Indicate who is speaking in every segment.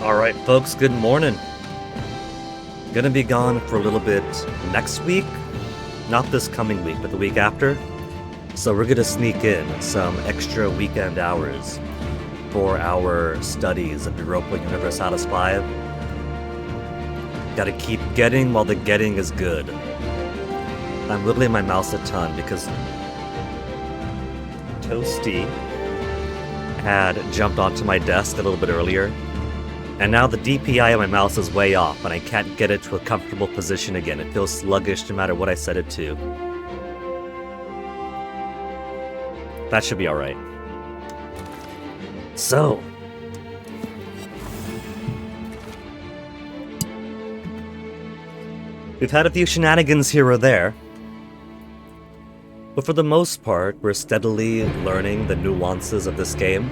Speaker 1: Alright folks, good morning. Gonna be gone for a little bit next week. Not this coming week, but the week after. So we're gonna sneak in some extra weekend hours for our studies of Europa Universalis 5. Gotta keep getting while the getting is good. I'm wiggling my mouse a ton because Toasty had jumped onto my desk a little bit earlier. And now the DPI on my mouse is way off, and I can't get it to a comfortable position again. It feels sluggish no matter what I set it to. That should be alright. So. We've had a few shenanigans here or there. But for the most part, we're steadily learning the nuances of this game.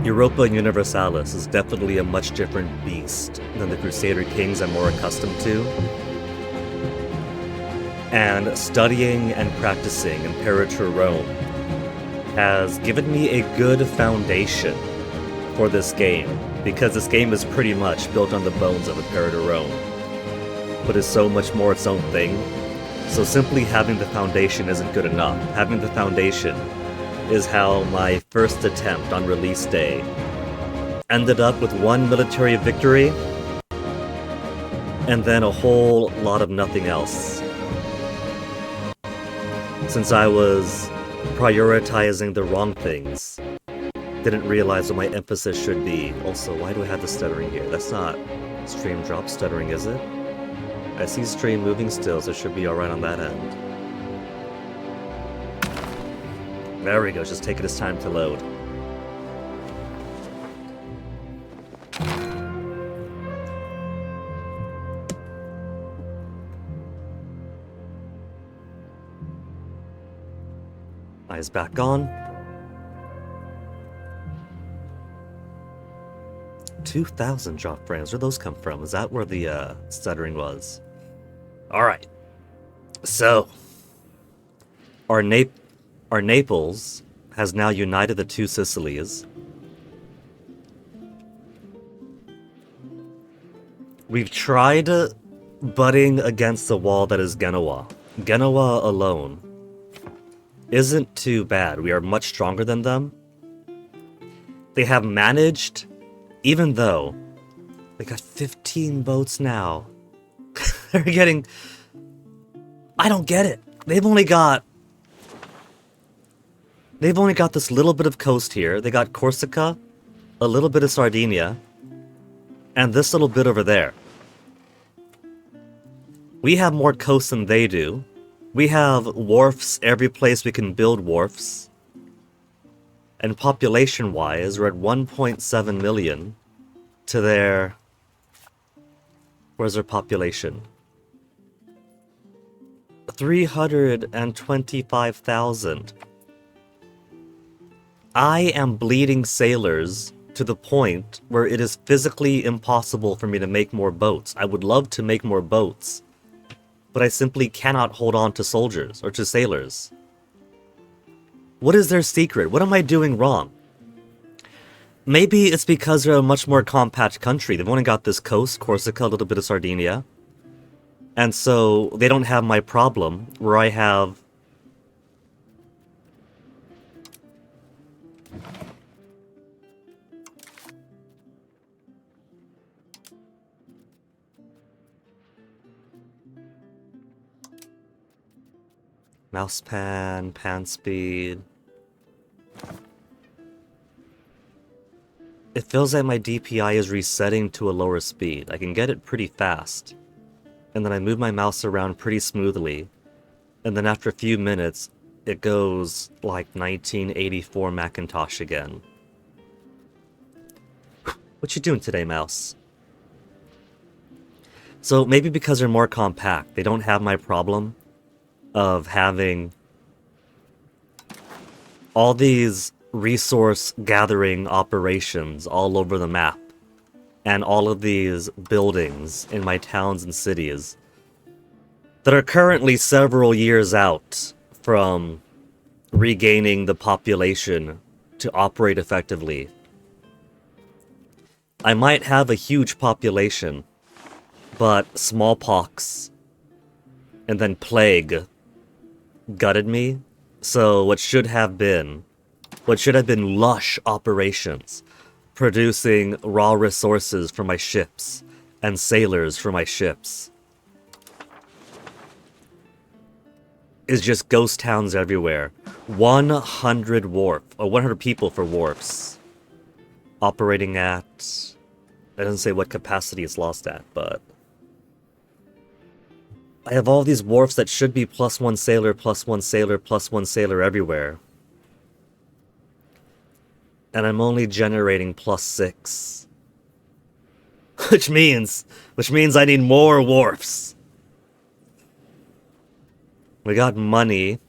Speaker 1: Europa Universalis is definitely a much different beast than the Crusader Kings I'm more accustomed to. And studying and practicing Imperator Rome has given me a good foundation for this game, because this game is pretty much built on the bones of Imperator Rome, but is so much more its own thing. So simply having the foundation isn't good enough. Having the foundation is how my first attempt on release day ended up with one military victory and then a whole lot of nothing else. Since I was prioritizing the wrong things, didn't realize what my emphasis should be. Also, why do I have the stuttering here? That's not stream drop stuttering, is it? I see stream moving still, so it should be alright on that end. There we go, just taking its time to load. Eyes back on. 2,000 drop frames, where'd those come from? Is that where the stuttering was? Alright. So, our Naples has now united the two Sicilies. We've tried butting against the wall that is Genoa. Genoa alone isn't too bad. We are much stronger than them. They have managed, even though they got 15 boats now. They're getting... I don't get it. They've only got this little bit of coast here. They got Corsica, a little bit of Sardinia, and this little bit over there. We have more coast than they do. We have wharfs every place we can build wharfs. And population-wise, we're at 1.7 million to their... Where's their population? 325,000. I am bleeding sailors to the point where it is physically impossible for me to make more boats. I would love to make more boats, but I simply cannot hold on to soldiers or to sailors. What is their secret? What am I doing wrong? Maybe it's because they're a much more compact country. They've only got this coast, Corsica, a little bit of Sardinia. And so they don't have my problem, where I have... mouse pan, pan speed... It feels like my DPI is resetting to a lower speed. I can get it pretty fast. And then I move my mouse around pretty smoothly. And then after a few minutes, it goes like 1984 Macintosh again. What you doing today, mouse? So maybe because they're more compact, they don't have my problem of having all these resource gathering operations all over the map, and all of these buildings in my towns and cities that are currently several years out from regaining the population to operate effectively. I might have a huge population, but smallpox and then plague gutted me, so what should have been lush operations, producing raw resources for my ships and sailors for my ships, is just ghost towns everywhere. 100 people for wharfs. Operating at... I doesn't say what capacity it's lost at, but... I have all these wharfs that should be +1 sailor, +1 sailor, +1 sailor everywhere. And I'm only generating +6. Which means I need more wharfs. We got money,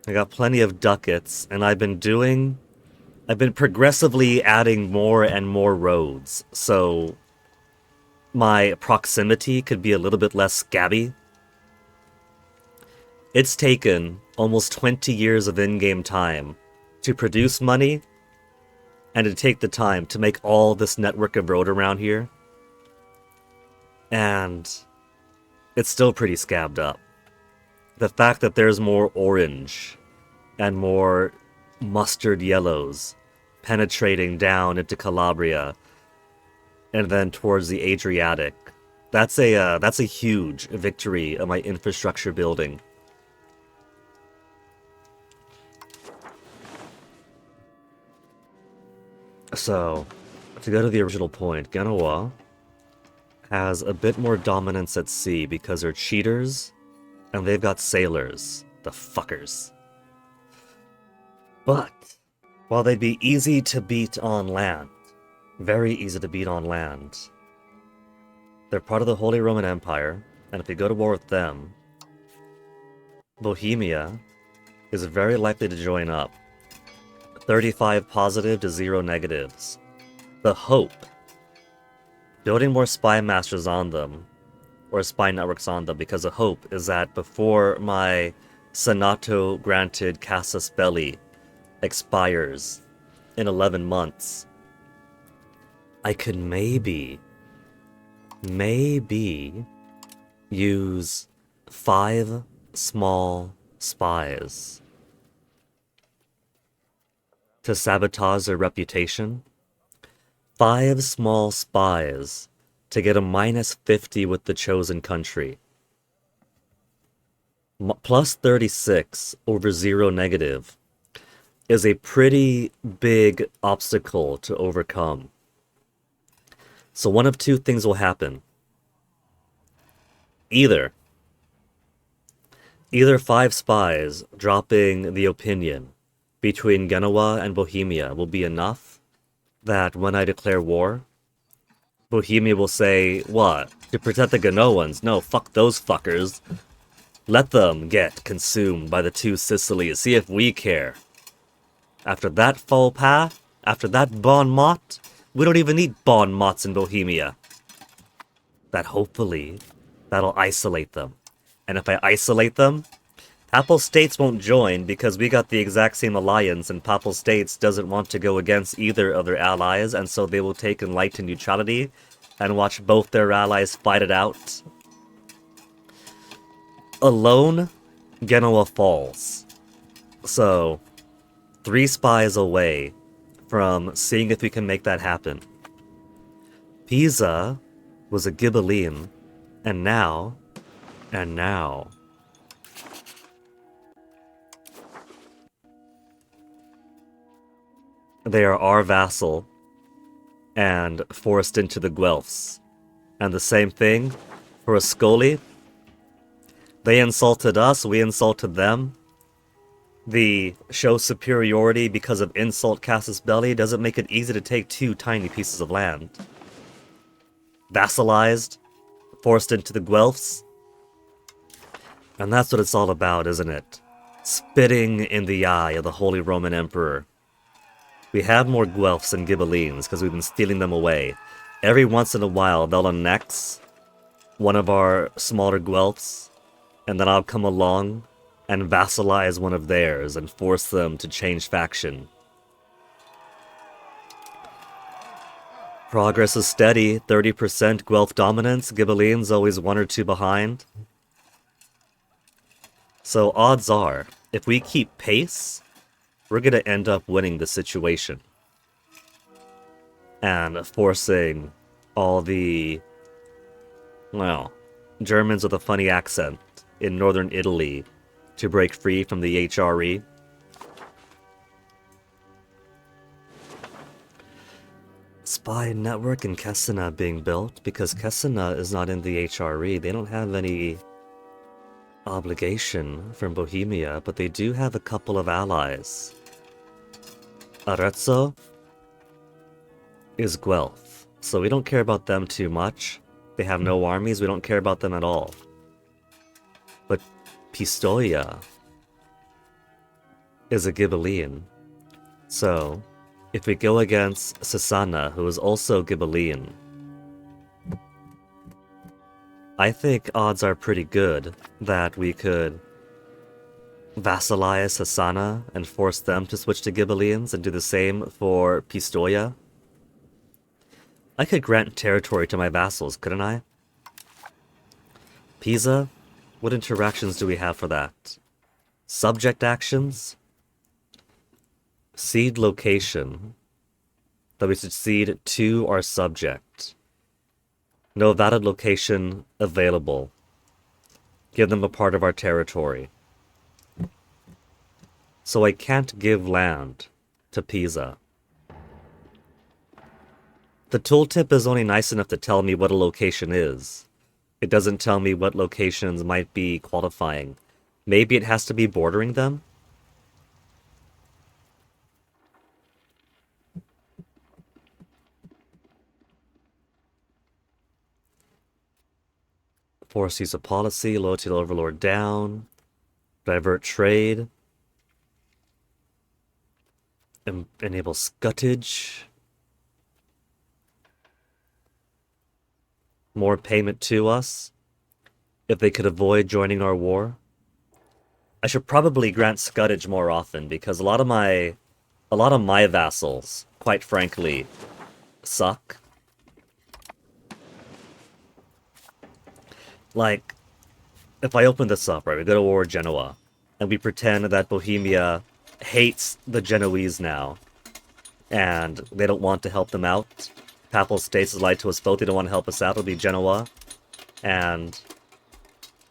Speaker 1: I got plenty of ducats, and I've been progressively adding more and more roads, so my proximity could be a little bit less scabby. It's taken almost 20 years of in-game time to produce money, and to take the time to make all this network of road around here. And it's still pretty scabbed up. The fact that there's more orange and more mustard yellows penetrating down into Calabria and then towards the Adriatic, that's a huge victory of my infrastructure building. So, to go to the original point, Genoa has a bit more dominance at sea because they're cheaters, and they've got sailors. The fuckers. But, while they'd be easy to beat on land, very easy to beat on land, they're part of the Holy Roman Empire, and if you go to war with them, Bohemia is very likely to join up. 35 positive to 0 negatives. The hope, building more spy masters on them, or spy networks on them, because the hope is that before my Senato granted casus belli expires in 11 months, I could maybe use 5 small spies to sabotage their reputation. 5 small spies to get a -50 with the chosen country. Plus 36 over 0 negative is a pretty big obstacle to overcome. So one of two things will happen. Either 5 spies dropping the opinion between Genoa and Bohemia will be enough that when I declare war, Bohemia will say, what? To protect the Genoans? No, fuck those fuckers. Let them get consumed by the 2 Sicilies. See if we care. After that faux pas, after that bon mot, we don't even need bon mots in Bohemia. That hopefully, that'll isolate them. And if I isolate them, Papal States won't join because we got the exact same alliance and Papal States doesn't want to go against either of their allies, and so they will take enlightened neutrality and watch both their allies fight it out. Alone, Genoa falls. So, 3 spies away from seeing if we can make that happen. Pisa was a Ghibelline, and now... they are our vassal and forced into the Guelphs. And the same thing for Ascoli. They insulted us, we insulted them. The show superiority because of insult casus belli doesn't make it easy to take 2 tiny pieces of land. Vassalized, forced into the Guelphs. And that's what it's all about, isn't it? Spitting in the eye of the Holy Roman Emperor. We have more Guelphs than Ghibellines because we've been stealing them away. Every once in a while, they'll annex one of our smaller Guelphs, and then I'll come along and vassalize one of theirs and force them to change faction. Progress is steady, 30% Guelph dominance, Ghibellines always 1 or 2 behind. So odds are, if we keep pace, we're gonna end up winning the situation. And forcing all the, well, Germans with a funny accent in northern Italy to break free from the HRE. Spy network in Kessina being built because Kessina is not in the HRE. They don't have any obligation from Bohemia, but they do have a couple of allies. Arezzo is Guelph, so we don't care about them too much. They have no armies, we don't care about them at all. But Pistoia is a Ghibelline, so if we go against Sassana, who is also Ghibelline, I think odds are pretty good that we could vassalize Sassana and force them to switch to Ghibellines and do the same for Pistoia. I could grant territory to my vassals, couldn't I? Pisa? What interactions do we have for that? Subject actions? Cede location. That we should cede to our subject. No valid location available. Give them a part of our territory. So I can't give land to Pisa. The tooltip is only nice enough to tell me what a location is. It doesn't tell me what locations might be qualifying. Maybe it has to be bordering them? Force use of policy, loyalty to overlord down, divert trade, enable scutage, more payment to us, if they could avoid joining our war. I should probably grant scutage more often, because a lot of my vassals, quite frankly, suck. Like, if I open this up, right, we go to war with Genoa, and we pretend that Bohemia hates the Genoese now, and they don't want to help them out. Papal States has lied to us both, they don't want to help us out. It'll be Genoa and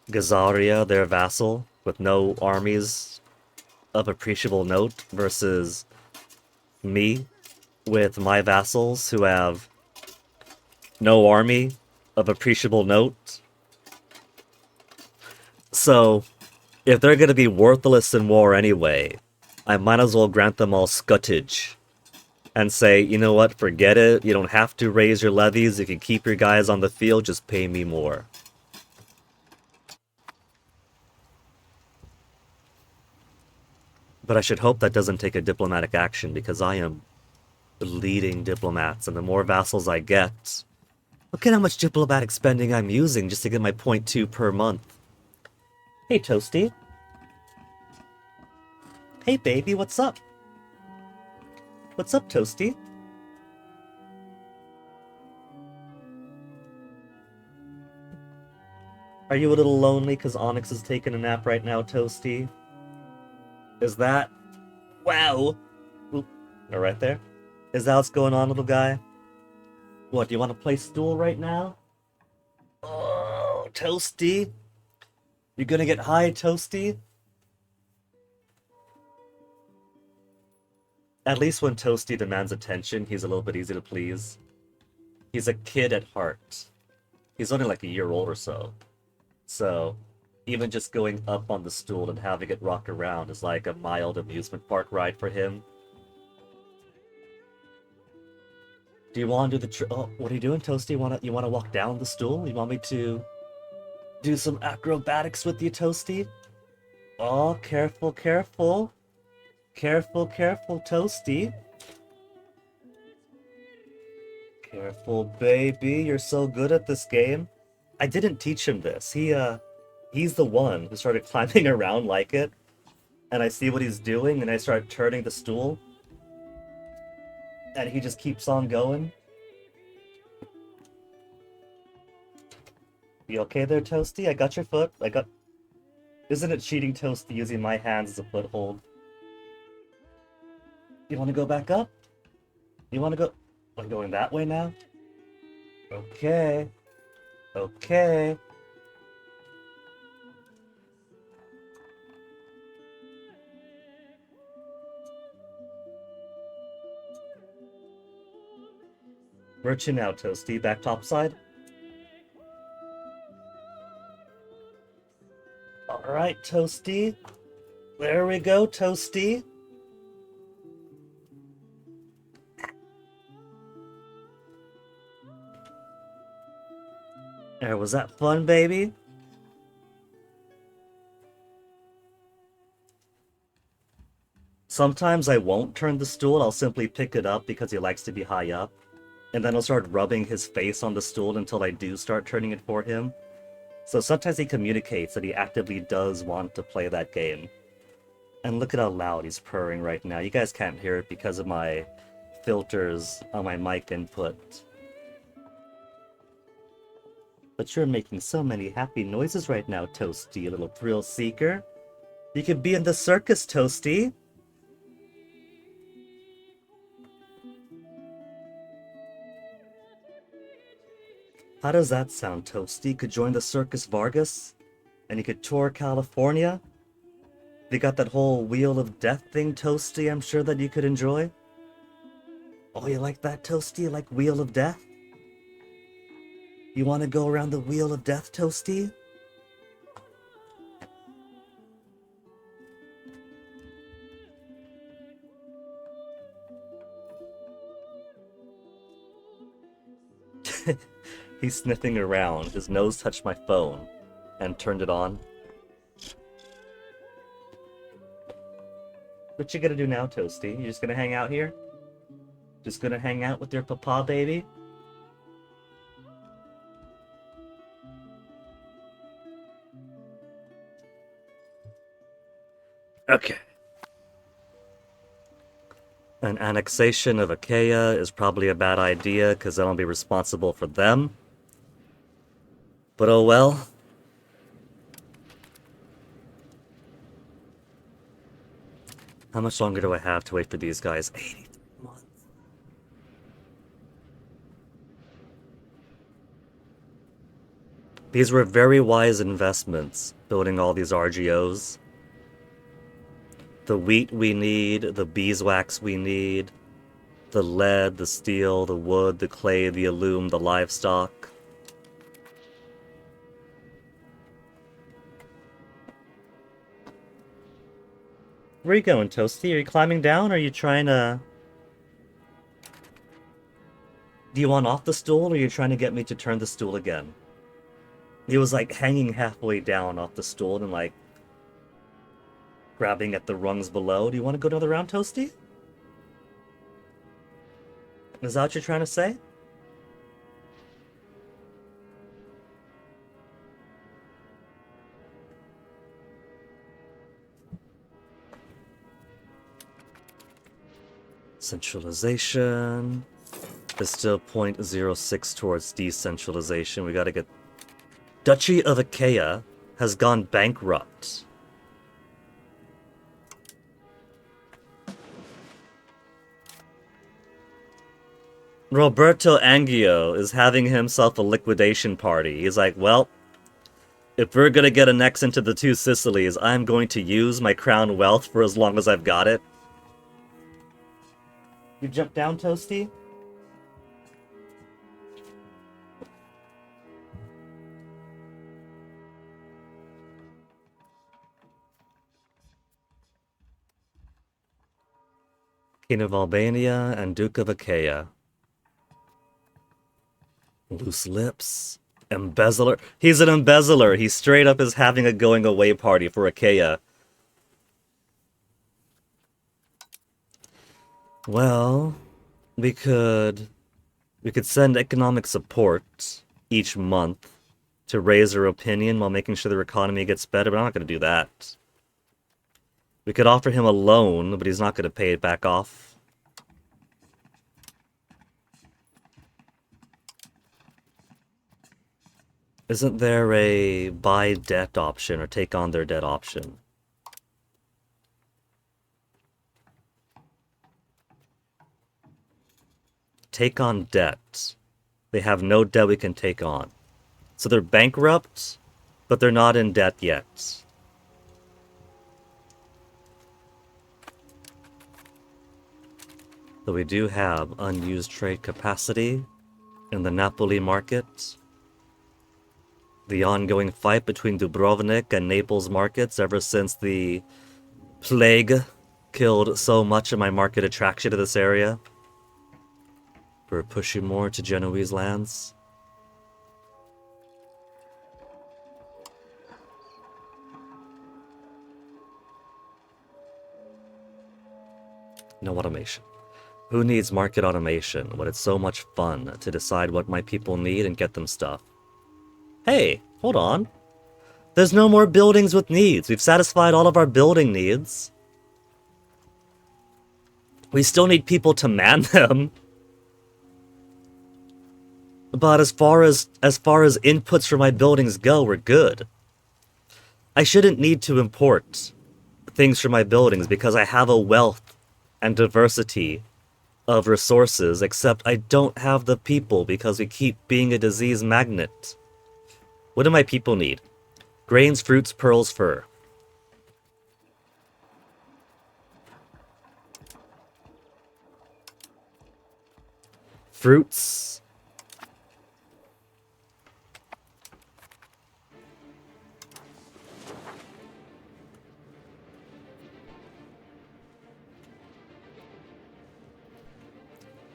Speaker 1: Gazaria, their vassal, with no armies of appreciable note, versus me, with my vassals who have no army of appreciable note. So, if they're gonna be worthless in war anyway, I might as well grant them all scutage. And say, you know what, forget it, you don't have to raise your levies, you can keep your guys on the field, just pay me more. But I should hope that doesn't take a diplomatic action, because I am bleeding diplomats, and the more vassals I get... Look at how much diplomatic spending I'm using just to get my .2 per month. Hey, Toasty. Hey, baby, what's up? What's up, Toasty? Are you a little lonely because Onyx is taking a nap right now, Toasty? Is that... Wow! Oop. Right there? Is that what's going on, little guy? What, do you want to play stool right now? Oh, Toasty? You gonna get high, Toasty? At least when Toasty demands attention, he's a little bit easy to please. He's a kid at heart. He's only like a year old or so. So, even just going up on the stool and having it rock around is like a mild amusement park ride for him. Do you want to do the oh, what are you doing, Toasty? You wanna walk down the stool? You want me to do some acrobatics with you, Toasty? Oh, careful, careful. Careful, careful, Toasty. Careful, baby. You're so good at this game. I didn't teach him this. He's the one who started climbing around like it. And I see what he's doing, and I start turning the stool. And he just keeps on going. You okay there, Toasty? I got your foot. Isn't it cheating, Toasty, using my hands as a foothold? You want to go back up? You want to go... I'm going that way now? Okay. Okay. Where'd you now, Toasty? Back topside? Alright, Toasty. There we go, Toasty. There, was that fun, baby? Sometimes I won't turn the stool, I'll simply pick it up because he likes to be high up. And then I'll start rubbing his face on the stool until I do start turning it for him. So sometimes he communicates that he actively does want to play that game. And look at how loud he's purring right now. You guys can't hear it because of my filters on my mic input. But you're making so many happy noises right now, Toasty, you little thrill seeker. You could be in the circus, Toasty. How does that sound, Toasty? You could join the Circus Vargas, and you could tour California. They got that whole Wheel of Death thing, Toasty, I'm sure that you could enjoy. Oh, you like that, Toasty? You like Wheel of Death? You want to go around the Wheel of Death, Toasty? He's sniffing around. His nose touched my phone and turned it on. What you gonna do now, Toasty? You just gonna hang out here? Just gonna hang out with your papa, baby? Okay. An annexation of Achaia is probably a bad idea, because I won't be responsible for them. But oh well. How much longer do I have to wait for these guys? 83 months. These were very wise investments, building all these RGOs. The wheat we need, the beeswax we need, the lead, the steel, the wood, the clay, the alum, the livestock. Where are you going, Toasty? Are you climbing down, or are you trying to... Do you want off the stool, or are you trying to get me to turn the stool again? He was like hanging halfway down off the stool and like... grabbing at the rungs below. Do you want to go another round, Toasty? Is that what you're trying to say? Centralization. There's still 0.06 towards decentralization. We gotta get... Duchy of Achaia has gone bankrupt. Roberto Anguio is having himself a liquidation party. He's like, well, if we're gonna get annexed into the two Sicilies, I'm going to use my crown wealth for as long as I've got it. You jump down, Toasty? King of Albania and Duke of Achaia. Loose lips. Embezzler. He's an embezzler. He straight up is having a going away party for Achaia. Well, we could send economic support each month to raise our opinion while making sure their economy gets better, but I'm not going to do that. We could offer him a loan, but he's not going to pay it back off. Isn't there a buy debt option or take on their debt option? Take on debt. They have no debt we can take on. So they're bankrupt, but they're not in debt yet. So we do have unused trade capacity in the Napoli market. The ongoing fight between Dubrovnik and Naples markets ever since the plague killed so much of my market attraction to this area. We're pushing more to Genoese lands. No automation. Who needs market automation when it's so much fun to decide what my people need and get them stuff? Hey, hold on. There's no more buildings with needs. We've satisfied all of our building needs. We still need people to man them. But as far as inputs for my buildings go, we're good. I shouldn't need to import things for my buildings because I have a wealth and diversity of resources, except I don't have the people because we keep being a disease magnet. What do my people need? Grains, fruits, pearls, fur. Fruits.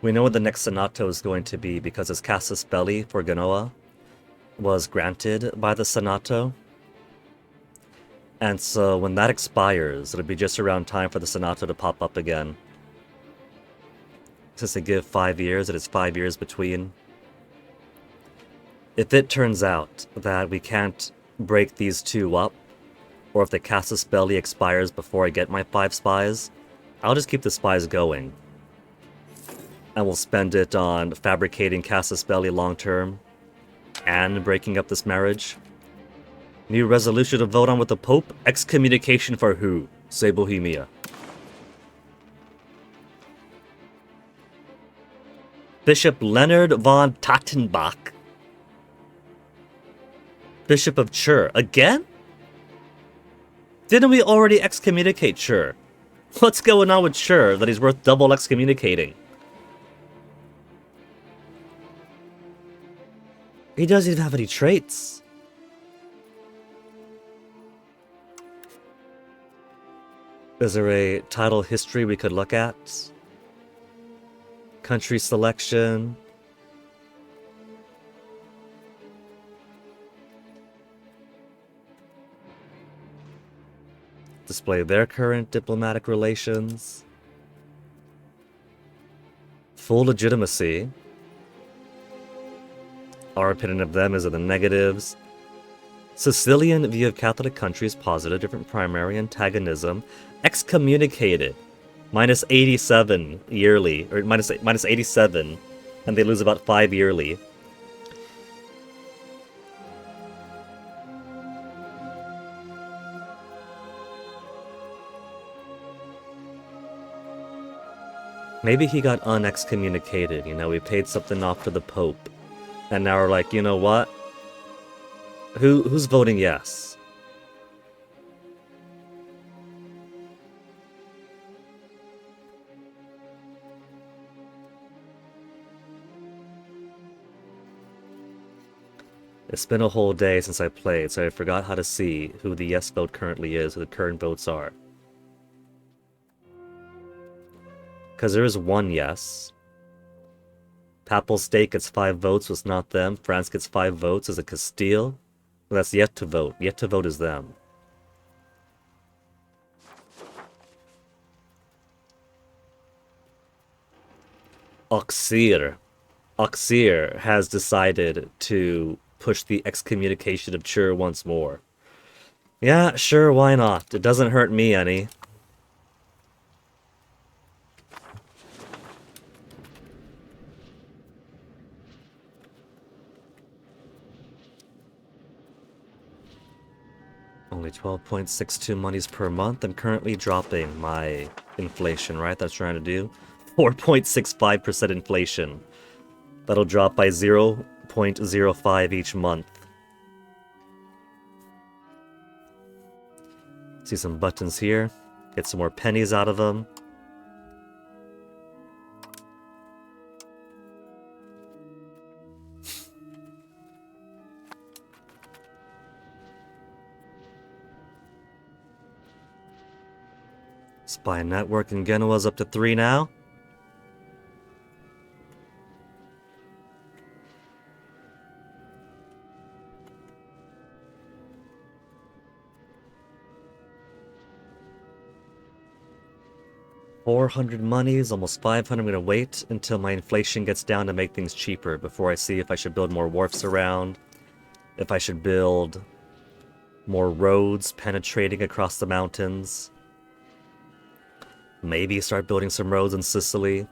Speaker 1: We know what the next Senato is going to be because his casus belli for Genoa was granted by the Senato. And so when that expires, it'll be just around time for the Senato to pop up again. Since they give 5 years, it is 5 years between. If it turns out that we can't break these two up, or if the casus belli expires before I get my 5 spies, I'll just keep the spies going. And we'll spend it on fabricating casus belli long term and breaking up this marriage. New resolution to vote on with the Pope? Excommunication for who? Say Bohemia. Bishop Leonard von Tattenbach. Bishop of Chur. Again? Didn't we already excommunicate Chur? What's going on with Chur that he's worth double excommunicating? He doesn't even have any traits. Is there a title history we could look at? Country selection. The display their current diplomatic relations. Full legitimacy. Our opinion of them is in the negatives. Sicilian view of Catholic countries positive, different primary antagonism. Excommunicated. Minus 87 yearly, or minus 87, and they lose about 5 yearly. Maybe he got unexcommunicated, you know, we paid something off to the Pope. And now we're like, you know what? Who's voting yes? It's been a whole day since I played, so I forgot how to see who the yes vote currently is, who the current votes are. Because there is one yes. Papal State gets 5 votes, was not them. France gets 5 votes, is it Castile? Well, that's yet to vote. Yet to vote is them. Auxerre. Auxerre has decided to push the excommunication of Chur once more. Yeah, sure, why not? It doesn't hurt me any. Only 12.62 monies per month. I'm currently dropping my inflation, right? That's trying to do 4.65% inflation. That'll drop by 0.05 each month. See some buttons here. Get some more pennies out of them. Spy network in Genoa's up to 3 now. $400 monies, almost 500. I'm gonna wait until my inflation gets down to make things cheaper before I see if I should build more wharfs around, if I should build more roads penetrating across the mountains. Maybe start building some roads in Sicily.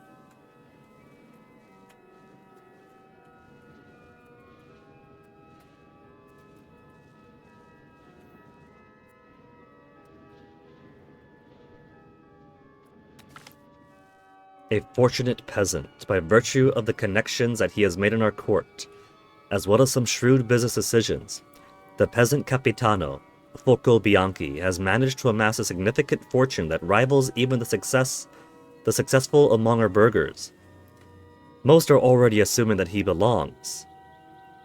Speaker 1: A fortunate peasant, by virtue of the connections that he has made in our court, as well as some shrewd business decisions, the peasant Capitano, Foco Bianchi, has managed to amass a significant fortune that rivals even the successful among our burghers. Most are already assuming that he belongs.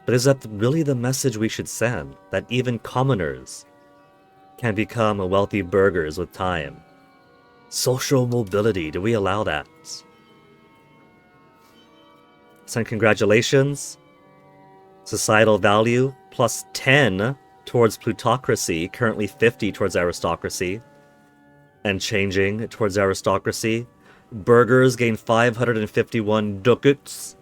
Speaker 1: But is that really the message we should send? That even commoners can become wealthy burghers with time? Social mobility, do we allow that? Send congratulations. Societal value, plus 10 towards plutocracy, currently 50 towards aristocracy, and changing towards aristocracy. Burghers gain 551 ducats.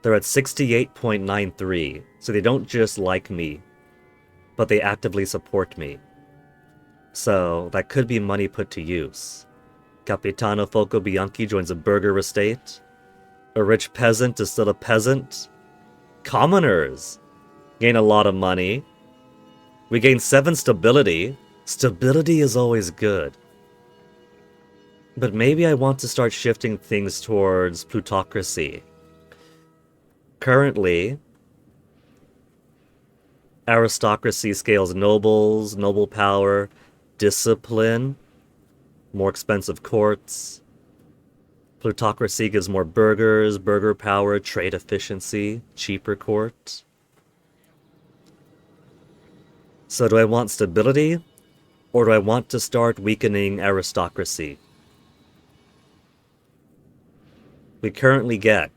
Speaker 1: They're at 68.93, so they don't just like me, but they actively support me. So that could be money put to use. Capitano Foco Bianchi joins a burgher estate. A rich peasant is still a peasant. Commoners gain a lot of money. We gain 7 stability. Stability is always good. But maybe I want to start shifting things towards plutocracy. Currently, aristocracy scales nobles, noble power, discipline, more expensive courts. Plutocracy gives more burghers, burgher power, trade efficiency, cheaper court. So do I want stability, or do I want to start weakening aristocracy? We currently get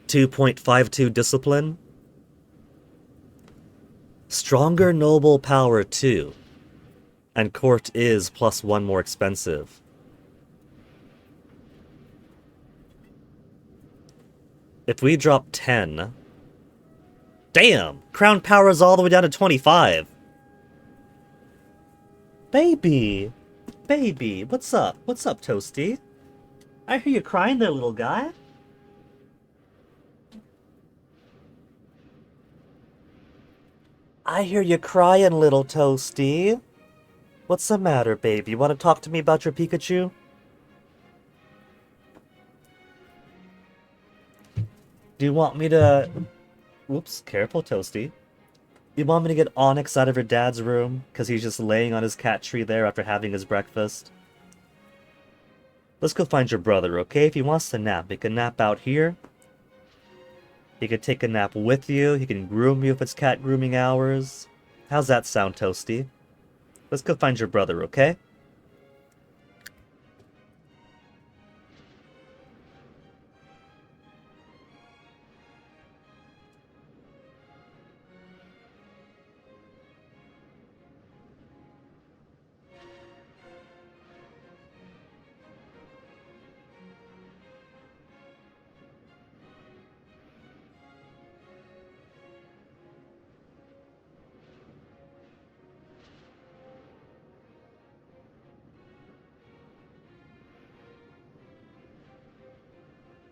Speaker 1: 2.52 discipline, Stronger noble power too. And court is +1 more expensive. If we drop 10... Damn! Crown power is all the way down to 25. Baby! Baby, what's up? What's up, Toasty? I hear you crying there, little guy. I hear you crying, little Toasty. What's the matter, baby? You want to talk to me about your Pikachu? Do you want me to... Whoops, careful, Toasty. You want me to get Onyx out of your dad's room? Because he's just laying on his cat tree there after having his breakfast? Let's go find your brother, okay? If he wants to nap, he can nap out here. He can take a nap with you. He can groom you if it's cat grooming hours. How's that sound, Toasty? Let's go find your brother, okay?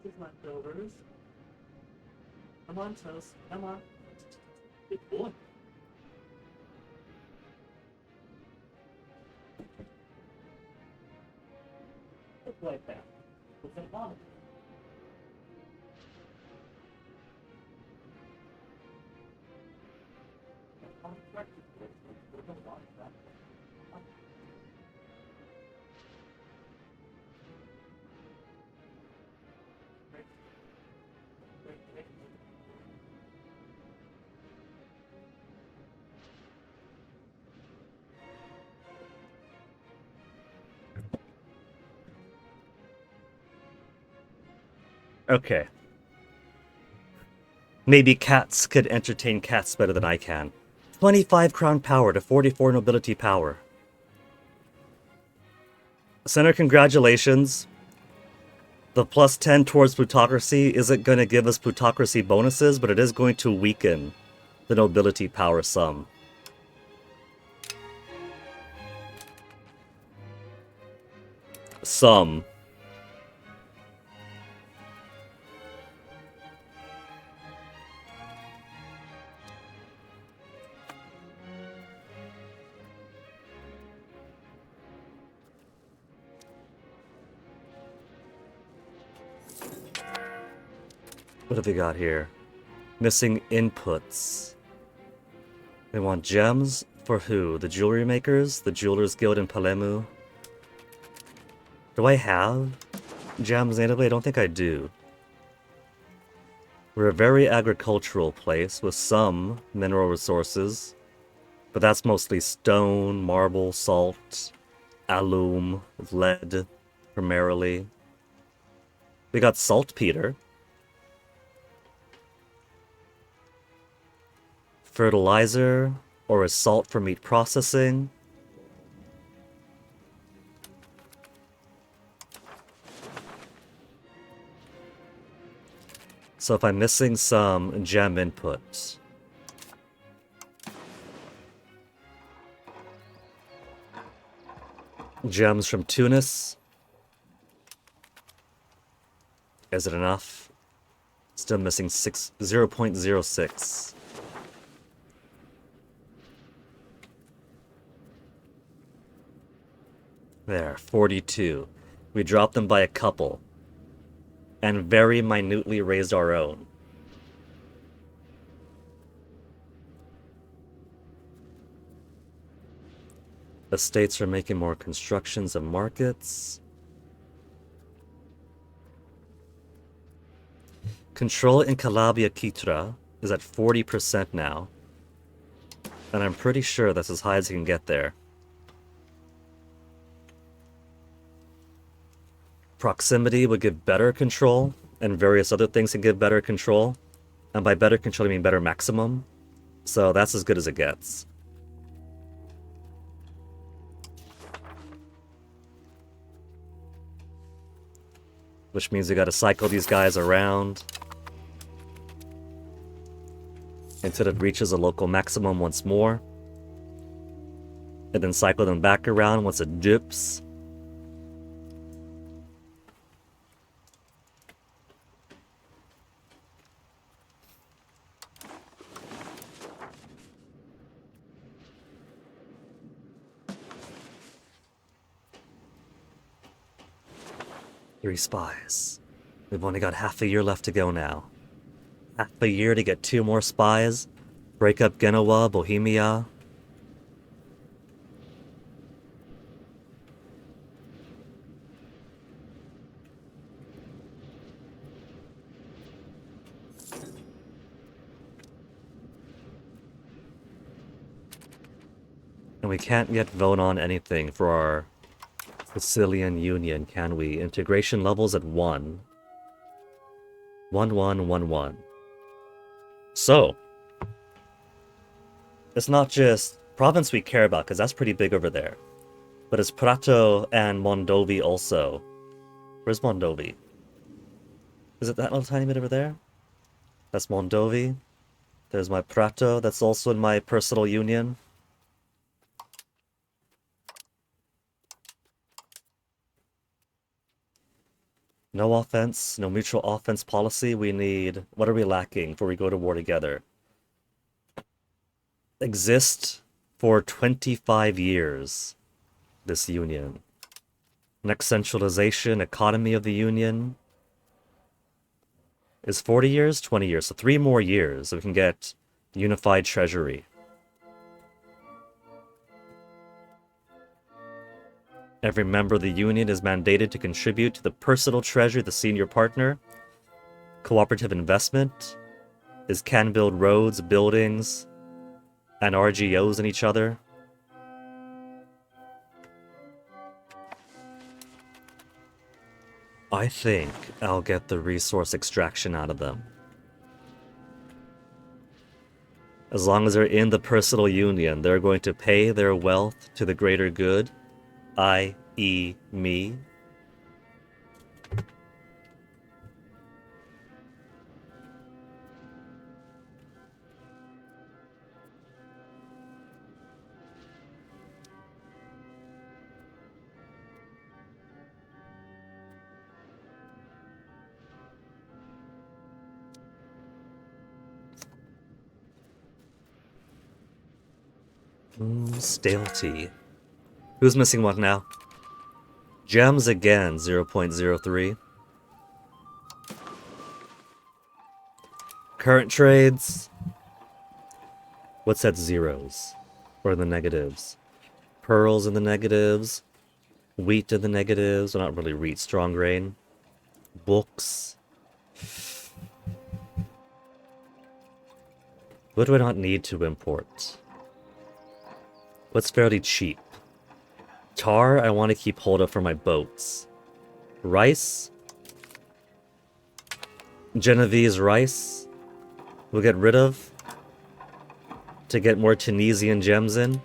Speaker 1: These leftovers. Come on, Toast. Come on. Good boy. Look like that. What's that on? Okay. Maybe cats could entertain cats better than I can. 25 crown power to 44 nobility power. Senator, congratulations. The +10 towards plutocracy isn't going to give us plutocracy bonuses, but it is going to weaken the nobility power some. Some. What have we got here? Missing inputs. They want gems? For who? The jewelry makers? The Jewelers Guild in Palemu? Do I have gems natively? I don't think I do. We're a very agricultural place with some mineral resources. But that's mostly stone, marble, salt, alum, lead, primarily. We got saltpeter. Fertilizer, or a salt for meat processing. So if I'm missing some gem inputs. Gems from Tunis. Is it enough? Still missing 0.06. There, 42. We dropped them by a couple. And very minutely raised our own. Estates are making more constructions and markets. Control in Calabria Kitra is at 40% now. And I'm pretty sure that's as high as you can get there. Proximity would give better control, and various other things can give better control. And by better control, I mean better maximum. So that's as good as it gets. Which means we gotta cycle these guys around until it reaches a local maximum once more. And then cycle them back around once it dips. Three spies. We've only got half a year left to go now. Half a year to get 2 more spies. Break up Genoa, Bohemia. And we can't yet vote on anything for our Sicilian Union, can we? Integration levels at 1. 1, 1, 1, 1. So, it's not just province we care about, because that's pretty big over there. But it's Prato and Mondovi also. Where's Mondovi? Is it that little tiny bit over there? That's Mondovi. There's my Prato, that's also in my personal union. No offense, no mutual offense policy. We need... What are we lacking before we go to war together? Exist for 25 years, this union. Next centralization, economy of the union is 40 years, 20 years. So 3 more years so we can get unified treasury. Every member of the union is mandated to contribute to the personal treasury of the senior partner. Cooperative investment is can build roads, buildings, and RGOs in each other. I think I'll get the resource extraction out of them. As long as they're in the personal union, they're going to pay their wealth to the greater good, i.e. me. Stale tea. Who's missing one now? Gems again, 0.03. Current trades. What's at zeros? Or in the negatives? Pearls in the negatives. Wheat in the negatives. Well, not really wheat, strong grain. Books. What do I not need to import? What's fairly cheap? Tar, I want to keep hold of for my boats. Rice. Genovese rice. We'll get rid of. To get more Tunisian gems in.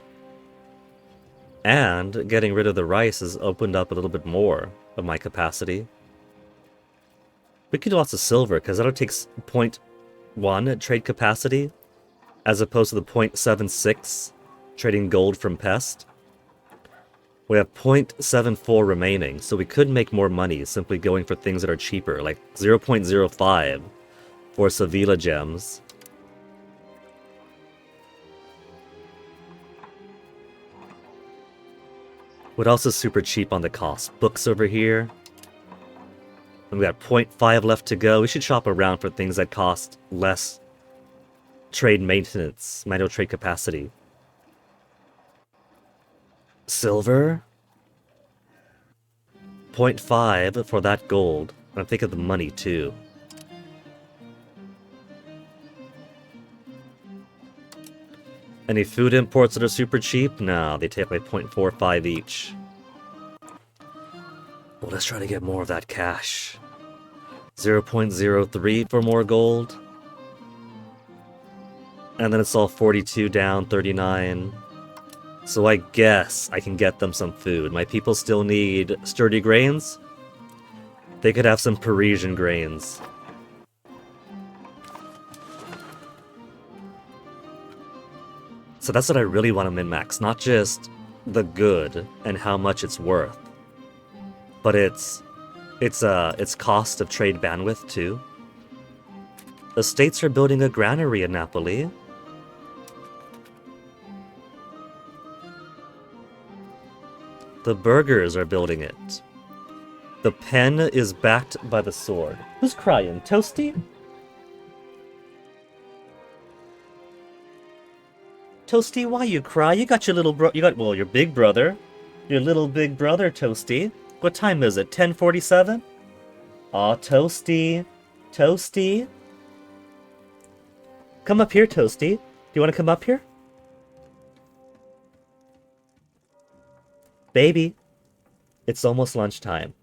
Speaker 1: And getting rid of the rice has opened up a little bit more of my capacity. We can do lots of silver, because that'll take 0.1 trade capacity, as opposed to the 0.76 trading gold from pest. We have 0.74 remaining, so we could make more money simply going for things that are cheaper, like 0.05 for Sevilla gems. What else is super cheap on the cost? Books over here. And we got 0.5 left to go. We should shop around for things that cost less trade maintenance, manual trade capacity. Silver? 0.5 for that gold. And I'm thinking of the money too. Any food imports that are super cheap? No, they take like 0.45 each. Well, let's try to get more of that cash. 0.03 for more gold. And then it's all 42 down, 39. So I guess I can get them some food. My people still need sturdy grains. They could have some Parisian grains. So that's what I really want to min-max. Not just the good and how much it's worth, but its cost of trade bandwidth too. The states are building a granary in Napoli. The burghers are building it. The pen is backed by the sword. Who's crying? Toasty? Toasty, why you cry? You got your little well, your big brother. Your little big brother, Toasty. What time is it? 10:47? Aw, Toasty. Toasty? Come up here, Toasty. Do you want to come up here? Baby. It's almost lunchtime.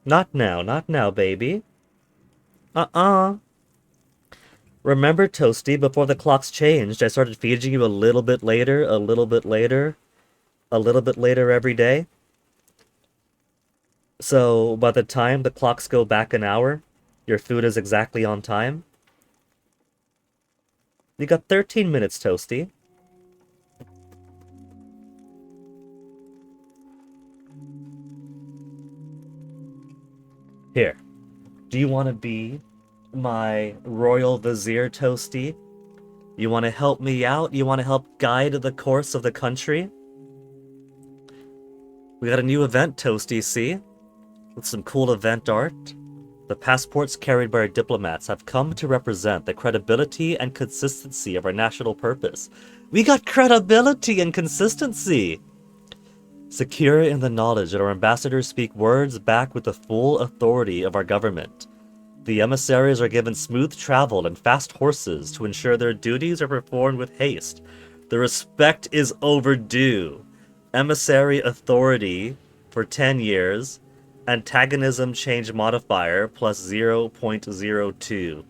Speaker 1: Not now, baby. Remember, Toasty, before the clocks changed, I started feeding you a little bit later, a little bit later, a little bit later every day? So, by the time the clocks go back an hour, your food is exactly on time? You got 13 minutes, Toasty. Here. Do you want to be my royal vizier, Toasty? You want to help me out? You want to help guide the course of the country? We got a new event, Toasty, see? With some cool event art. The passports carried by our diplomats have come to represent the credibility and consistency of our national purpose. We got credibility and consistency! Secure in the knowledge that our ambassadors speak words back with the full authority of our government. The emissaries are given smooth travel and fast horses to ensure their duties are performed with haste. The respect is overdue. Emissary authority for 10 years. Antagonism change modifier plus 0.02.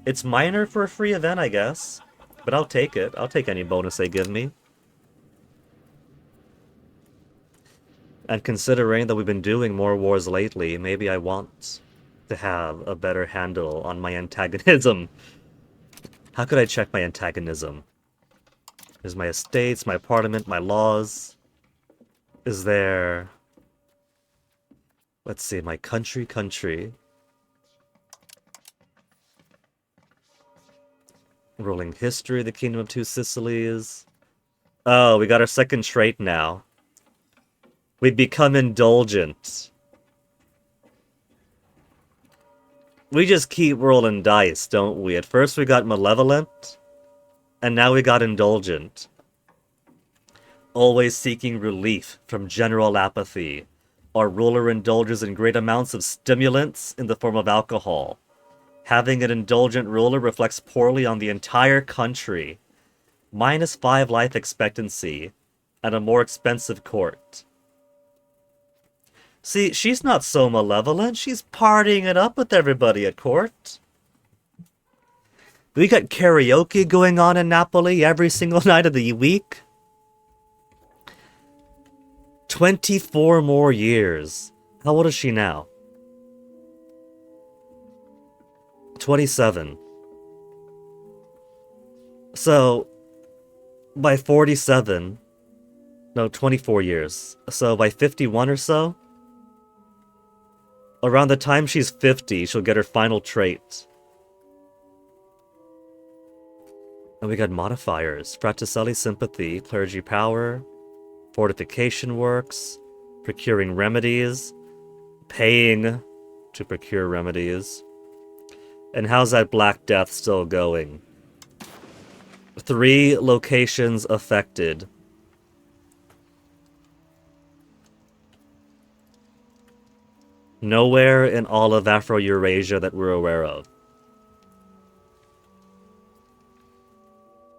Speaker 1: It's minor for a free event, I guess. But I'll take it. I'll take any bonus they give me. And considering that we've been doing more wars lately, maybe I want to have a better handle on my antagonism. How could I check my antagonism? There's my estates, my parliament, my laws. Is there... Let's see, my country. Ruling history, the Kingdom of Two Sicilies. Oh, we got our second trait now. We become indulgent. We just keep rolling dice, don't we? At first we got malevolent, and now we got indulgent. Always seeking relief from general apathy. Our ruler indulges in great amounts of stimulants in the form of alcohol. Having an indulgent ruler reflects poorly on the entire country. -5 life expectancy, and a more expensive court. See, she's not so malevolent. She's partying it up with everybody at court. We got karaoke going on in Napoli every single night of the week. 24 more years. How old is she now? 27. So, by 47... No, 24 years. So by 51 or so... Around the time she's 50, she'll get her final trait. And we got modifiers. Fraticelli sympathy, clergy power, fortification works, procuring remedies, paying to procure remedies. And how's that Black Death still going? 3 locations affected. Nowhere in all of Afro-Eurasia that we're aware of.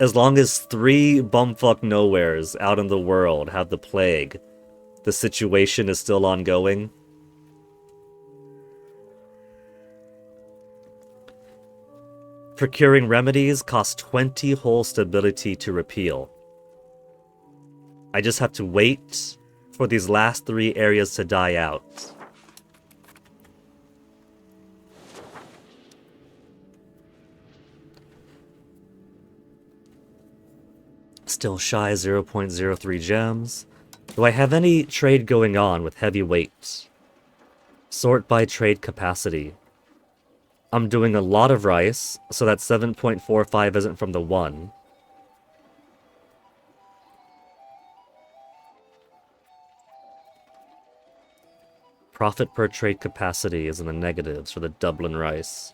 Speaker 1: As long as 3 bumfuck nowheres out in the world have the plague, the situation is still ongoing. Procuring remedies costs 20 whole stability to repeal. I just have to wait for these last 3 areas to die out. Still shy 0.03 gems. Do I have any trade going on with heavyweight? Sort by trade capacity. I'm doing a lot of rice, so that 7.45 isn't from the 1. Profit per trade capacity is in the negatives for the Dublin rice.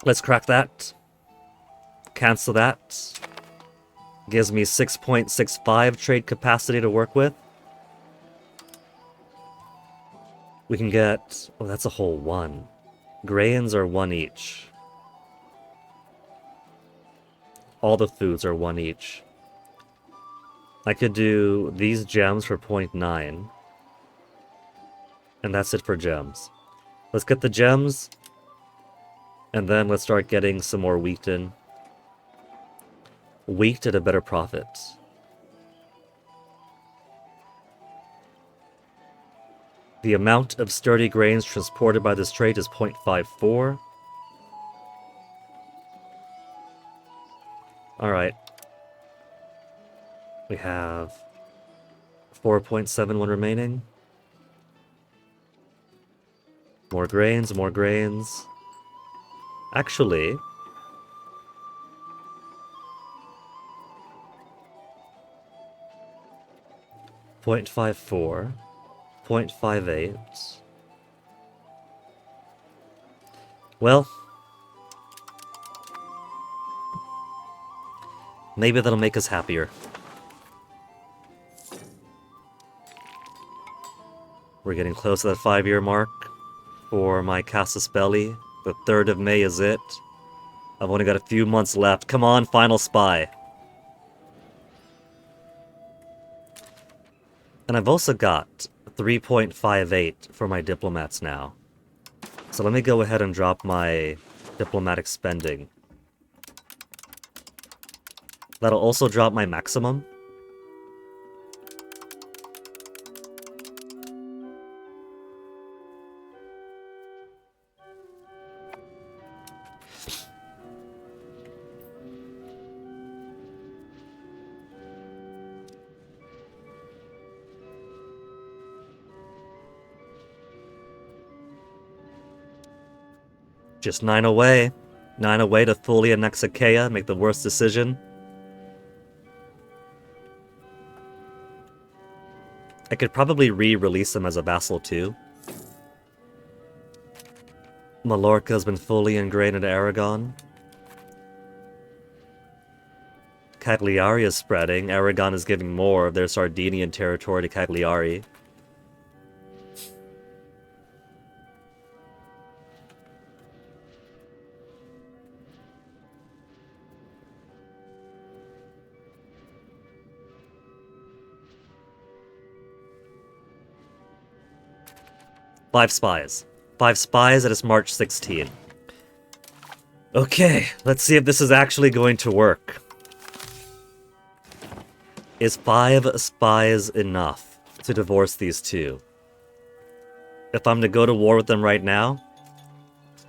Speaker 1: Let's crack that. Cancel that. Gives me 6.65 trade capacity to work with. We can get... Oh, that's a whole 1. Grains are 1 each. All the foods are 1 each. I could do these gems for 0.9. And that's it for gems. Let's get the gems. And then let's start getting some more wheat in. Wheat at a better profit. The amount of sturdy grains transported by this trade is 0.54. Alright. We have 4.71 remaining. More grains, more grains. Actually... 0.54. 0.58. Well... maybe that'll make us happier. We're getting close to that 5-year mark for my Casus Belli. The 3rd of May is it. I've only got a few months left. Come on, final spy. And I've also got 3.58 for my diplomats now. So let me go ahead and drop my diplomatic spending. That'll also drop my maximum. Just 9 away. 9 away to fully annex Achaia, make the worst decision. I could probably re-release them as a vassal too. Mallorca's been fully ingrained into Aragon. Cagliari is spreading. Aragon is giving more of their Sardinian territory to Cagliari. Five spies. 5 spies at its March 16. Okay, let's see if this is actually going to work. Is 5 spies enough to divorce these two? If I'm to go to war with them right now,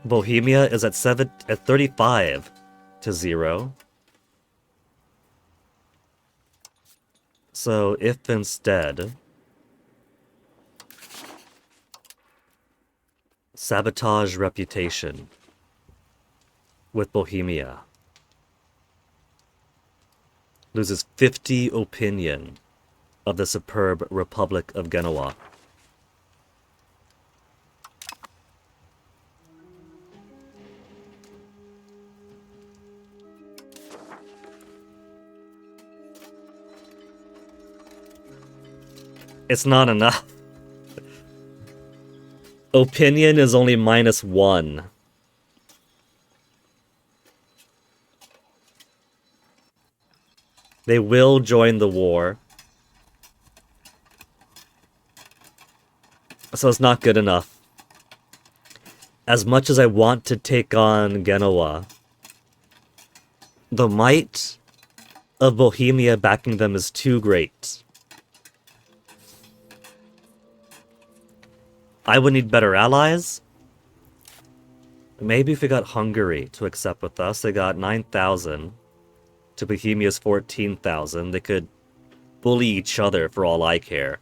Speaker 1: Bohemia is at 35 to 0. So if instead sabotage reputation with Bohemia loses 50 opinion of the superb Republic of Genoa. It's not enough. Opinion is only -1. They will join the war. So it's not good enough. As much as I want to take on Genoa, the might of Bohemia backing them is too great. I would need better allies. Maybe if we got Hungary to accept with us, they got 9,000 to Bohemia's 14,000. They could bully each other for all I care.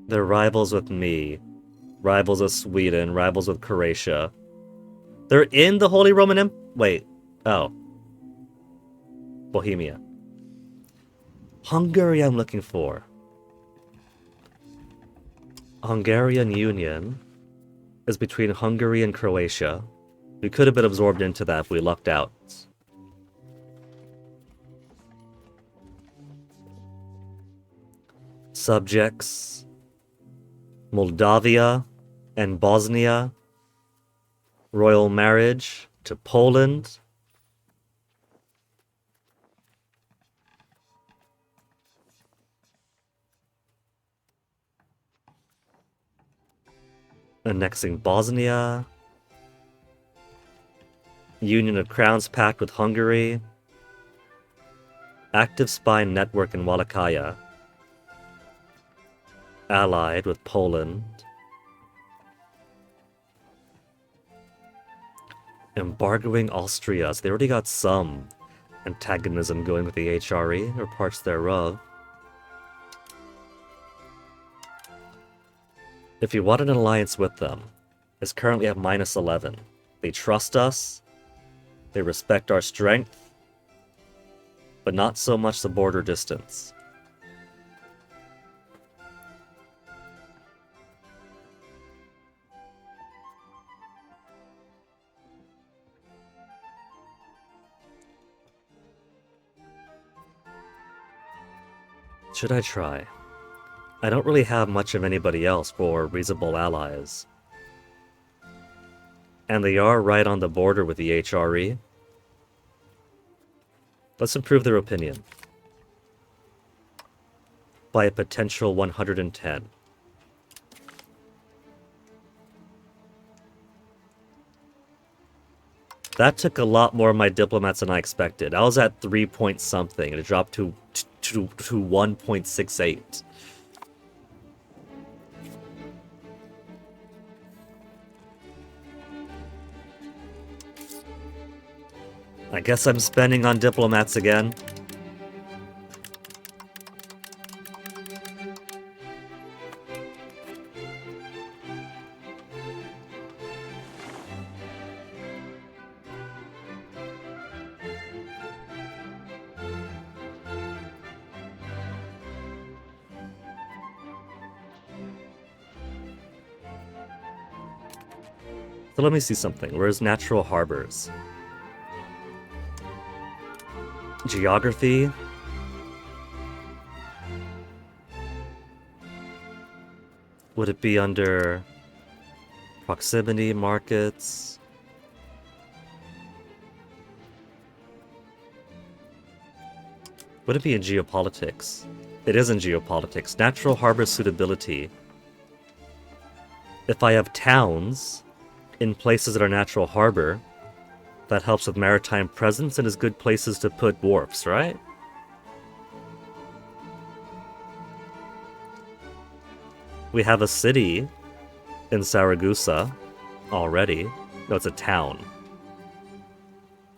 Speaker 1: They're rivals with me. Rivals with Sweden. Rivals with Croatia. They're in the Holy Roman Empire? Wait. Oh. Bohemia. Hungary I'm looking for. Hungarian Union is between Hungary and Croatia. We could have been absorbed into that if we lucked out. Subjects. Moldavia and Bosnia. Royal marriage to Poland. Annexing Bosnia. Union of Crowns Pact with Hungary. Active spy network in Wallachia. Allied with Poland. Embargoing Austria. So they already got some antagonism going with the HRE, or parts thereof. If you want an alliance with them, it's currently at -11. They trust us. They respect our strength. But not so much the border distance. Should I try? I don't really have much of anybody else for reasonable allies. And they are right on the border with the HRE. Let's improve their opinion. By a potential 110. That took a lot more of my diplomats than I expected. I was at 3 point something, and it dropped to 1.68. I guess I'm spending on diplomats again. So let me see something. Where's natural harbors? Geography. Would it be under proximity markets? Would it be in geopolitics? It is in geopolitics. Natural harbor suitability. If I have towns in places that are natural harbor, that helps with maritime presence and is good places to put wharfs, right? We have a city in Saragossa already. No, it's a town.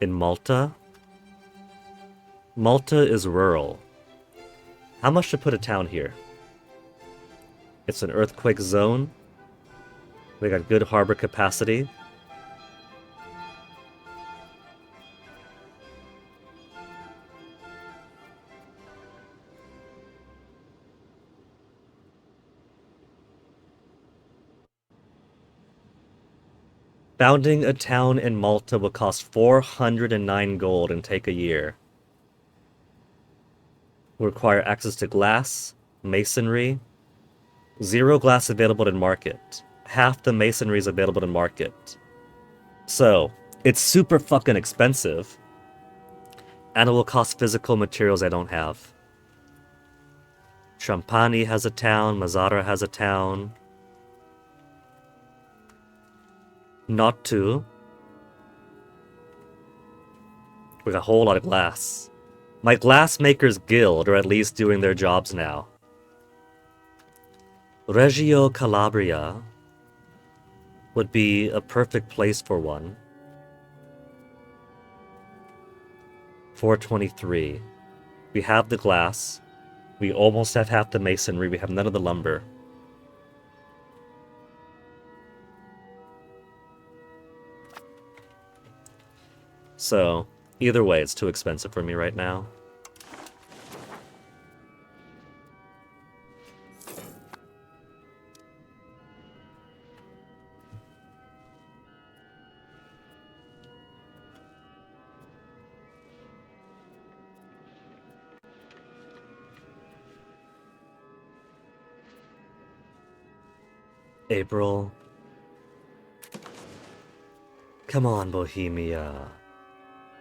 Speaker 1: In Malta? Malta is rural. How much to put a town here? It's an earthquake zone. They got good harbor capacity. Founding a town in Malta will cost 409 gold and take a year. Will require access to glass, masonry. 0 glass available in market. Half the masonry is available in market. So, it's super fucking expensive. And it will cost physical materials I don't have. Champani has a town, Mazara has a town. Not to. We got a whole lot of glass. My glassmakers guild are at least doing their jobs now. Reggio Calabria would be a perfect place for one. 423. We have the glass. We almost have half the masonry. We have none of the lumber. So, either way, it's too expensive for me right now. April. Come on, Bohemia.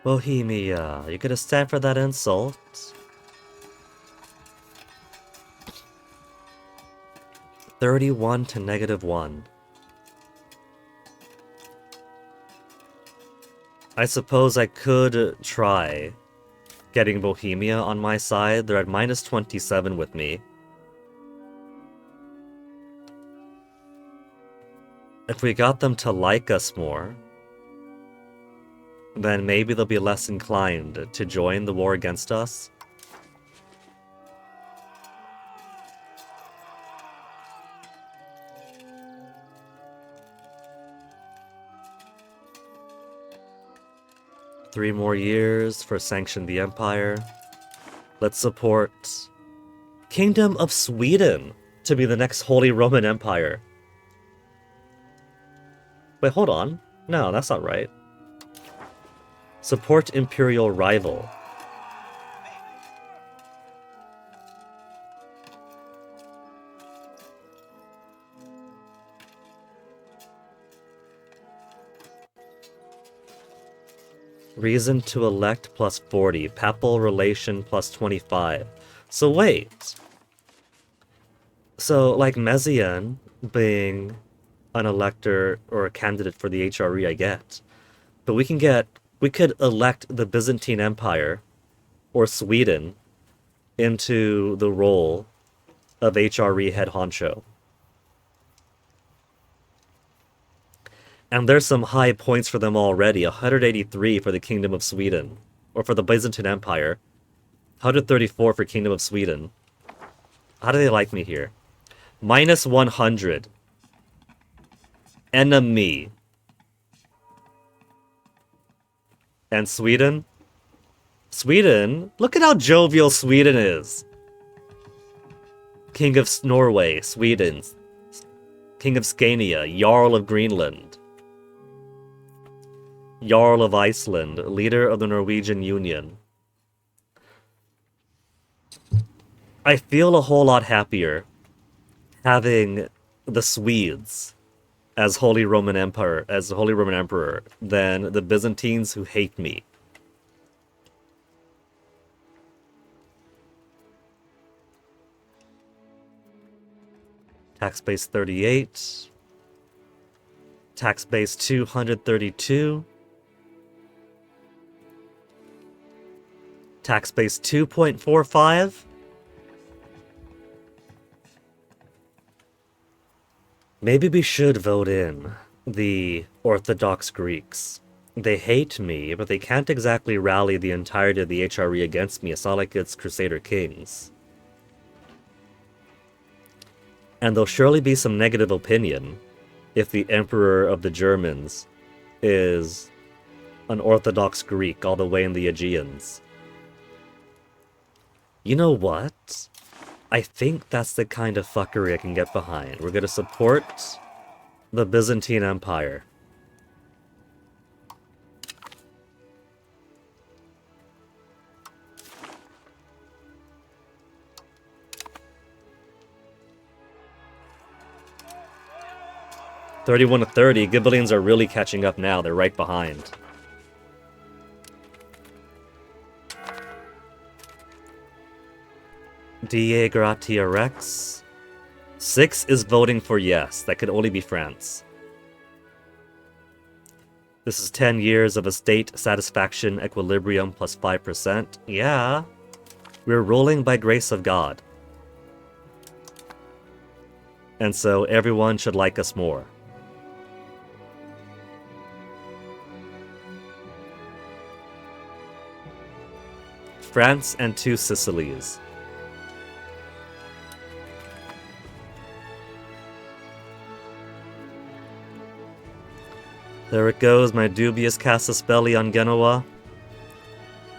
Speaker 1: Bohemia, you gonna stand for that insult? $31 to -1. I suppose I could try getting Bohemia on my side. They're at -27 with me. If we got them to like us more, then maybe they'll be less inclined to join the war against us. Three more years for Sanction the Empire. Let's support Kingdom of Sweden to be the next Holy Roman Empire. Wait, hold on. No, that's not right. Support Imperial Rival. Reason to elect +40. Papal relation +25. So wait. So, like, Mezian being an elector or a candidate for the HRE, I get. But we could elect the Byzantine Empire or Sweden into the role of HRE head honcho. And there's some high points for them already. 183 for the Kingdom of Sweden. Or for the Byzantine Empire. 134 for Kingdom of Sweden. How do they like me here? -100. Enemy. And Sweden? Sweden? Look at how jovial Sweden is. King of Norway, Sweden. King of Scania, Jarl of Greenland. Jarl of Iceland, leader of the Norwegian Union. I feel a whole lot happier having the Swedes as Holy Roman Emperor, than the Byzantines who hate me. Tax base 38. Tax base 232. Tax base 2.45. Maybe we should vote in the Orthodox Greeks. They hate me, but they can't exactly rally the entirety of the HRE against me. It's not like it's Crusader Kings. And there'll surely be some negative opinion if the Emperor of the Germans is an Orthodox Greek all the way in the Aegeans. You know what? I think that's the kind of fuckery I can get behind. We're gonna support the Byzantine Empire. $31 to $30. Ghibellines are really catching up now. They're right behind. Die Gratia Rex. 6 is voting for yes. That could only be France. This is 10 years of estate satisfaction equilibrium plus 5%. Yeah. We're ruling by grace of God. And so everyone should like us more. France and 2 Sicilies. There it goes, my dubious casus belli on Genoa.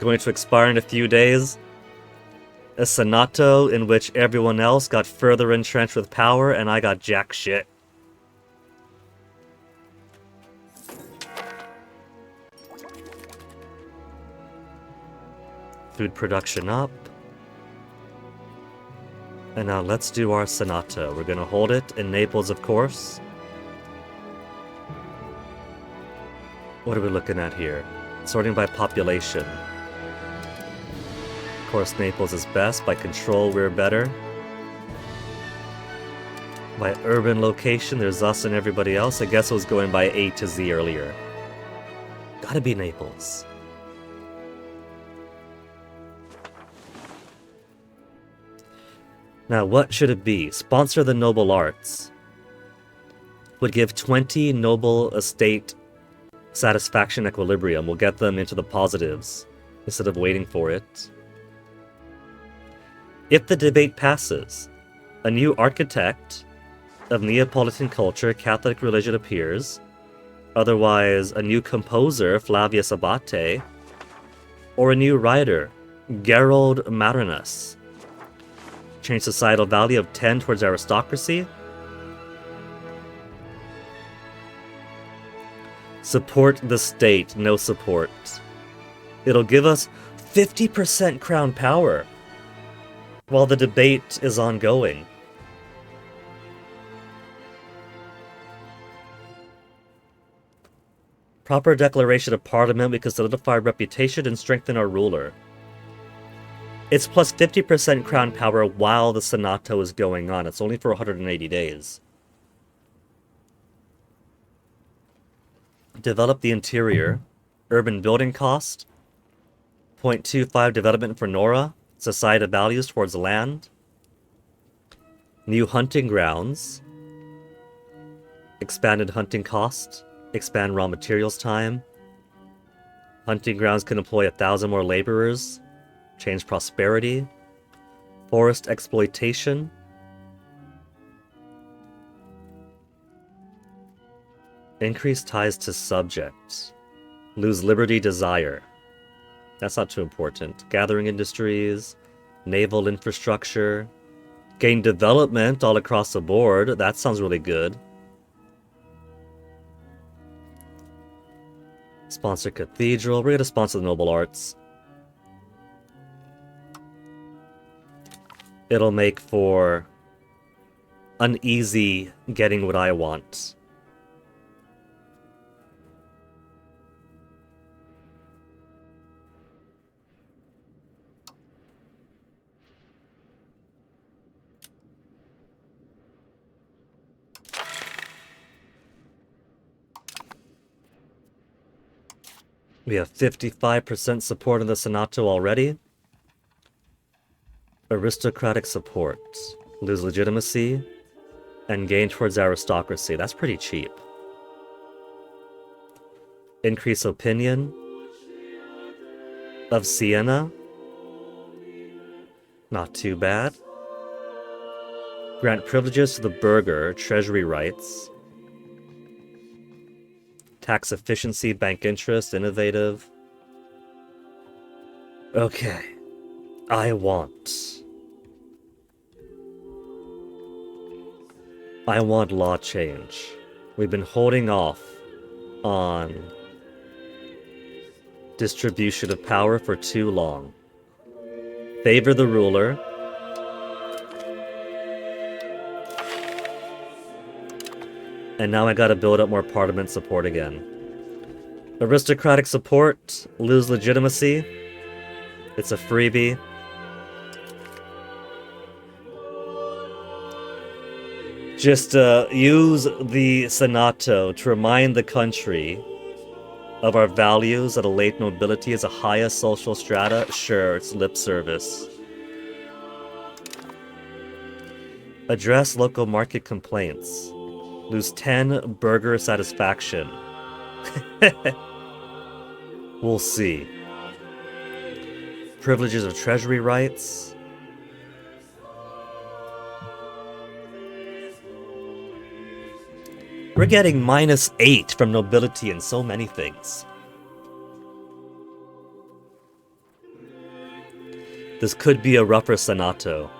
Speaker 1: Going to expire in a few days. A Senato in which everyone else got further entrenched with power and I got jack shit. Food production up. And now let's do our Senato. We're gonna hold it in Naples, of course. What are we looking at here? Sorting by population. Of course, Naples is best. By control, we're better. By urban location, there's us and everybody else. I guess it was going by A to Z earlier. Gotta be Naples. Now, what should it be? Sponsor the noble arts. Would give 20 noble estate satisfaction equilibrium. We'll get them into the positives instead of waiting for it. If the debate passes, a new architect of Neapolitan culture, Catholic religion appears. Otherwise, a new composer, Flavius Abate, or a new writer, Gerold Marinus. Change societal value of 10 towards aristocracy. Support the state, no support. It'll give us 50% crown power while the debate is ongoing. Proper declaration of parliament, we can solidify reputation and strengthen our ruler. It's plus 50% crown power while the Senato is going on. It's only for 180 days. Develop the interior. Urban building cost. 0.25 development for Nora. Societal values towards land. New hunting grounds. Expanded hunting cost. Expand raw materials time. Hunting grounds can employ 1,000 more laborers. Change prosperity. Forest exploitation. Increase ties to subjects. Lose liberty desire. That's not too important. Gathering industries. Naval infrastructure. Gain development all across the board. That sounds really good. Sponsor cathedral. We're going to sponsor the noble arts. It'll make for uneasy getting what I want. We have 55% support in the Senato already. Aristocratic support. Lose legitimacy. And gain towards aristocracy. That's pretty cheap. Increase opinion of Siena. Not too bad. Grant privileges to the burgher. Treasury rights. Tax efficiency, bank interest, innovative. Okay. I want law change. We've been holding off on distribution of power for too long. Favor the ruler. And now I gotta build up more parliament support again. Aristocratic support, lose legitimacy. It's a freebie. Just use the Senato to remind the country of our values that a late nobility is a highest social strata. Sure, it's lip service. Address local market complaints. Lose 10 burger satisfaction. We'll see. Privileges of treasury rights. We're getting -8 from nobility in so many things. This could be a rougher Senato.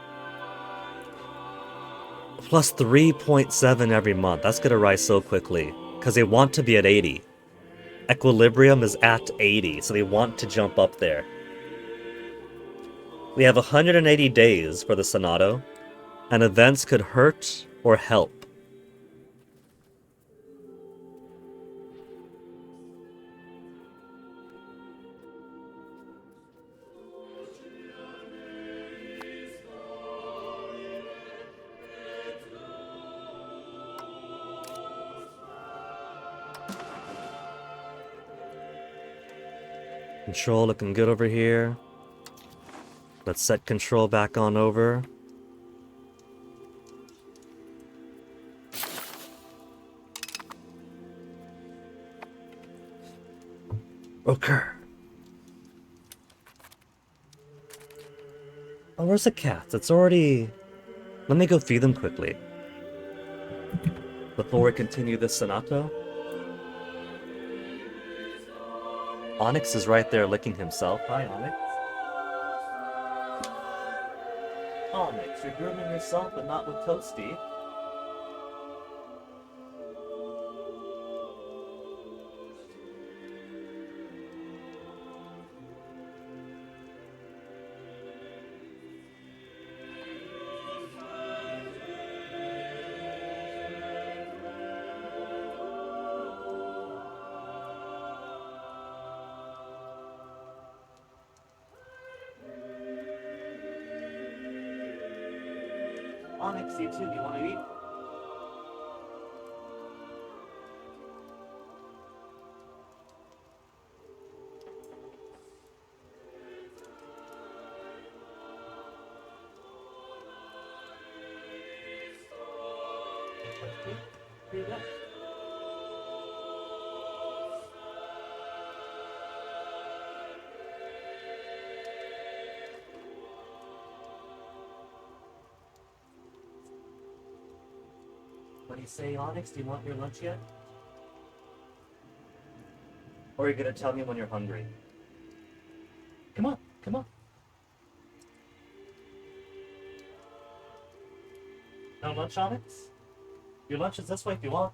Speaker 1: Plus 3.7 every month. That's gonna rise so quickly. Because they want to be at 80. Equilibrium is at 80, so they want to jump up there. We have 180 days for the Senato, and events could hurt or help. Control looking good over here. Let's set control back on over. Okay. Oh, where's the cats? It's already... Let me go feed them quickly. Before we continue this Senato. Onyx is right there licking himself. Hi, Onyx. Onyx, you're grooming yourself, but not with Toasty. Onyx, you too. Do you want to eat? Here you go. What do you say, Onyx? Do you want your lunch yet? Or are you gonna tell me when you're hungry? Come on, come on. No lunch, Onyx? Your lunch is this way if you want.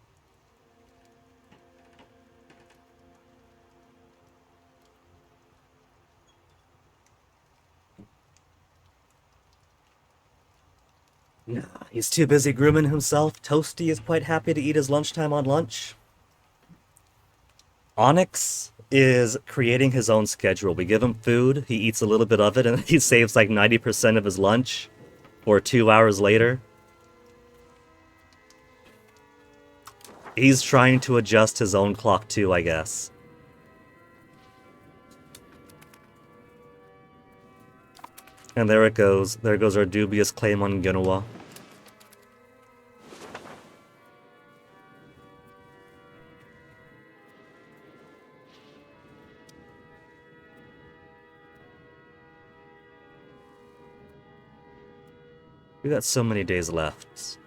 Speaker 1: Nah, he's too busy grooming himself. Toasty is quite happy to eat his lunchtime on lunch. Onyx is creating his own schedule. We give him food, he eats a little bit of it, and he saves like 90% of his lunch for 2 hours later. He's trying to adjust his own clock too, I guess. And there it goes. There goes our dubious claim on Genoa. We got so many days left.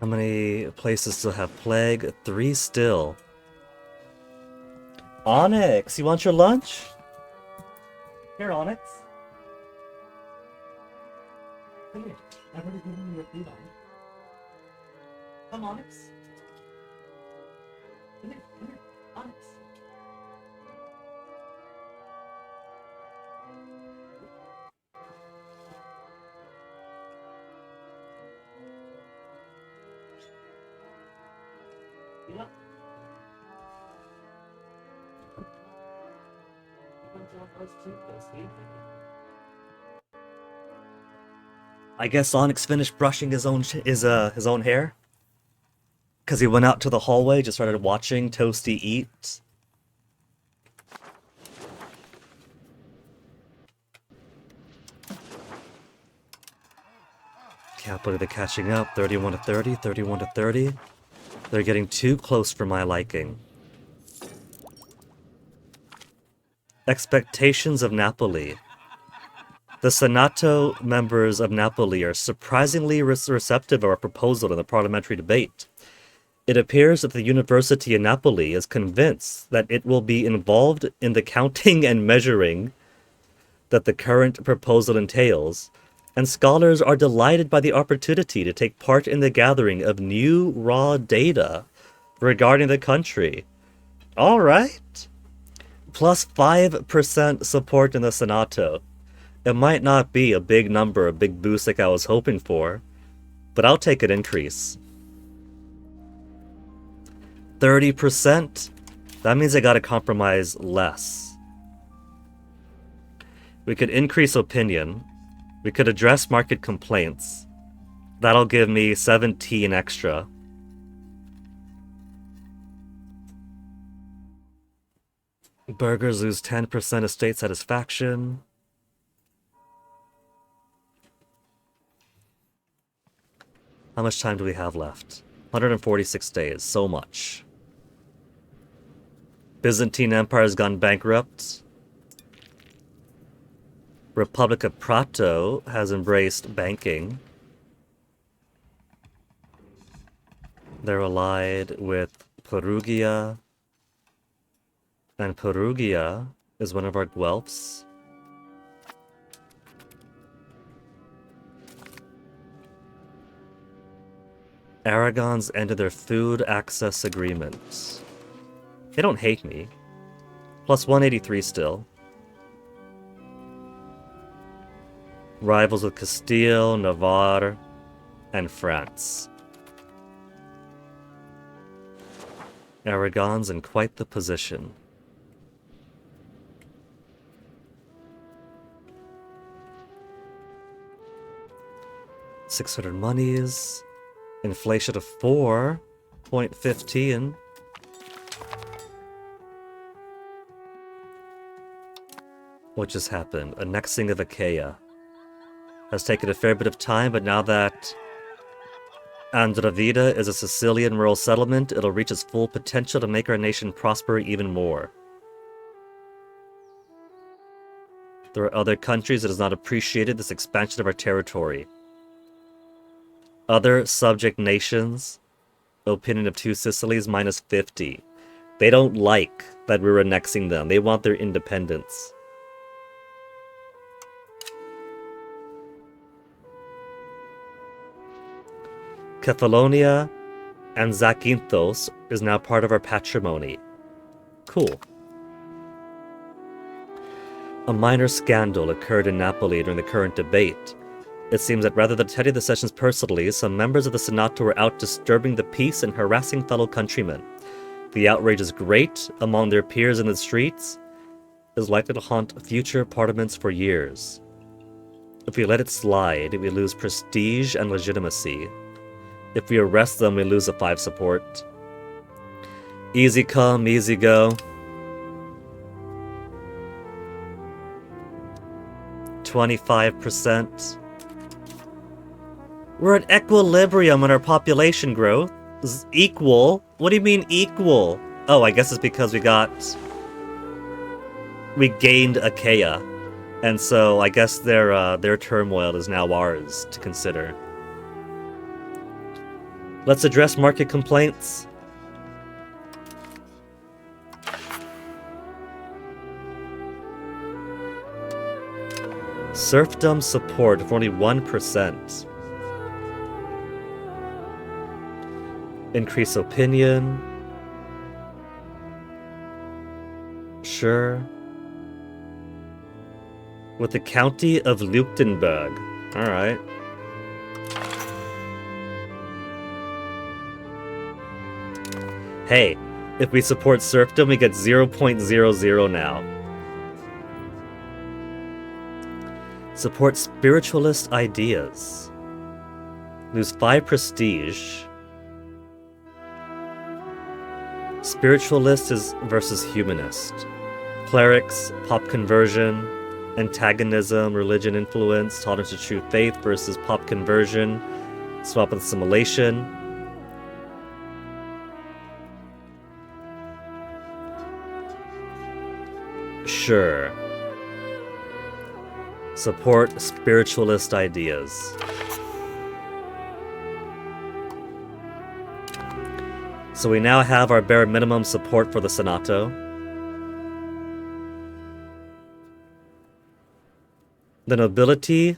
Speaker 1: How many places still have plague? 3 still. Onyx, you want your lunch? Here, Onyx. Come here. I've already given you your food, Onyx. Come, Onyx. Come here, Onyx. You know? I guess Onyx finished brushing his own hair because he went out to the hallway, just started watching Toasty eat. Can't believe they're catching up. 31 to 30, 31 to 30. They're getting too close for my liking. Expectations of Napoli. The Senato members of Napoli are surprisingly receptive of our proposal in the parliamentary debate. It appears that the University in Napoli is convinced that it will be involved in the counting and measuring that the current proposal entails, and scholars are delighted by the opportunity to take part in the gathering of new raw data regarding the country. All right. Plus 5% support in the Senato. It might not be a big number, a big boost like I was hoping for, but I'll take an increase. 30%? That means I gotta compromise less. We could increase opinion. We could address market complaints. That'll give me 17 extra. Burgers lose 10% of state satisfaction. How much time do we have left? 146 days. So much. Byzantine Empire has gone bankrupt. Republic of Prato has embraced banking. They're allied with Perugia. And Perugia is one of our Guelphs. Aragon's ended their food access agreement. They don't hate me. Plus 183 still. Rivals with Castile, Navarre, and France. Aragon's in quite the position. $600 monies. Inflation of 4.15. What just happened? Annexing of Achaia. Has taken a fair bit of time, but now that Andravida is a Sicilian rural settlement, it'll reach its full potential to make our nation prosper even more. There are other countries that has not appreciated this expansion of our territory. Other subject nations, opinion of 2 Sicilies, minus 50. They don't like that we're annexing them. They want their independence. Kefalonia and Zakynthos is now part of our patrimony. Cool. A minor scandal occurred in Napoli during the current debate. It seems that rather than attending the sessions personally, some members of the Senato were out disturbing the peace and harassing fellow countrymen. The outrage is great among their peers in the streets, is likely to haunt future parliaments for years. If we let it slide, we lose prestige and legitimacy. If we arrest them, we lose a 5 support. Easy come, easy go. 25%. We're at equilibrium in our population growth. This is equal? What do you mean equal? Oh, I guess it's because we gained Achaia. And so I guess their turmoil is now ours to consider. Let's address market complaints. Serfdom support for only 1%. Increase opinion. Sure. With the county of Leuchtenberg. Alright. Hey, if we support serfdom, we get 0.00 now. Support spiritualist ideas. Lose 5 prestige. Spiritualist is versus humanist. Clerics, pop conversion, antagonism, religion influence, tolerance to true faith versus pop conversion, swap and assimilation. Sure. Support spiritualist ideas. So we now have our bare minimum support for the Senato. The nobility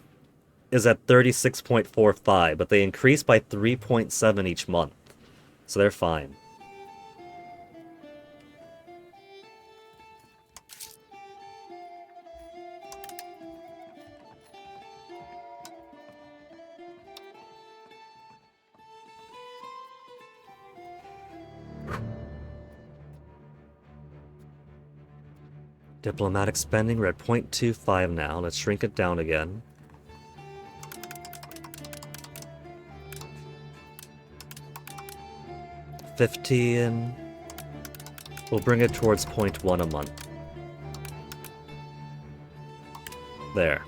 Speaker 1: is at 36.45, but they increase by 3.7 each month. So they're fine. Diplomatic spending, we're at 0.25 now. Let's shrink it down again. $15. We'll bring it towards 0.1 a month. There.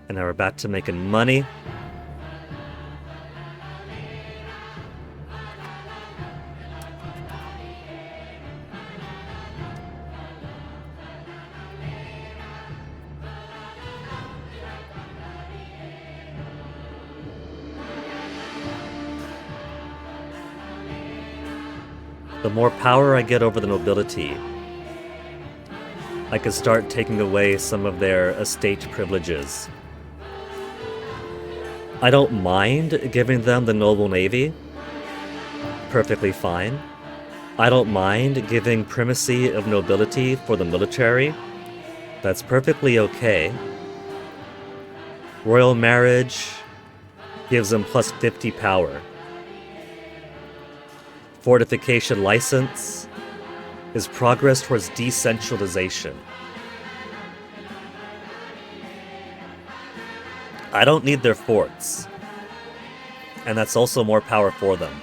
Speaker 1: And now we're back to making money. The more power I get over the nobility, I can start taking away some of their estate privileges. I don't mind giving them the noble navy. Perfectly fine. I don't mind giving primacy of nobility for the military. That's perfectly okay. Royal marriage gives them plus 50 power. Fortification license is progress towards decentralization. I don't need their forts, and that's also more power for them.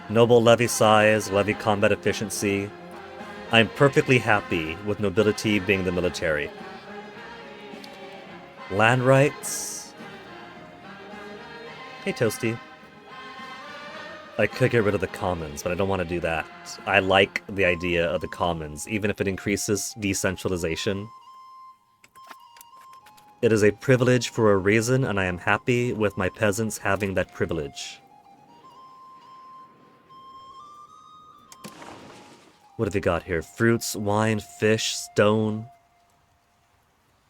Speaker 1: Noble levy size, levy combat efficiency. I'm perfectly happy with nobility being the military. Land rights. Hey, Toasty. I could get rid of the commons, but I don't want to do that. I like the idea of the commons, even if it increases decentralization. It is a privilege for a reason, and I am happy with my peasants having that privilege. What have we got here? Fruits, wine, fish, stone,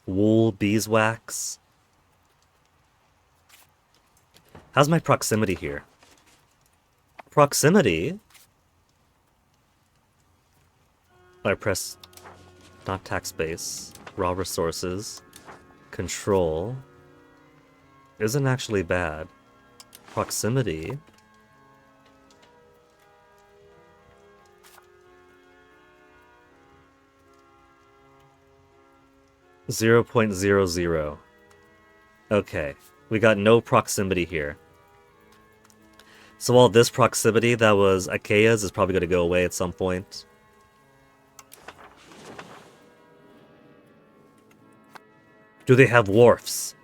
Speaker 1: wool, beeswax. How's my proximity here? Proximity? I press not tax base, raw resources, control. Isn't actually bad. Proximity. .00. Okay, we got no proximity here. So all this proximity that was Achaea's is probably going to go away at some point. Do they have wharfs?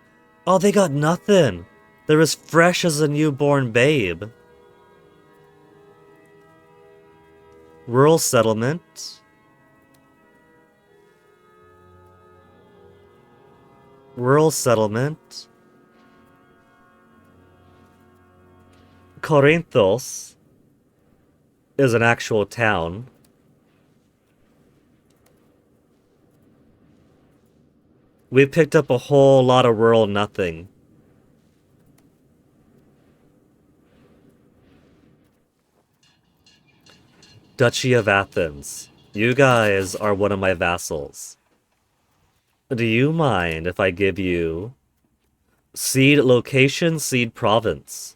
Speaker 1: Oh, they got nothing. They're as fresh as a newborn babe. Rural settlement. Rural settlement. Corinthos is an actual town. We picked up a whole lot of rural nothing. Duchy of Athens. You guys are one of my vassals. Do you mind if I give you seed location, seed province?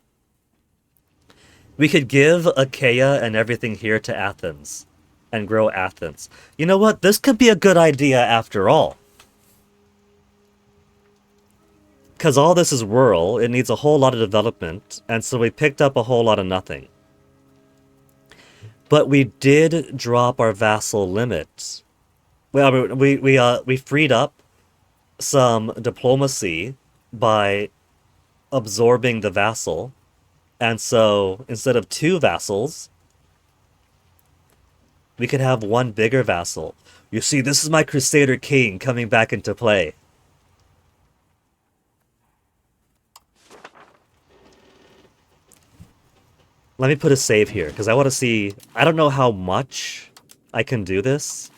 Speaker 1: We could give Achaea and everything here to Athens. and grow Athens. You know what? This could be a good idea after all. Because all this is rural, it needs a whole lot of development, and so we picked up a whole lot of nothing. But we did drop our vassal limit. Well, we freed up some diplomacy by absorbing the vassal, and so instead of two vassals, we could have one bigger vassal. You see, this is my Crusader King coming back into play. Let me put a save here, because I want to see... I don't know how much I can do this.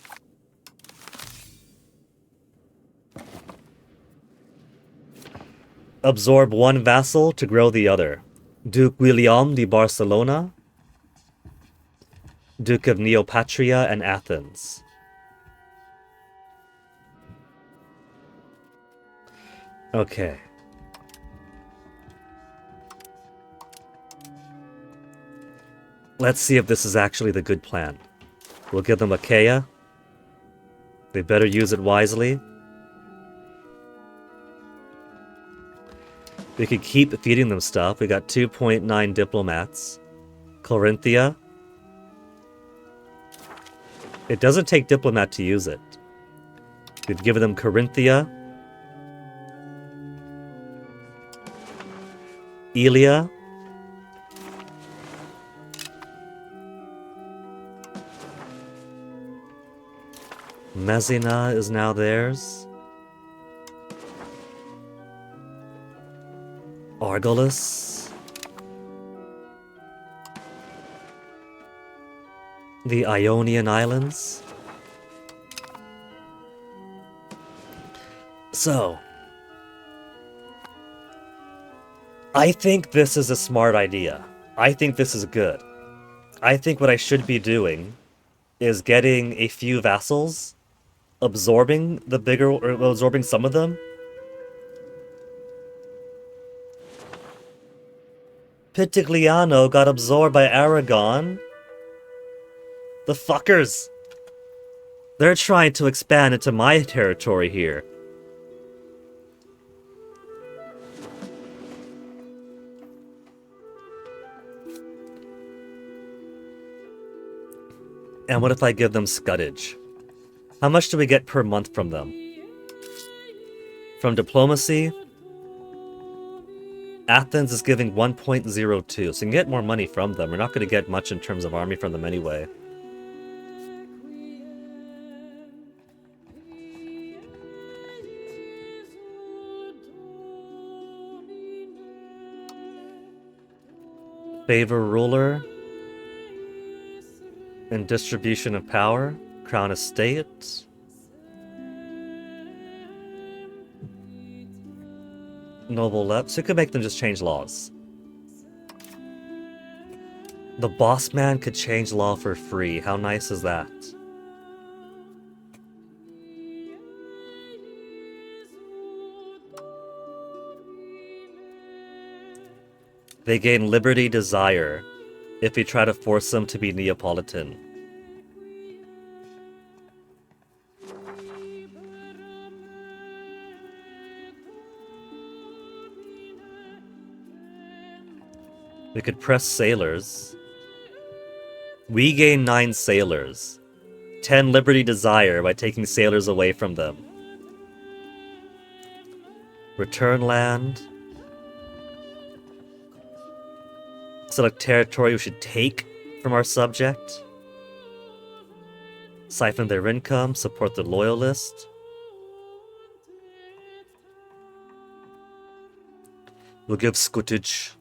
Speaker 1: Absorb one vassal to grow the other. Duke William de Barcelona, Duke of Neopatria and Athens. Okay. Let's see if this is actually the good plan. We'll give them Achaia. They better use it wisely. We could keep feeding them stuff. We got 2.9 diplomats. Corinthia. It doesn't take diplomat to use it. We've given them Corinthia. Elia. Messina is now theirs. Argolis. The Ionian Islands. So, I think this is a smart idea. I think this is good. I think what I should be doing is getting a few vassals, absorbing the bigger, or absorbing some of them. Pitigliano got absorbed by Aragon. The fuckers! They're trying to expand into my territory here. And what if I give them Scuddage? How much do we get per month from them? From diplomacy, Athens is giving 1.02, so you can get more money from them. We're not going to get much in terms of army from them anyway. Favor ruler and distribution of power, crown estate. Noble left, so you could make them just change laws. The boss man could change law for free. How nice is that? They gain liberty desire if we try to force them to be Neapolitan. We could press sailors. We gain 9 sailors. 10 liberty desire by taking sailors away from them. Return land. Select territory we should take from our subject. Siphon their income, support the loyalist. We'll give Scutage.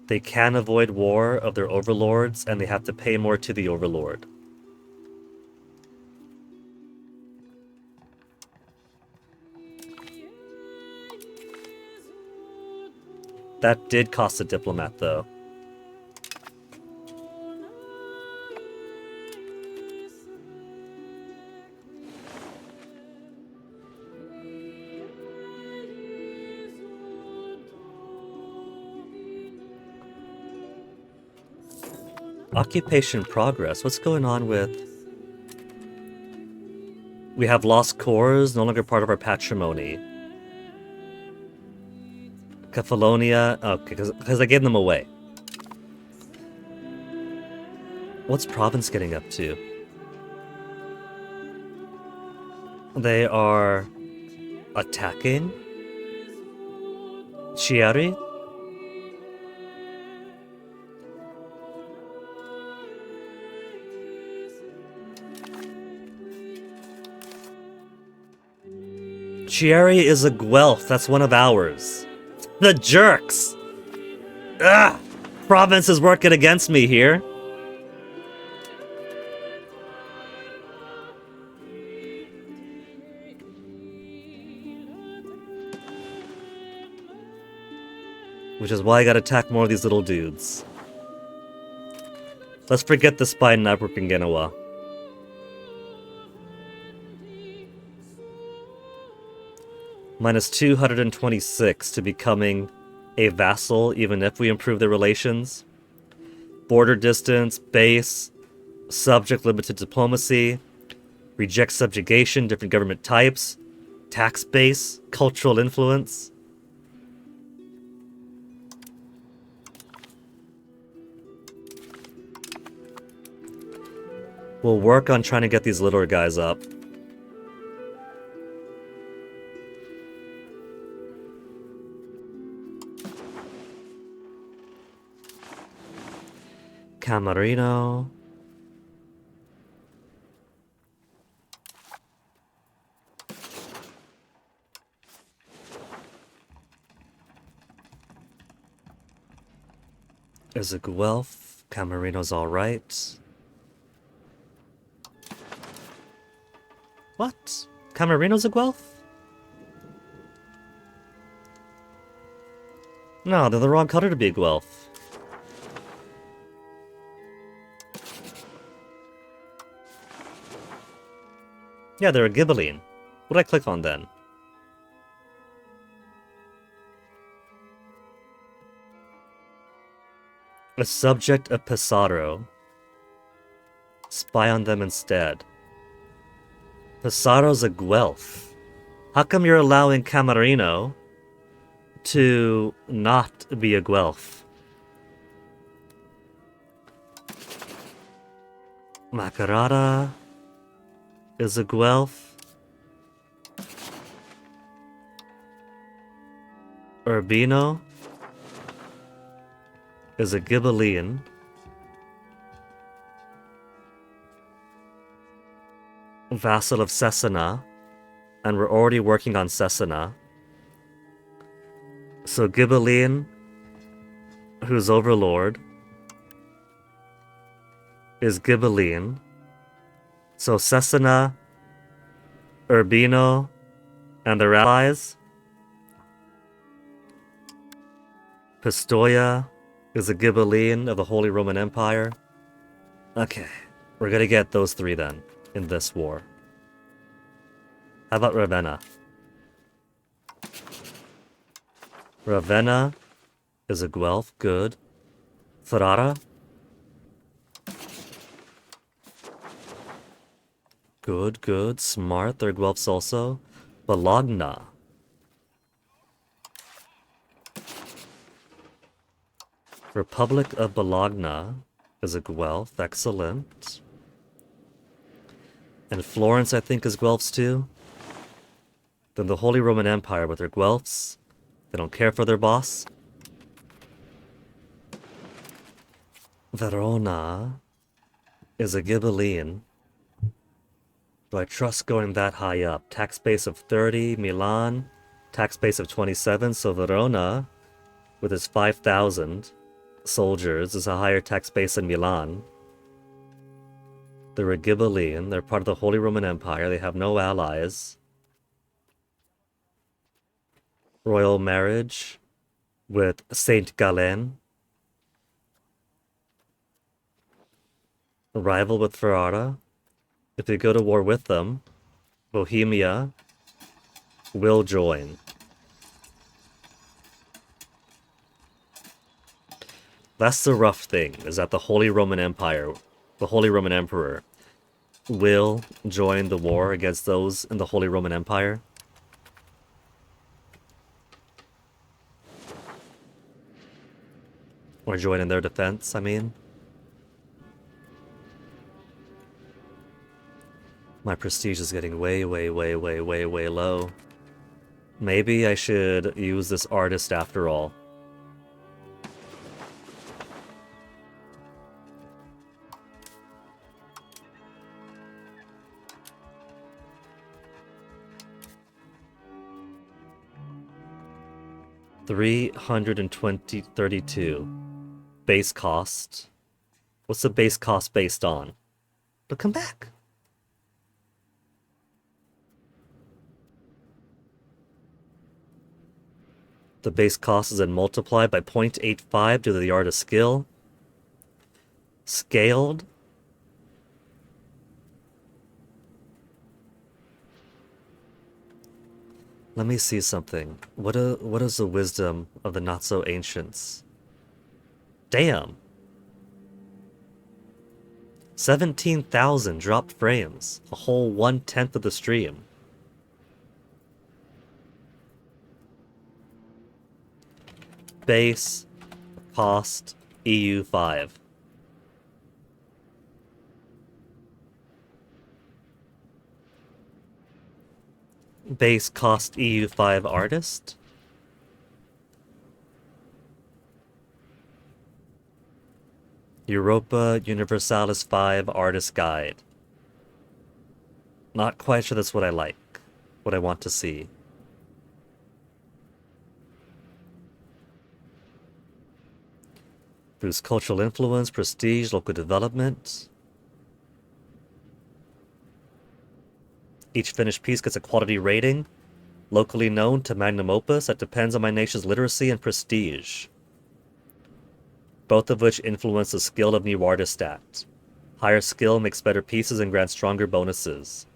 Speaker 1: They can avoid war of their overlords, and they have to pay more to the overlord. That did cost a diplomat, though. Occupation progress. What's going on with... We have lost cores, no longer part of our patrimony. Cephalonia. Okay, because I gave them away. What's province getting up to? They are attacking Chiari? Chiari is a Guelph. That's one of ours. The jerks! Ah! Province is working against me here. Which is why I gotta attack more of these little dudes. Let's forget the spy network in Genoa. Minus 226 to becoming a vassal, even if we improve the relations. Border distance, base, subject limited diplomacy, reject subjugation, different government types, tax base, cultural influence. We'll work on trying to get these littler guys up. Camarino. Is a Guelph. Camarino's alright. What? Camarino's a Guelph? No, they're the wrong color to be a Guelph. Yeah, they're a Ghibelline. What did I click on then? A subject of Pesaro. Spy on them instead. Pesaro's a Guelph. How come you're allowing Camarino to not be a Guelph? Macarata is a Guelph. Urbino is a Ghibelline. Vassal of Cesena, and we're already working on Cesena. So Ghibelline, who's overlord, is Ghibelline. So Cesena, Urbino, and their allies. Pistoia is a Ghibelline of the Holy Roman Empire. Okay, we're gonna get those three then, in this war. How about Ravenna? Ravenna is a Guelph, good. Ferrara? Good, good, smart, they're Guelphs also. Bologna. Republic of Bologna is a Guelph, excellent. And Florence, I think, is Guelphs too. Then the Holy Roman Empire with their Guelphs. They don't care for their boss. Verona is a Ghibelline. Do I trust going that high up? Tax base of 30, Milan. Tax base of 27, so Verona, with its 5,000 soldiers, is a higher tax base than Milan. They're a Ghibelline. They're part of the Holy Roman Empire. They have no allies. Royal marriage with Saint Gallen. Rival with Ferrara. If we go to war with them, Bohemia will join. That's the rough thing, is that the Holy Roman Empire, the Holy Roman Emperor, will join the war against those in the Holy Roman Empire. Or join in their defense, I mean. My prestige is getting way low. Maybe I should use this artist after all. $332 base cost. What's the base cost based on? But come back. The base cost is then multiplied by 0.85 due to the art of skill. Scaled. Let me see something. What is the wisdom of the not-so-ancients? Damn. 17,000 dropped frames. A whole 1/10 of the stream. Base cost EU5. Base cost EU5 artist. Europa Universalis 5 artist guide. Not quite sure that's what I like. What I want to see. Boost cultural influence, prestige, local development. Each finished piece gets a quality rating, locally known to magnum opus that depends on my nation's literacy and prestige. Both of which influence the skill of new artist stats. Higher skill makes better pieces and grants stronger bonuses.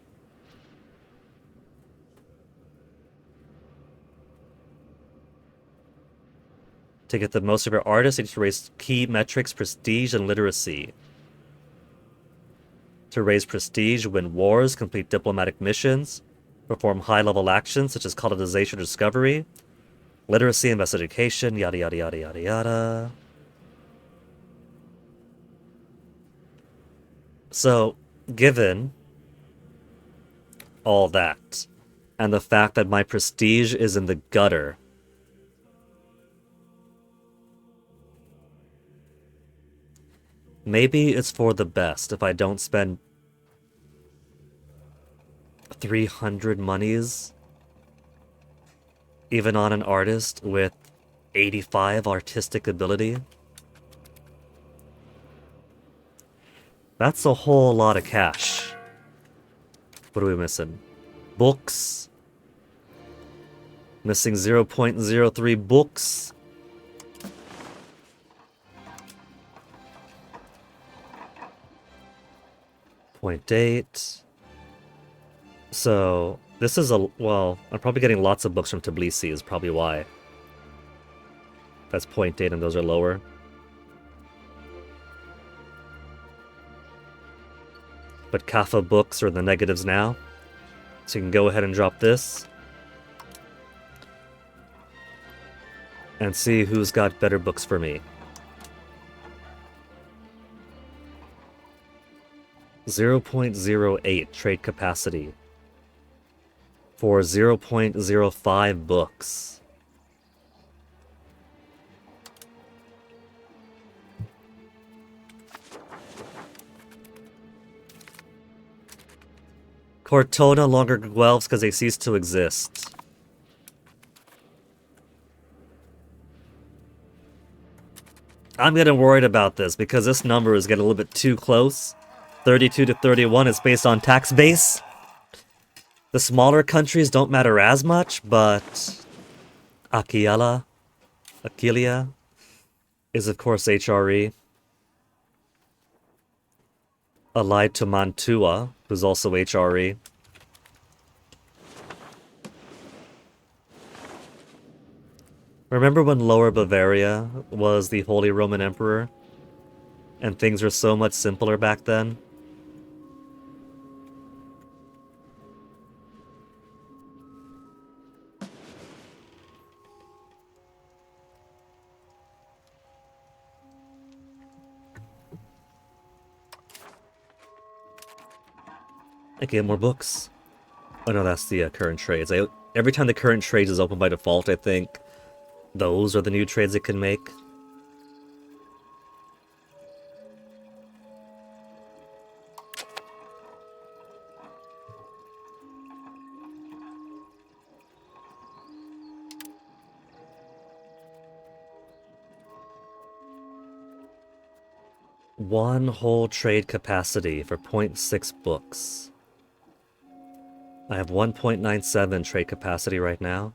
Speaker 1: To get the most of your artists, you need to raise key metrics, prestige, and literacy. To raise prestige, win wars, complete diplomatic missions, perform high-level actions such as colonization or discovery, literacy, investigation, yada yada yada yada yada. So, given all that, and the fact that my prestige is in the gutter, maybe it's for the best if I don't spend 300 monies even on an artist with 85 artistic ability. That's a whole lot of cash. What are we missing? Books. Missing 0.03 books. .8. So, this is well, I'm probably getting lots of books from Tbilisi is probably why. That's .8 and those are lower. But Kaffa books are in the negatives now. So you can go ahead and drop this. And see who's got better books for me. 0.08 trade capacity for 0.05 books. Cortona longer guelphs because they cease to exist. I'm getting worried about this because this number is getting a little bit too close. 32 to 31 is based on tax base. The smaller countries don't matter as much, but Aquilia is of course HRE. Allied to Mantua, who's also HRE. Remember when Lower Bavaria was the Holy Roman Emperor? And things were so much simpler back then? I get more books. Oh no, that's the current trades. Every time the current trades is open by default, I think those are the new trades it can make. One whole trade capacity for 0.6 books. I have 1.97 trade capacity right now.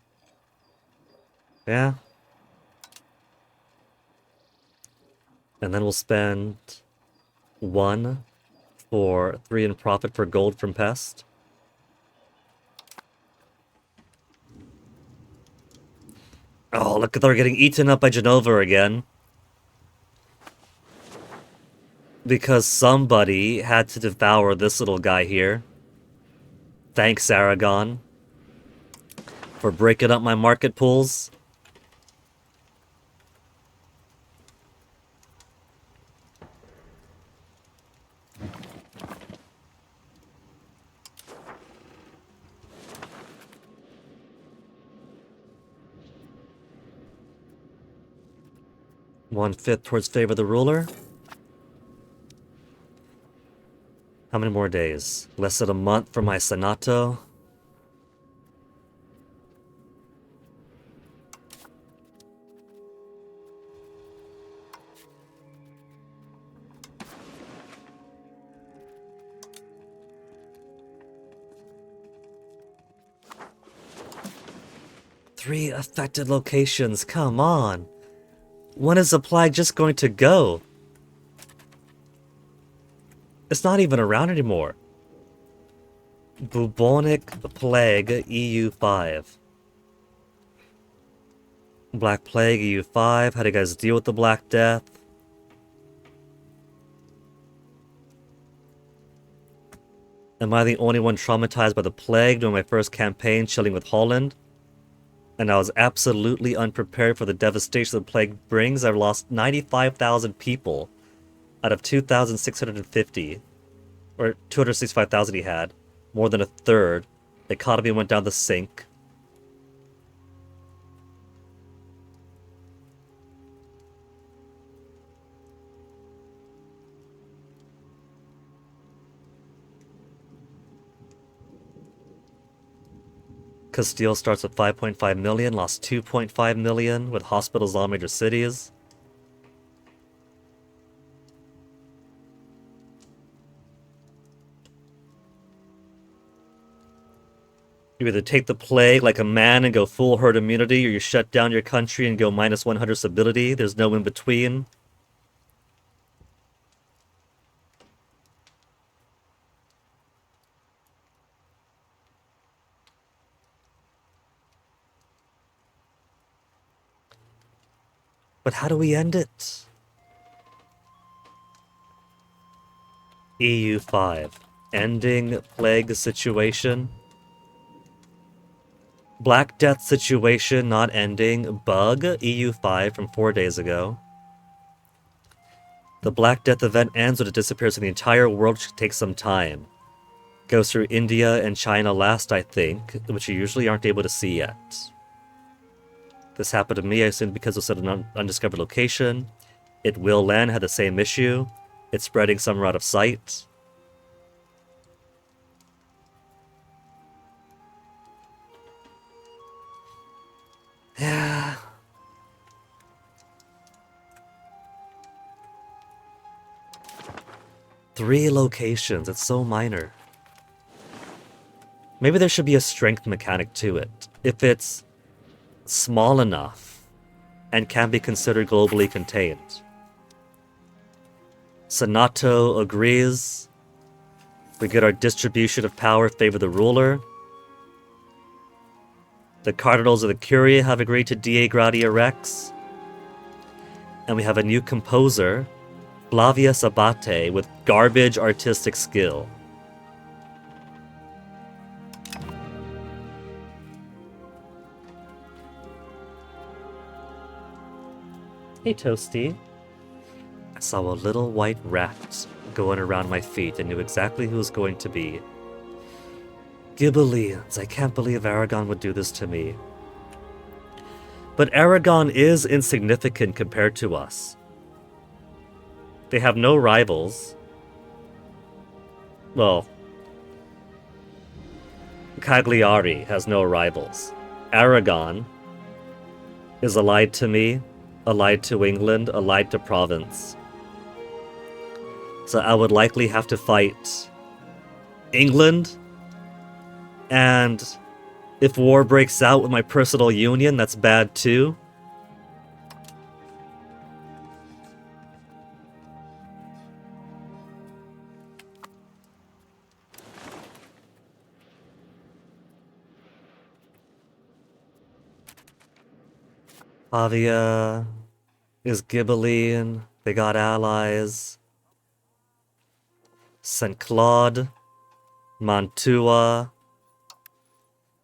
Speaker 1: Yeah. And then we'll spend 1 for 3 in profit for gold from Pest. Oh, look, they're getting eaten up by Genova again. Because somebody had to devour this little guy here. Thanks, Aragon, for breaking up my market pools. One-fifth towards favor of the ruler. How many more days? Less than a month for my Senato. Three affected locations, come on. When is the plague just going to go? It's not even around anymore. Bubonic Plague EU5. Black Plague EU5. How do you guys deal with the Black Death? Am I the only one traumatized by the plague during my first campaign chilling with Holland? And I was absolutely unprepared for the devastation the plague brings. I've lost 95,000 people out of 2,650. Or 265,000 he had. More than a third. The economy went down the sink. Castile starts at 5.5 million, lost 2.5 million with hospitals in all major cities. You either take the plague like a man and go full herd immunity, or you shut down your country and go minus 100 stability. There's no in between. But how do we end it? EU5. Ending plague situation. Black Death situation not ending. Bug. EU5 from 4 days ago. The Black Death event ends when it disappears in the entire world, which takes some time. Goes through India and China last, I think, which you usually aren't able to see yet. This happened to me, I assume, because it was at an undiscovered location. It will land, had the same issue. It's spreading somewhere out of sight. Yeah. Three locations, it's so minor. Maybe there should be a strength mechanic to it. If it's small enough and can be considered globally contained. Senato agrees. We get our distribution of power favor the ruler. The Cardinals of the Curia have agreed to Dea Gratia Rex. And we have a new composer, Flavius Abate, with garbage artistic skill. Hey, Toasty. I saw a little white rat going around my feet and knew exactly who it was going to be. Ghibellines, I can't believe Aragon would do this to me. But Aragon is insignificant compared to us. They have no rivals. Well, Cagliari has no rivals. Aragon is allied to me, allied to England, allied to Provence. So I would likely have to fight England, and if war breaks out with my personal union, that's bad too. Pavia is Ghibelline. They got allies. St. Claude, Mantua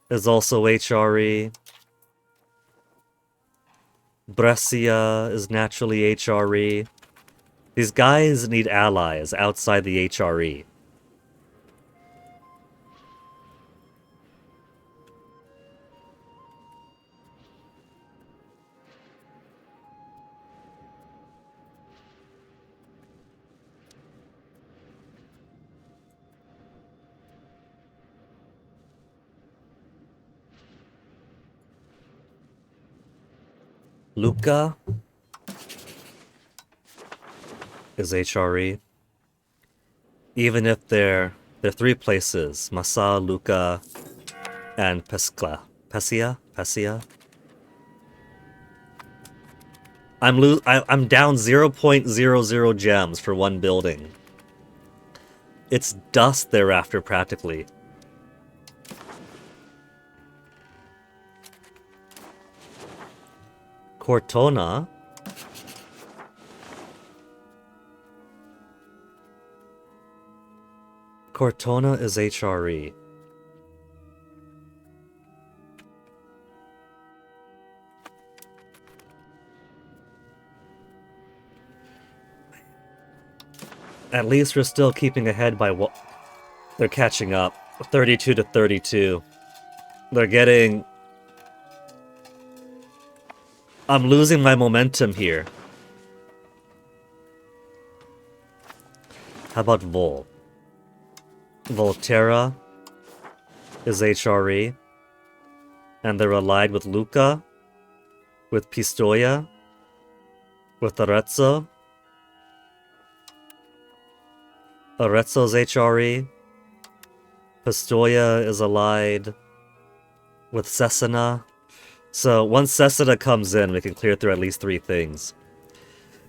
Speaker 1: is also HRE. Brescia is naturally HRE. These guys need allies outside the HRE. Lucca is HRE. Even if they're three places, Massa, Lucca, and Pescia. I'm down 0.00 gems for one building. It's dust thereafter, practically. Cortona is HRE. At least we're still keeping ahead by what they're catching up. 32 to 32. They're getting... I'm losing my momentum here. How about Vol? Volterra is HRE. And they're allied with Lucca, with Pistoia, with Arezzo. Arezzo's HRE. Pistoia is allied with Cesena. So once Cesena comes in, we can clear through at least 3 things.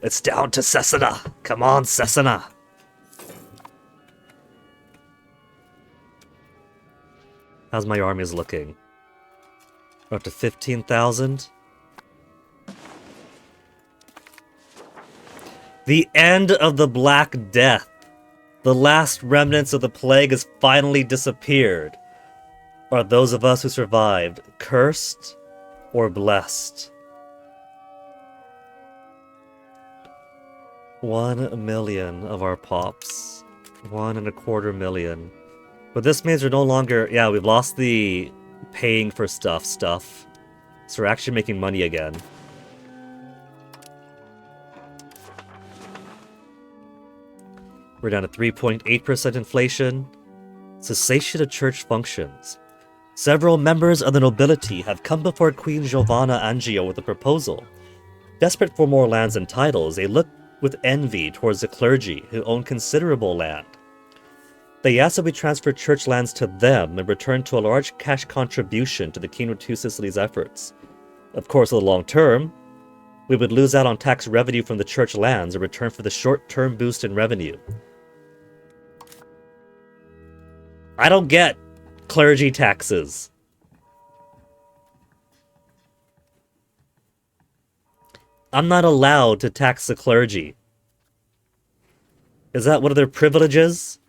Speaker 1: It's down to Cesena! Come on, Cesena! How's my armies looking? We're up to 15,000. The end of the Black Death. The last remnants of the plague has finally disappeared. Are those of us who survived cursed or blessed? 1 million of our pops. 1.25 million. But this means we're no longer... Yeah, we've lost the paying for stuff. So we're actually making money again. We're down to 3.8% inflation. Cessation of church functions. Several members of the nobility have come before Queen Giovanna Angio with a proposal. Desperate for more lands and titles, they look with envy towards the clergy, who own considerable land. They ask that we transfer church lands to them in return to a large cash contribution to the King of Two Sicilies' efforts. Of course, in the long term, we would lose out on tax revenue from the church lands in return for the short-term boost in revenue. I don't get clergy taxes. I'm not allowed to tax the clergy. Is that one of their privileges?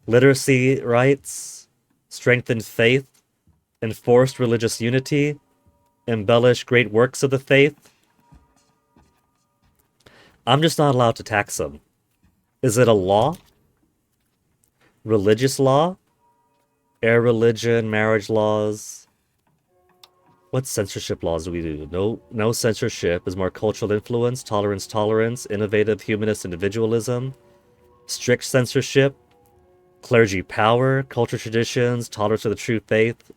Speaker 1: Literacy rights, strengthened faith, enforced religious unity, embellish great works of the faith. I'm just not allowed to tax them. Is it a law? Religious law? Air religion, marriage laws. What censorship laws do we do? No censorship is more cultural influence, tolerance, innovative humanist individualism, strict censorship, clergy power, culture traditions, tolerance of the true faith.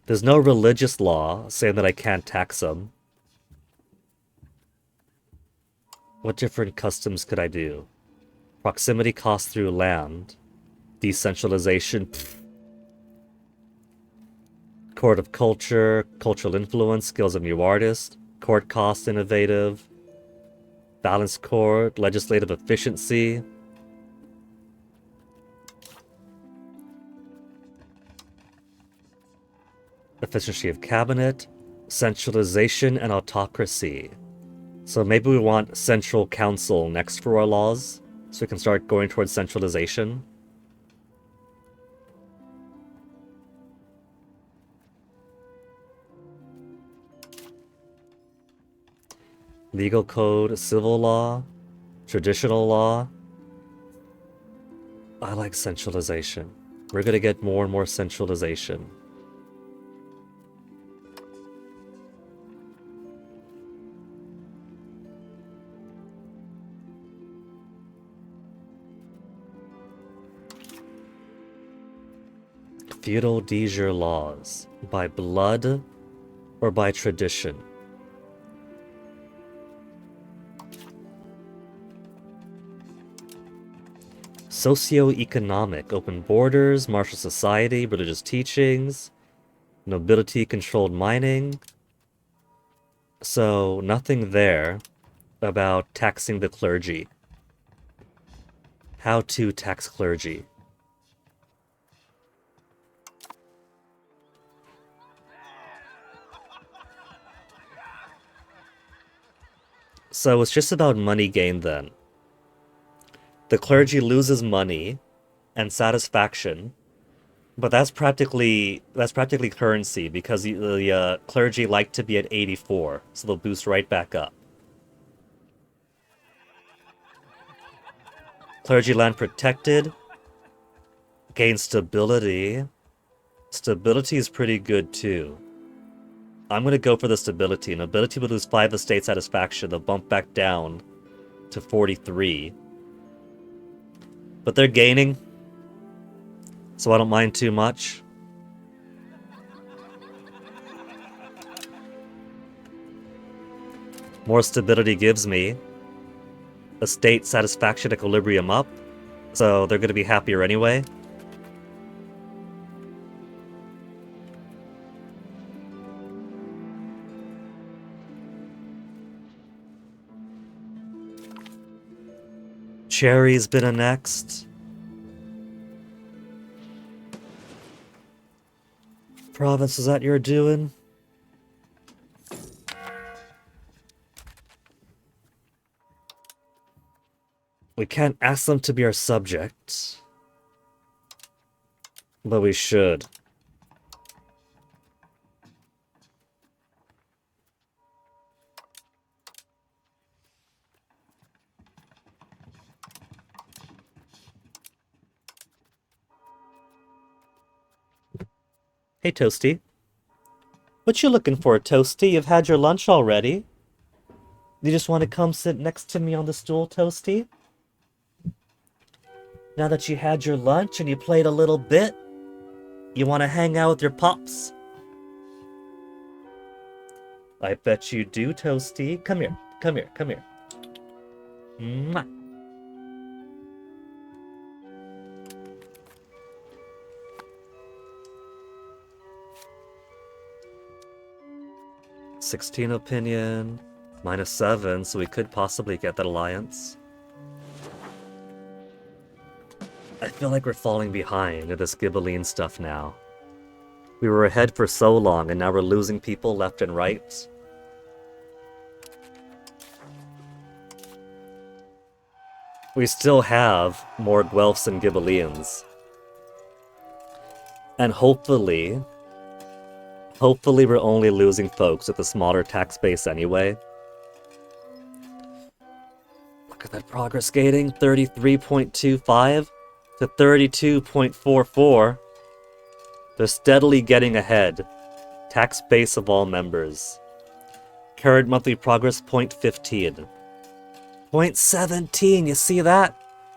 Speaker 1: There's no religious law saying that I can't tax them. What different customs could I do? Proximity cost through land. Decentralization. Pfft. Court of culture. Cultural influence. Skills of new artist. Court cost innovative. Balanced court. Legislative efficiency. Efficiency of cabinet. Centralization and autocracy. So maybe we want central council next for our laws, so we can start going towards centralization. Legal code, civil law, traditional law. I like centralization. We're gonna get more and more centralization. Feudal de jure laws. By blood or by tradition? Socio-economic. Open borders, martial society, religious teachings, nobility-controlled mining. So, nothing there about taxing the clergy. How to tax clergy. So it's just about money gain then. The clergy loses money and satisfaction, but that's practically currency because the clergy like to be at 84, so they'll boost right back up. Clergy land protected, gain stability. Stability is pretty good too. I'm gonna go for the stability. Nobility would lose 5 estate satisfaction. They'll bump back down to 43. But they're gaining, so I don't mind too much. More stability gives me estate satisfaction equilibrium up, so they're gonna be happier anyway. Cherry's been annexed. Province, is that you're doing? We can't ask them to be our subjects, but we should. Hey, Toasty. What you looking for, Toasty? You've had your lunch already. You just want to come sit next to me on the stool, Toasty? Now that you had your lunch and you played a little bit, you want to hang out with your pups? I bet you do, Toasty. Come here, come here, come here. Mwah. $16 opinion, -7, so we could possibly get that alliance. I feel like we're falling behind in this Ghibelline stuff now. We were ahead for so long, and now we're losing people left and right. We still have more Guelphs and Ghibellians. And hopefully we're only losing folks with a smaller tax base anyway. Look at that progress gating, 33.25 to 32.44. They're steadily getting ahead. Tax base of all members. Current monthly progress, 0.15. 0.17, you see that?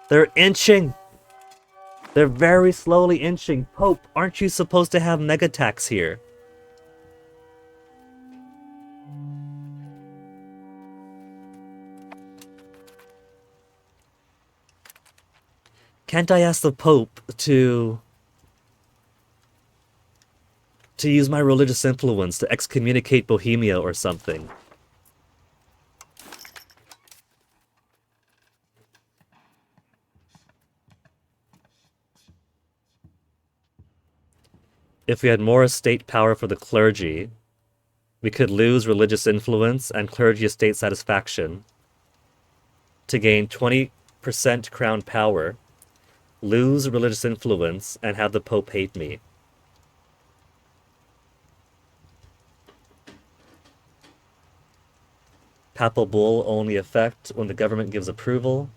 Speaker 1: They're inching. They're very slowly inching. Pope, aren't you supposed to have mega tax here? Can't I ask the Pope to use my religious influence to excommunicate Bohemia or something? If we had more estate power for the clergy, we could lose religious influence and clergy estate satisfaction to gain 20% crown power, lose religious influence, and have the Pope hate me. Papal bull only effect when the government gives approval.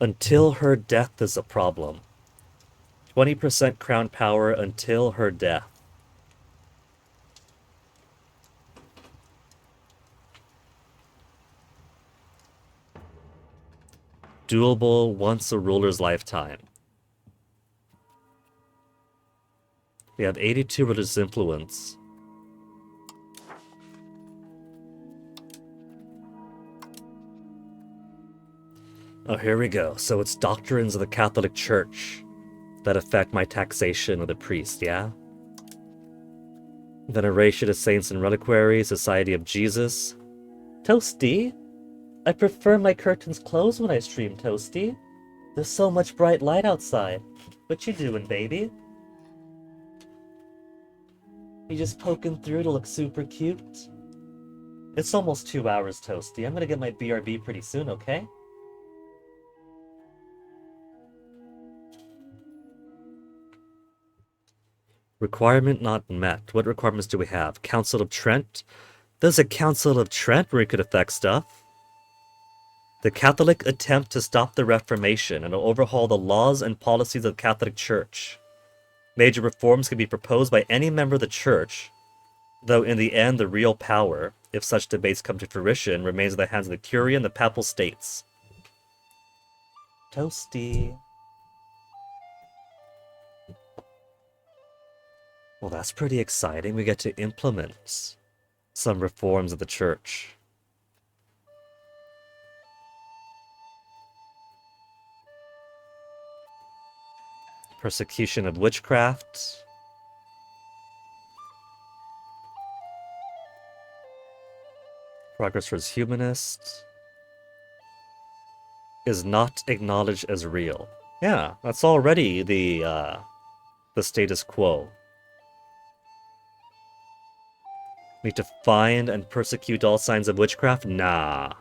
Speaker 1: Until her death is a problem. 20% crown power until her death. Doable once a ruler's lifetime. We have 82 religious influence. Oh, here we go. So it's doctrines of the Catholic Church that affect my taxation of the priest, yeah? Veneration to saints and reliquaries, Society of Jesus. Toasty? I prefer my curtains closed when I stream, Toasty. There's so much bright light outside. What you doing, baby? You just poking through to look super cute? It's almost 2 hours, Toasty. I'm gonna get my BRB pretty soon, okay? Requirement not met. What requirements do we have? Council of Trent? There's a Council of Trent where we could affect stuff. The Catholic attempt to stop the Reformation and overhaul the laws and policies of the Catholic Church. Major reforms can be proposed by any member of the Church, though in the end the real power, if such debates come to fruition, remains in the hands of the Curia and the Papal States. Toasty. Well, that's pretty exciting. We get to implement some reforms of the Church. Persecution of witchcraft. Progress towards humanist. Is not acknowledged as real. Yeah, that's already the status quo. Need to find and persecute all signs of witchcraft? Nah.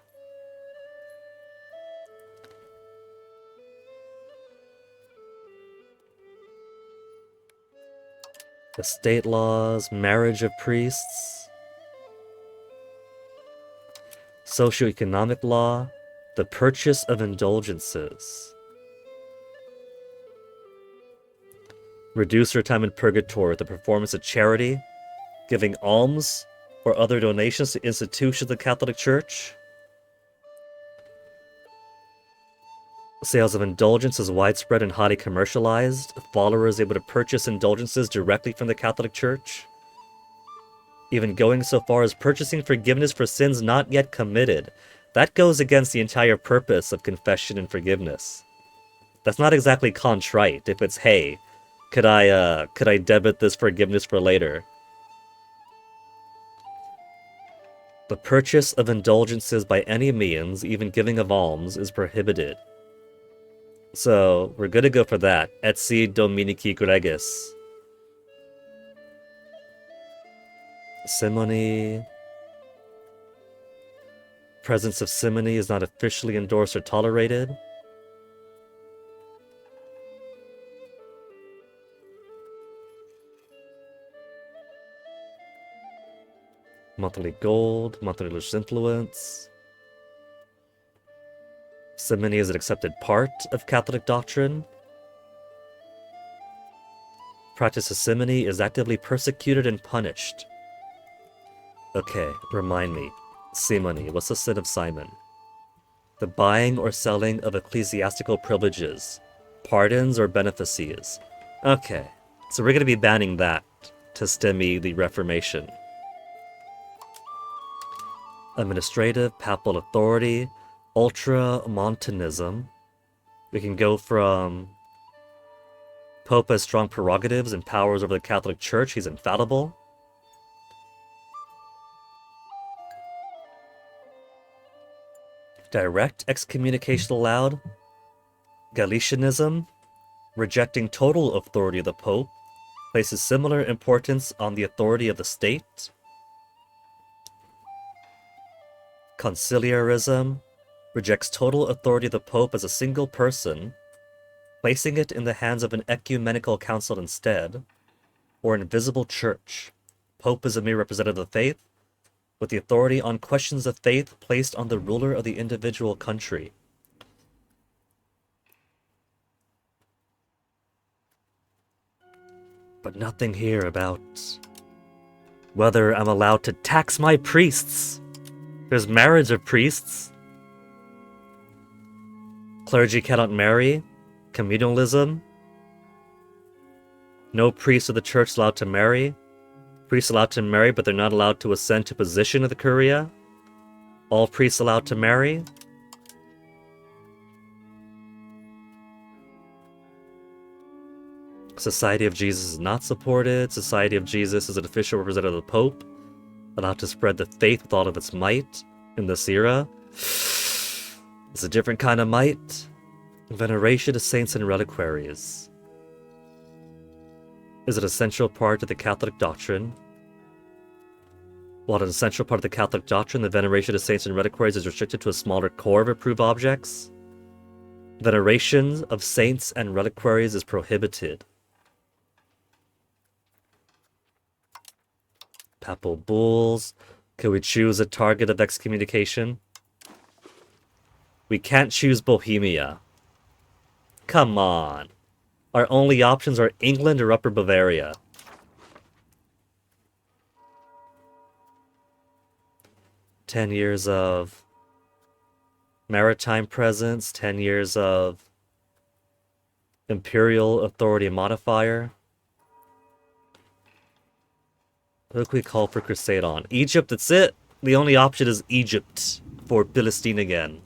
Speaker 1: The state laws, marriage of priests, socioeconomic law, the purchase of indulgences. Reduce your time in purgatory with the performance of charity, giving alms or other donations to institutions of the Catholic Church. Sales of indulgences is widespread and highly commercialized. Followers able to purchase indulgences directly from the Catholic Church. Even going so far as purchasing forgiveness for sins not yet committed. That goes against the entire purpose of confession and forgiveness. That's not exactly contrite if it's, hey, could I debit this forgiveness for later? The purchase of indulgences by any means, even giving of alms, is prohibited. So we're gonna go for that. Etsi Dominici Gregis. Simony. Presence of simony is not officially endorsed or tolerated. Monthly gold, monthly religious influence. Simony is an accepted part of Catholic doctrine. Practice of simony is actively persecuted and punished. Okay, remind me. Simony, what's the sin of Simon? The buying or selling of ecclesiastical privileges, pardons or benefices. Okay, so we're going to be banning that to stem the Reformation. Administrative, papal authority, ultramontanism. We can go from Pope has strong prerogatives and powers over the Catholic Church. He's infallible. Direct excommunication allowed. Galicianism. Rejecting total authority of the Pope. Places similar importance on the authority of the state. Conciliarism. Rejects total authority of the Pope as a single person, placing it in the hands of an ecumenical council instead, or invisible church. Pope is a mere representative of the faith, with the authority on questions of faith placed on the ruler of the individual country. But nothing here about whether I'm allowed to tax my priests. There's marriage of priests. Clergy cannot marry. Communalism. No priest of the church allowed to marry. Priests allowed to marry, but they're not allowed to ascend to position of the curia. All priests allowed to marry. Society of Jesus is not supported. Society of Jesus is an official representative of the Pope, allowed to spread the faith with all of its might in this era. It's a different kind of might. Veneration to saints and reliquaries is an essential part of the Catholic doctrine. While an essential part of the Catholic doctrine, the veneration of saints and reliquaries is restricted to a smaller core of approved objects. Veneration of saints and reliquaries is prohibited. Papal bulls. Can we choose a target of excommunication? We can't choose Bohemia. Come on. Our only options are England or Upper Bavaria. "10 years of maritime presence, 10 years of imperial authority modifier." Who can we call for crusade on? Egypt, that's it. The only option is Egypt for Philistine again.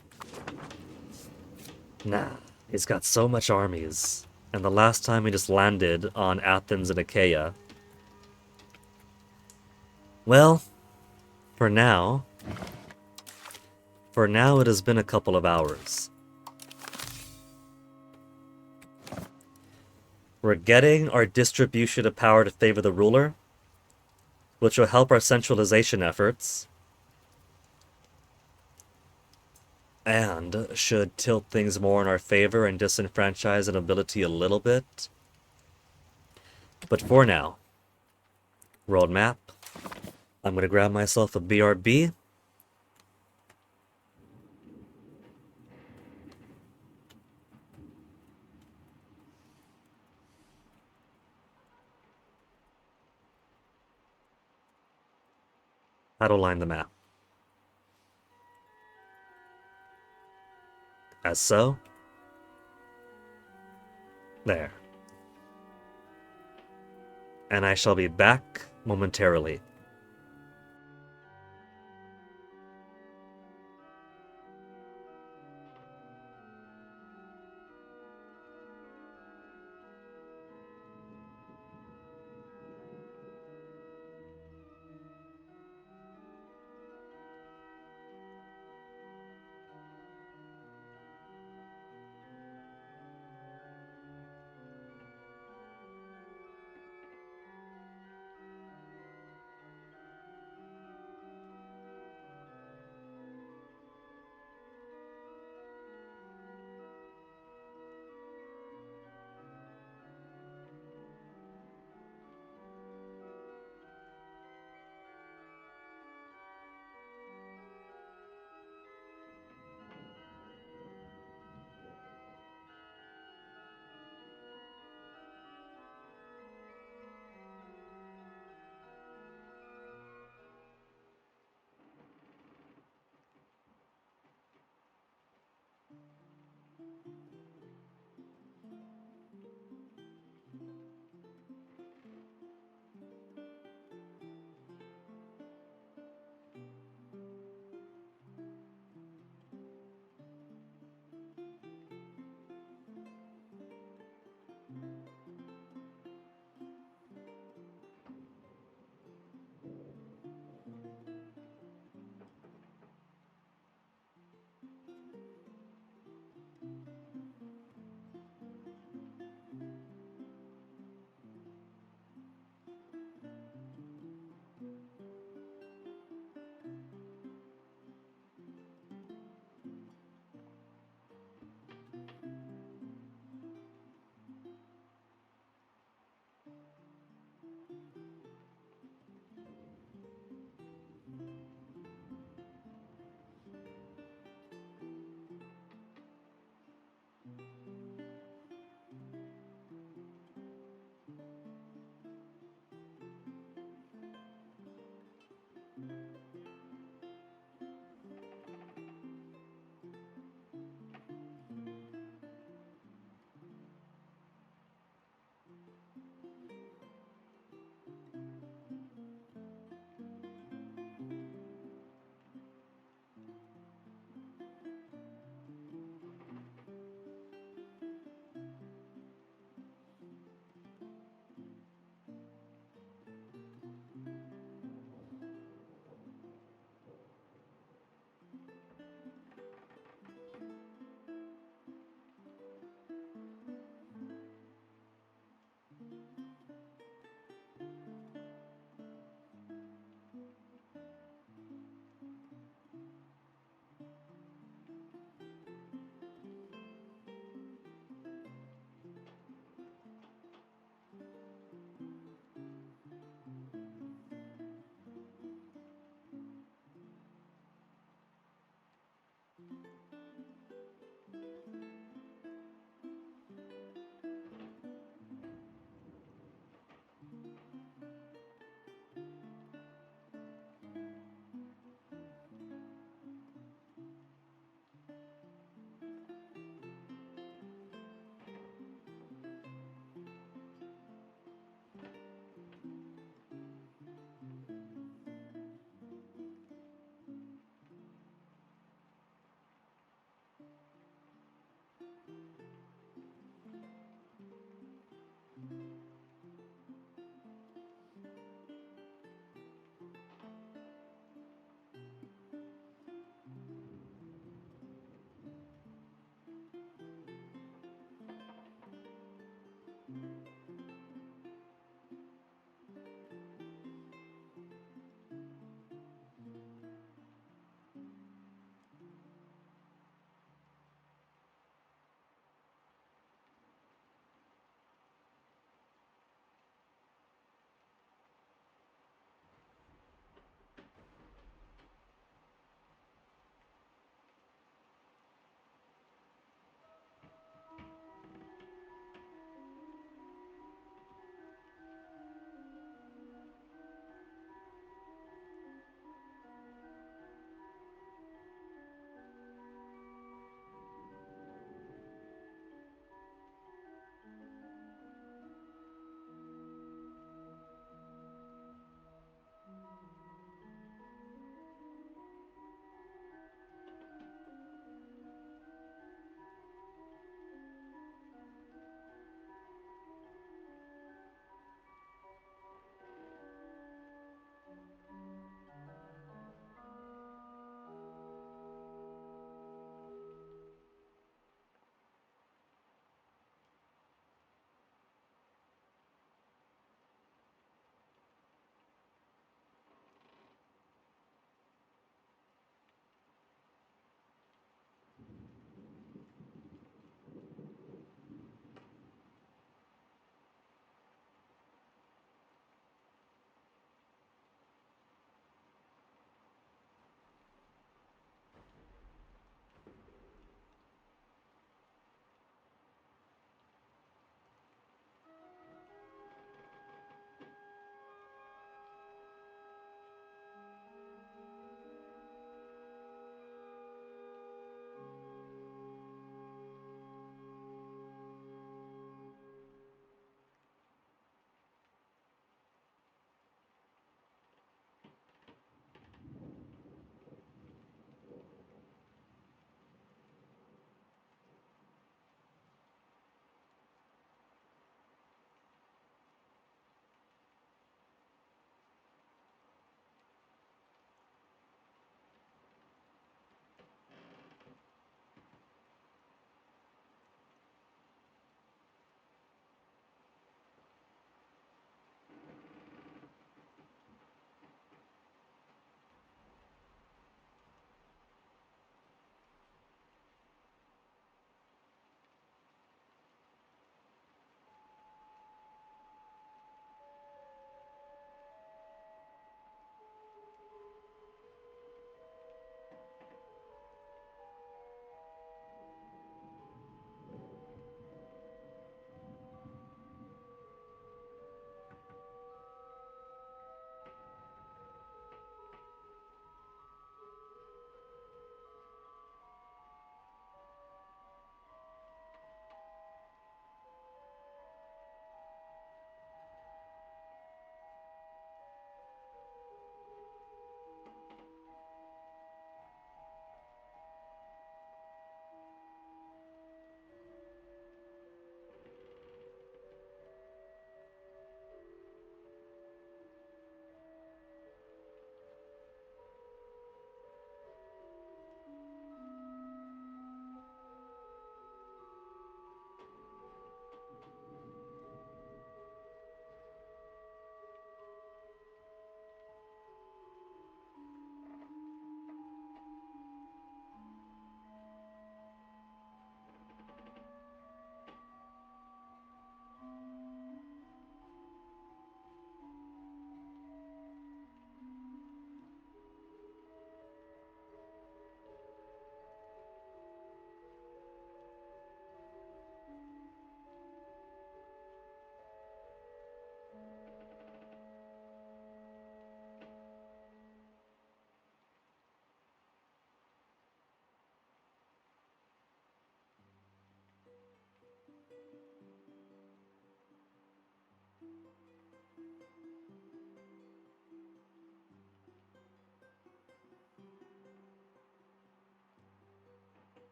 Speaker 1: Nah, he's got so much armies. And the last time he just landed on Athens and Achaia. Well, for now it has been a couple of hours. We're getting our distribution of power to favor the ruler, which will help our centralization efforts, and should tilt things more in our favor and disenfranchise the nobility a little bit. But for now, world map. I'm going to grab myself a BRB. How to line the map. As so. There. And I shall be back momentarily.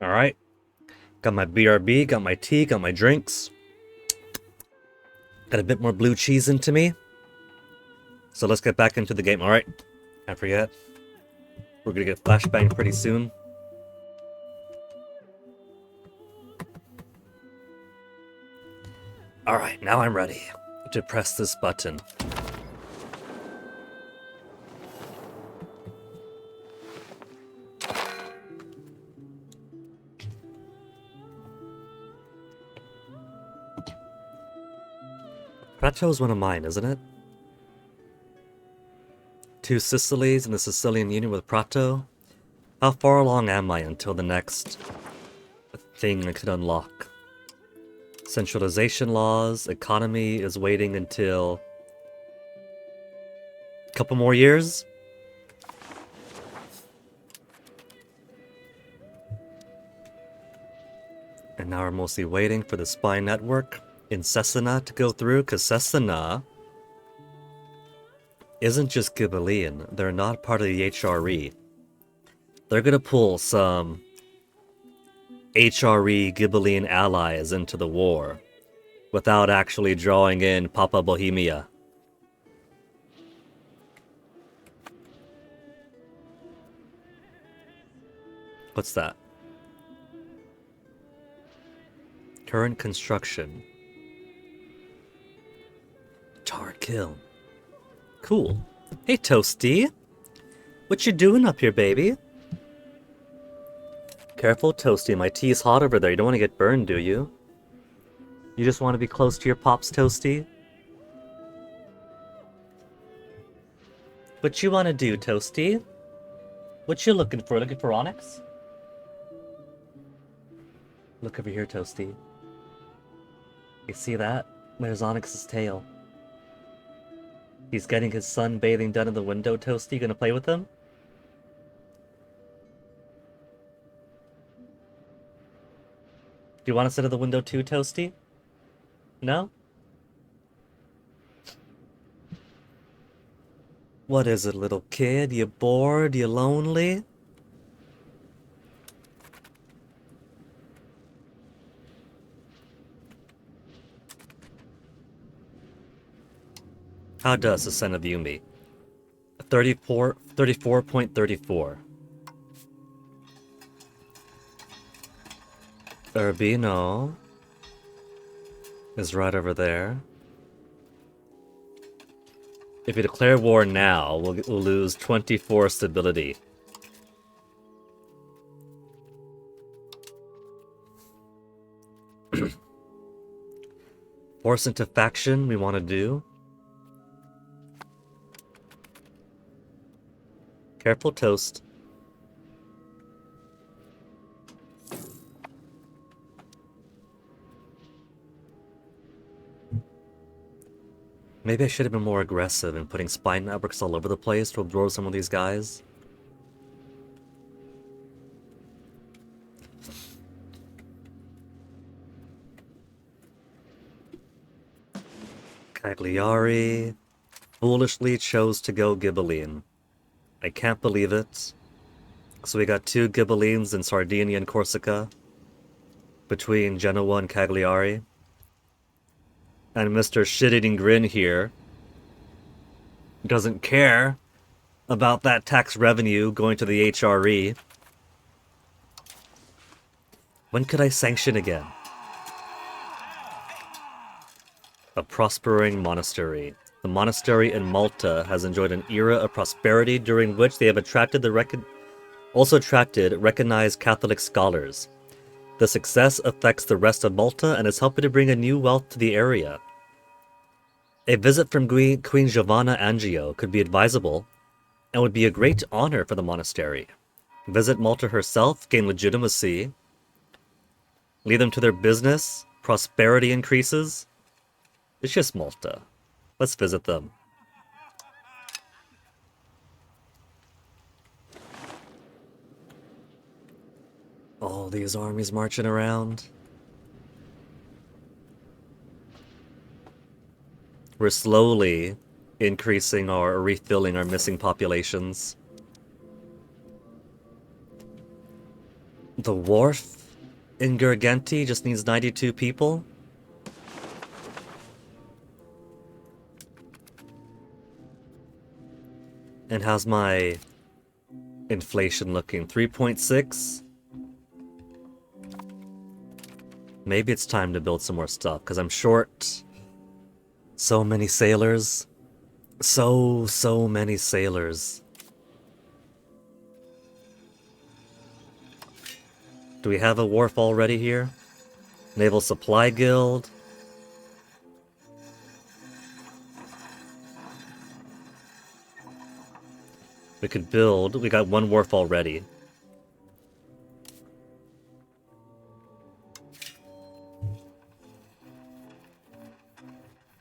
Speaker 1: Alright. Got my BRB, got my tea, got my drinks. Got a bit more blue cheese into me. So let's get back into the game. Alright. Can't forget. We're gonna get flashbang pretty soon. Alright, now I'm ready to press this button. Prato is one of mine, isn't it? Two Sicilies in the Sicilian Union with Prato. How far along am I until the next thing I could unlock? Centralization laws, economy is waiting until a couple more years. And now we're mostly waiting for the spy network in Cesena to go through, because Cesena isn't just Ghibelline. They're not part of the HRE. They're gonna pull some HRE Ghibelline allies into the war without actually drawing in Papa Bohemia. What's that? Current construction. Tar kiln. Cool. Hey, Toasty. What you doing up here, baby? Careful, Toasty. My tea's hot over there. You don't want to get burned, do you? You just want to be close to your pops, Toasty? What you want to do, Toasty? What you looking for? Looking for onyx? Look over here, Toasty. You see that? There's Onyx's tail. He's getting his sunbathing done in the window, Toasty. Gonna play with him? Do you want to sit at the window too, Toasty? No? What is it, little kid? You bored? You lonely? How does the Senate view me? 34.34. Urbino is right over there. If we declare war now, we'll lose 24 stability. Force into faction we want to do. Careful, Toast. Maybe I should have been more aggressive in putting spy networks all over the place to absorb some of these guys. Cagliari foolishly chose to go Ghibelline. I can't believe it. So we got two Ghibellines in Sardinia and Corsica, between Genoa and Cagliari. And Mr. Shit-Eating Grin here doesn't care about that tax revenue going to the HRE. When could I sanction again? A prospering monastery. The monastery in Malta has enjoyed an era of prosperity during which they have also attracted recognized Catholic scholars. The success affects the rest of Malta and is helping to bring a new wealth to the area. A visit from Queen Giovanna Angio could be advisable and would be a great honor for the monastery. Visit Malta herself, gain legitimacy, lead them to their business, prosperity increases. It's just Malta. Let's visit them. All these armies marching around. We're slowly increasing or refilling our missing populations. The wharf in Girgenti just needs 92 people. And how's my inflation looking? 3.6? Maybe it's time to build some more stuff, because I'm short so many sailors. So many sailors. Do we have a wharf already here? Naval Supply Guild. We could build. We got one wharf already.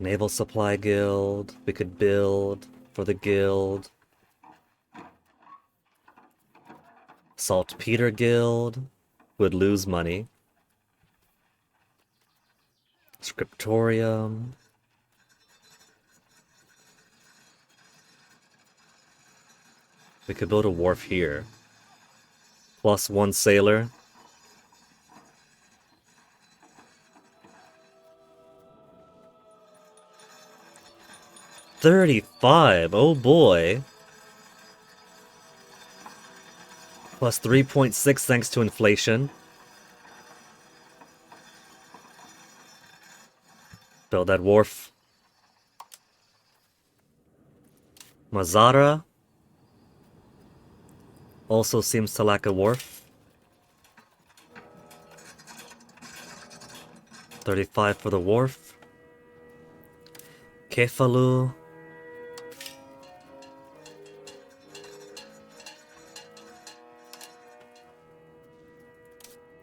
Speaker 1: Naval Supply Guild. We could build for the guild. Saltpeter Guild would lose money. Scriptorium. We could build a wharf here. Plus one sailor. $35, oh boy. Plus 3.6 thanks to inflation. Build that wharf. Mazara also seems to lack a wharf. 35 for the wharf. Kefalu.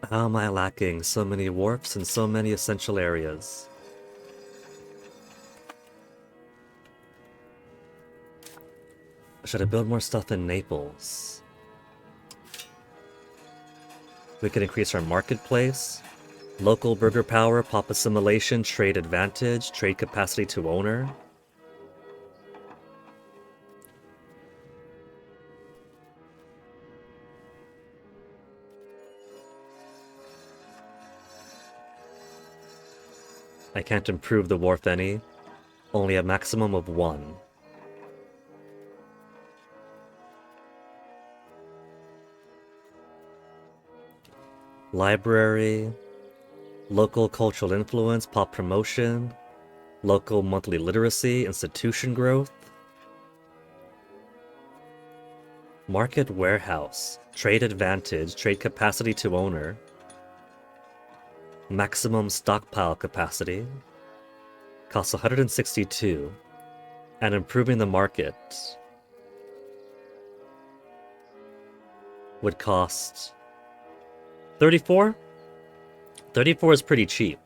Speaker 1: How am I lacking so many wharfs in so many essential areas? Should I build more stuff in Naples? We could increase our marketplace. Local burger power, pop assimilation, trade advantage, trade capacity to owner. I can't improve the wharf any. Only a maximum of 1. Library. Local cultural influence, pop promotion. Local monthly literacy, institution growth. Market warehouse. Trade advantage, trade capacity to owner. Maximum stockpile capacity. Costs 162. And improving the market would cost 34? 34 is pretty cheap.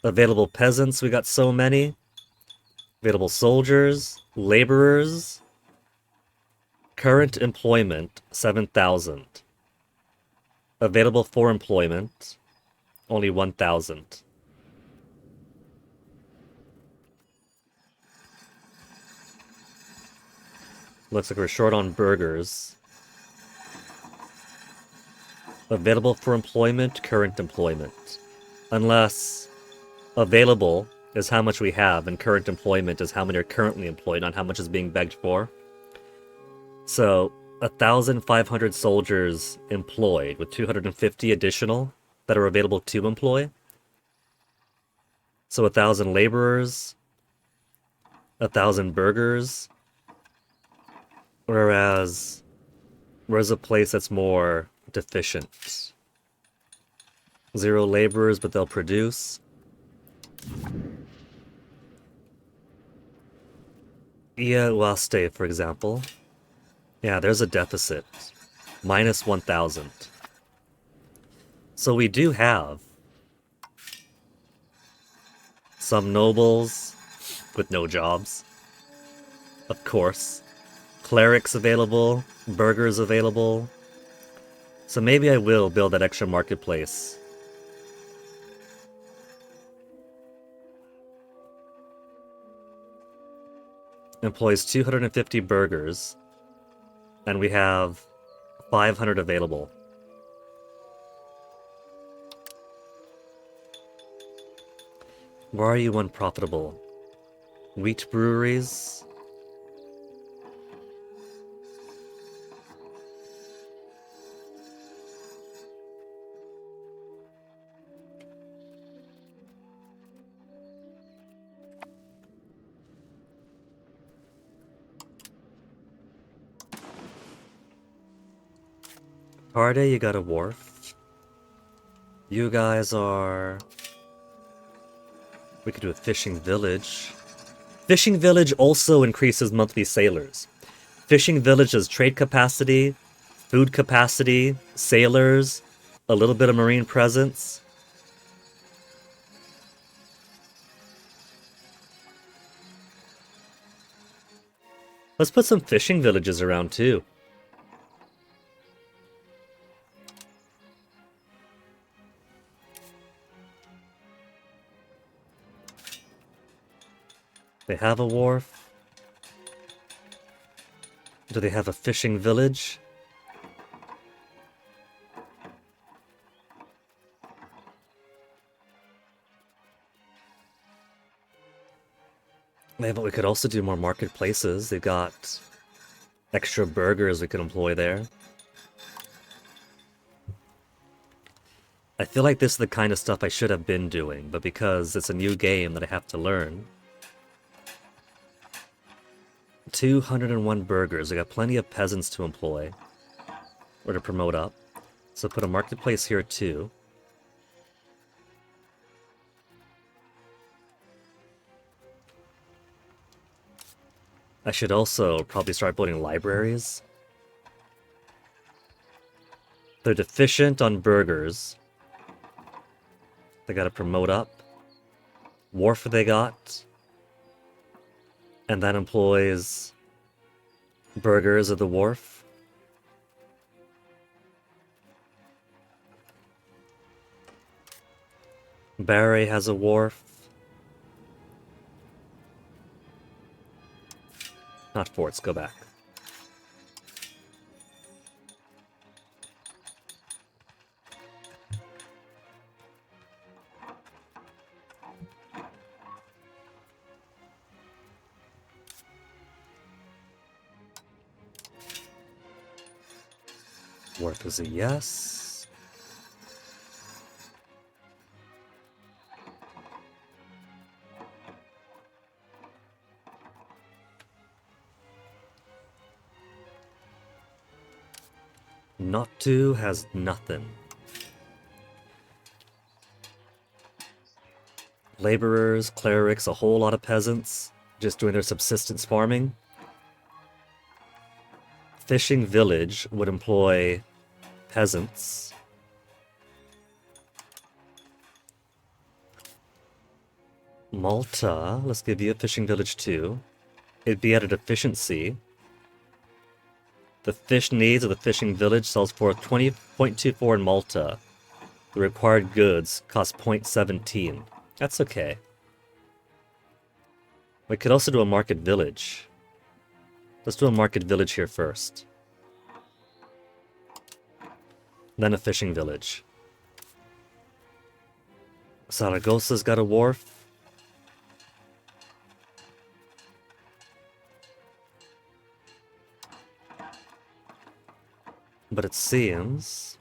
Speaker 1: Available peasants, we got so many. Available soldiers, laborers. Current employment, 7,000. Available for employment, only 1,000. Looks like we're short on burgers. Available for employment, current employment. Unless available is how much we have, and current employment is how many are currently employed, not how much is being begged for. So, 1,500 soldiers employed with 250 additional that are available to employ. So 1,000 laborers, 1,000 burghers. Whereas a place that's more deficient? 0 laborers, but they'll produce. Yeah, Uaste, for example. Yeah, there's a deficit. Minus 1,000. So we do have some nobles with no jobs. Of course. Clerics available, burghers available. So maybe I will build that extra marketplace. Employs 250 burghers, and we have 500 available. Why are you unprofitable? Wheat breweries? Parde, you got a wharf. You guys are... We could do a fishing village. Fishing village also increases monthly sailors. Fishing village has trade capacity, food capacity, sailors, a little bit of marine presence. Let's put some fishing villages around too. They have a wharf. Do they have a fishing village? Yeah, but we could also do more marketplaces. They've got extra burgers we could employ there. I feel like this is the kind of stuff I should have been doing, but because it's a new game that I have to learn. 201 burgers. We got plenty of peasants to employ. Or to promote up. So put a marketplace here too. I should also probably start building libraries. They're deficient on burgers. They gotta promote up. Wharf they got. And that employs burgers at the wharf. Barre has a wharf. Not forts, go back. Wharf is a yes. Not to has nothing. Laborers, clerics, a whole lot of peasants just doing their subsistence farming. Fishing village would employ peasants. Malta, let's give you a fishing village too. It'd be at a efficiency. The fish needs of the fishing village sells for 20.24 in Malta. The required goods cost 0.17. That's okay. We could also do a market village. Let's do a market village here first. Then a fishing village. Saragosa's got a wharf. seems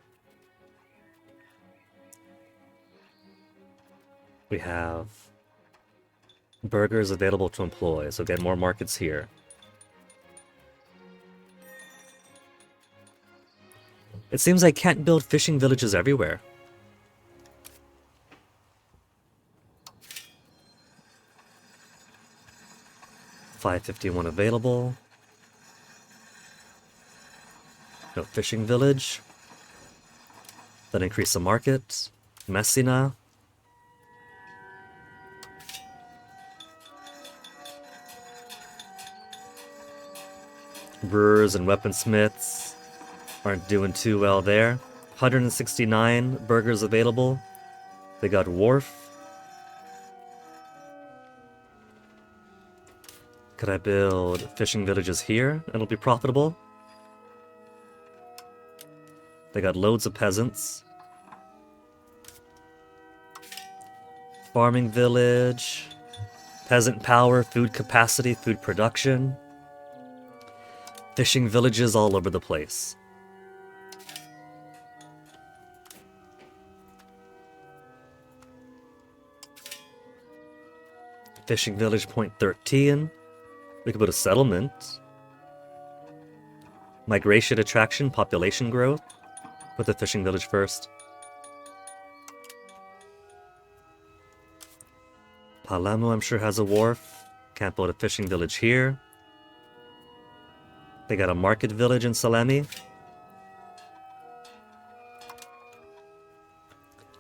Speaker 1: we have burghers available to employ, so get more markets here. It seems I can't build fishing villages everywhere. $551 available. No fishing village. Then increase the market. Messina. Brewers and weaponsmiths aren't doing too well there. 169 burghers available. They got wharf. Could I build fishing villages here? It'll be profitable. They got loads of peasants. Farming village. Peasant power, food capacity, food production. Fishing villages all over the place. Fishing village, point 13. We could put a settlement. Migration attraction, population growth. Put the fishing village first. Palermo, I'm sure, has a wharf. Can't build a fishing village here. They got a market village in Salemi.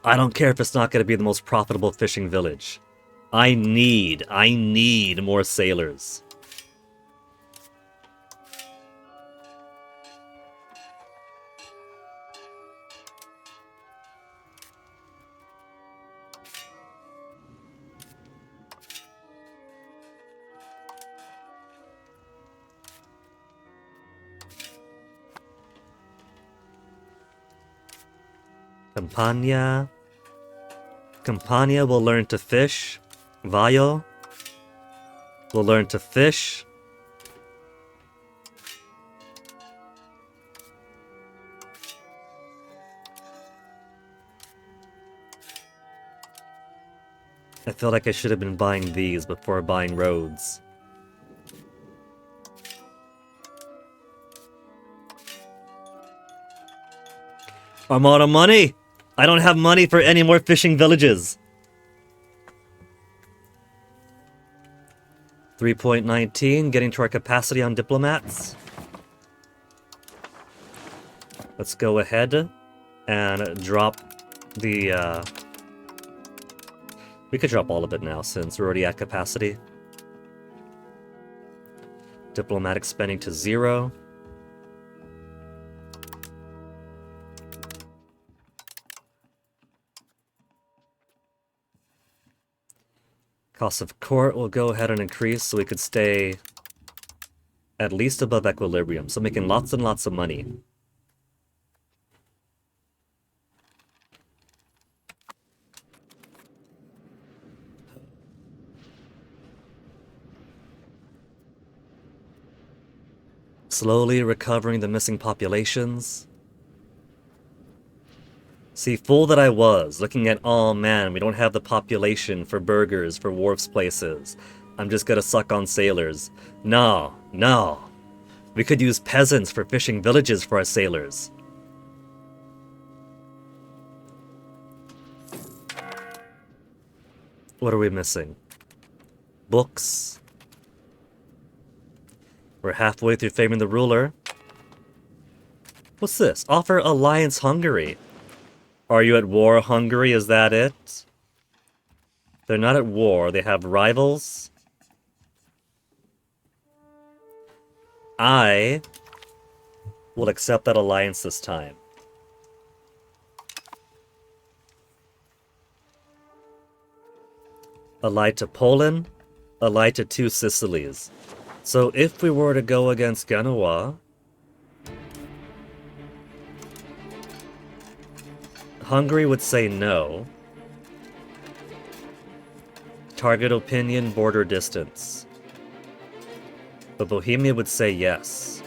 Speaker 1: I don't care if it's not going to be the most profitable fishing village. I need more sailors. Campania. Campania will learn to fish. Vaio will learn to fish. I feel like I should have been buying these before buying roads. I'm out of money! I don't have money for any more fishing villages. 3.19, getting to our capacity on diplomats. Let's go ahead and drop the... We could drop all of it now since we're already at capacity. Diplomatic spending to 0. Cost of court will go ahead and increase so we could stay at least above equilibrium. So making lots and lots of money. Slowly recovering the missing populations. See, fool that I was, looking at, oh man, we don't have the population for burgers, for wharfs places. I'm just gonna suck on sailors. No, no. We could use peasants for fishing villages for our sailors. What are we missing? Books. We're halfway through favoring the ruler. What's this? Offer Alliance Hungary. Are you at war, Hungary? Is that it? They're not at war. They have rivals. I will accept that alliance this time. Allied to Poland. Allied to 2 Sicilies. So if we were to go against Genoa... Hungary would say no. Target opinion, border distance. But Bohemia would say yes.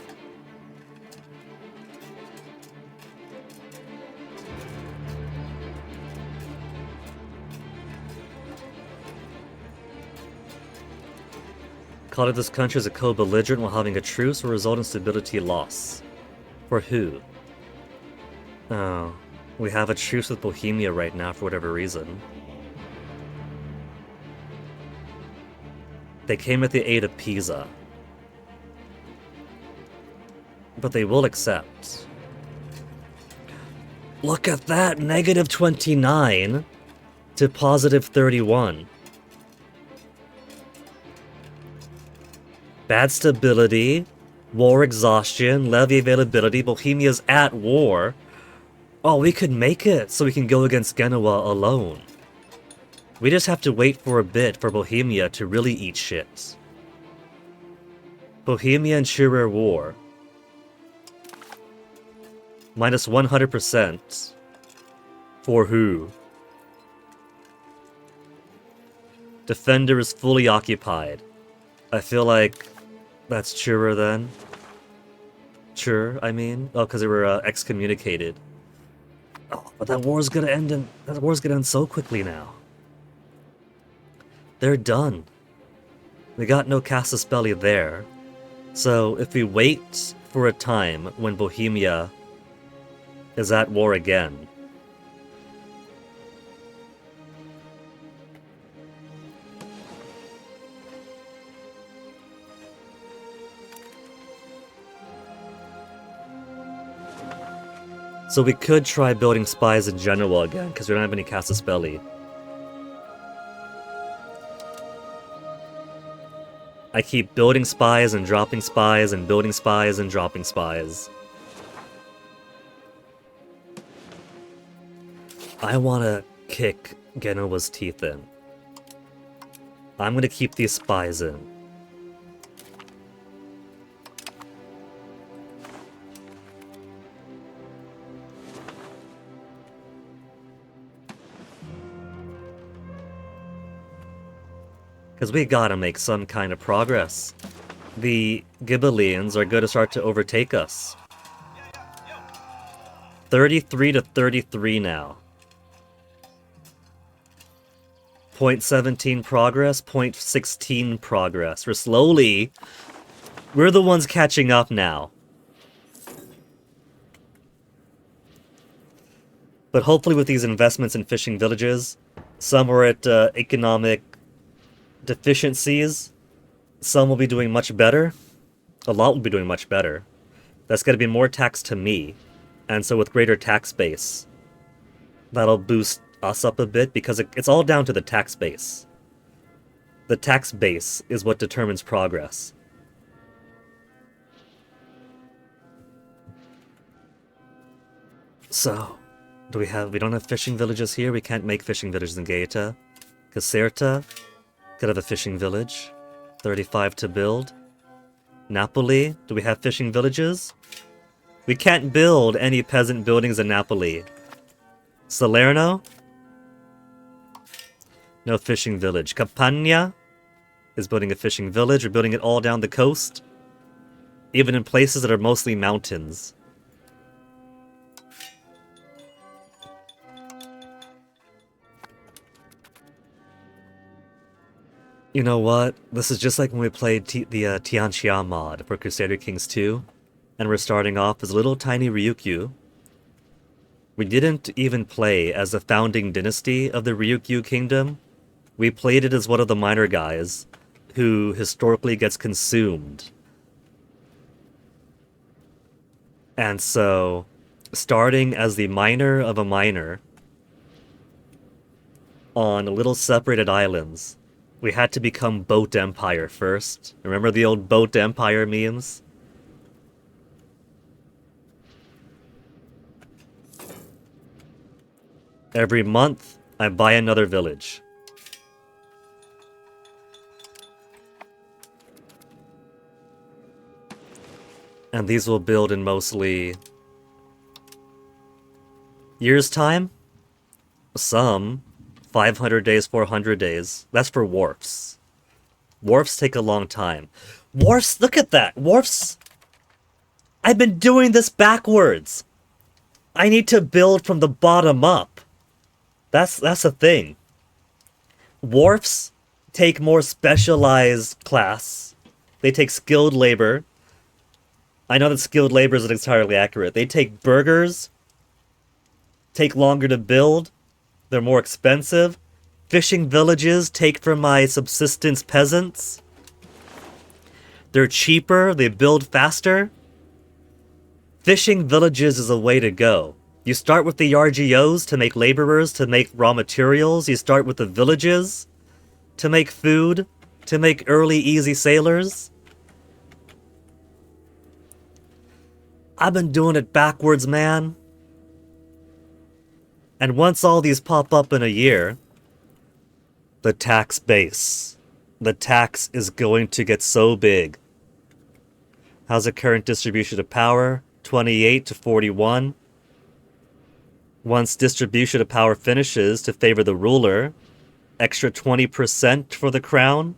Speaker 1: Calling this country as a co-belligerent while having a truce will result in stability loss. For who? Oh, we have a truce with Bohemia right now for whatever reason. They came at the aid of Pisa. But they will accept. Look at that! Negative 29 to positive 31. Bad stability, war exhaustion, levy availability, Bohemia's at war. Oh, we could make it so we can go against Genoa alone. We just have to wait for a bit for Bohemia to really eat shit. Bohemia and Scherer war. Minus 100%. For who? Defender is fully occupied. I feel like that's Scherer then. Sure, I mean. Oh, because they were excommunicated. Oh, but that war's gonna end so quickly now. They're done. We got no casus belli there. So if we wait for a time when Bohemia is at war again, so we could try building spies in Genoa again, because we don't have any casus belli. I keep building spies and dropping spies and building spies and dropping spies. I want to kick Genoa's teeth in. I'm going to keep these spies in. Because we gotta make some kind of progress. The Ghibellines are going to start to overtake us. 33 to 33 now. 0.17 progress, 0.16 progress. We're the ones catching up now. But hopefully with these investments in fishing villages, some are at economic deficiencies, some will be doing much better. A lot will be doing much better. That's going to be more tax to me. And so with greater tax base, that'll boost us up a bit, because it's all down to the tax base. The tax base is what determines progress. So, we don't have fishing villages here? We can't make fishing villages in Gaeta. Caserta could have a fishing village. 35 to build. Napoli, do we have fishing villages? We can't build any peasant buildings in Napoli. Salerno? No fishing village. Campania is building a fishing village. We're building it all down the coast. Even in places that are mostly mountains. You know what? This is just like when we played the Tianxia mod for Crusader Kings 2, and we're starting off as a little tiny Ryukyu. We didn't even play as the founding dynasty of the Ryukyu kingdom. We played it as one of the minor guys, who historically gets consumed. And so, starting as the minor of a minor, on little separated islands, we had to become Boat Empire first. Remember the old Boat Empire memes? Every month, I buy another village. And these will build in mostly years' time? Some. 500 days, 400 days. That's for wharfs. Wharfs take a long time. Wharfs, look at that! Wharfs! I've been doing this backwards! I need to build from the bottom up. That's a thing. Wharfs take more specialized class They take skilled labor. I know that skilled labor isn't entirely accurate. They take burgers, take longer to build, they're more expensive. Fishing villages take from my subsistence peasants. They're cheaper, they build faster. Fishing villages is a way to go. You start with the RGOs to make laborers, to make raw materials. You start with the villages to make food, to make early easy sailors. I've been doing it backwards, man. And once all these pop up in a year, the tax base. The tax is going to get so big. How's the current distribution of power? 28 to 41. Once distribution of power finishes to favor the ruler, extra 20% for the crown.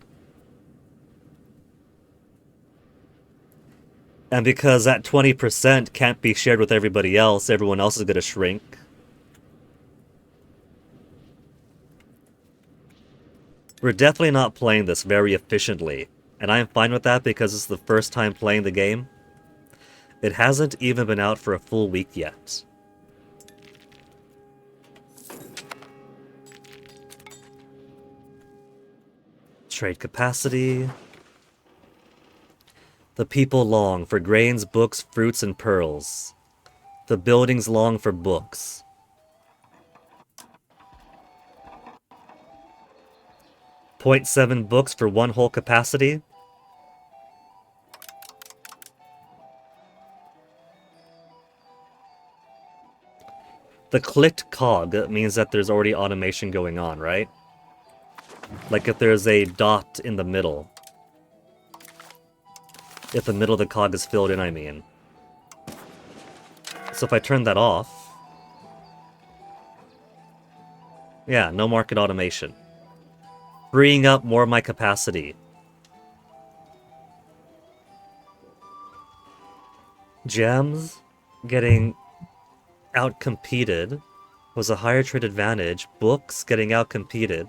Speaker 1: And because that 20% can't be shared with everybody else, everyone else is going to shrink. We're definitely not playing this very efficiently, and I'm fine with that because it's the first time playing the game. It hasn't even been out for a full week yet. Trade capacity. The people long for grains, books, fruits, and pearls. The buildings long for books. .7 books for one whole capacity. The clicked cog means that there's already automation going on, right? Like if there's a dot in the middle. If the middle of the cog is filled in, I mean. So if I turn that off... yeah, no market automation. Freeing up more of my capacity. Gems getting outcompeted was a higher trade advantage. Books getting outcompeted.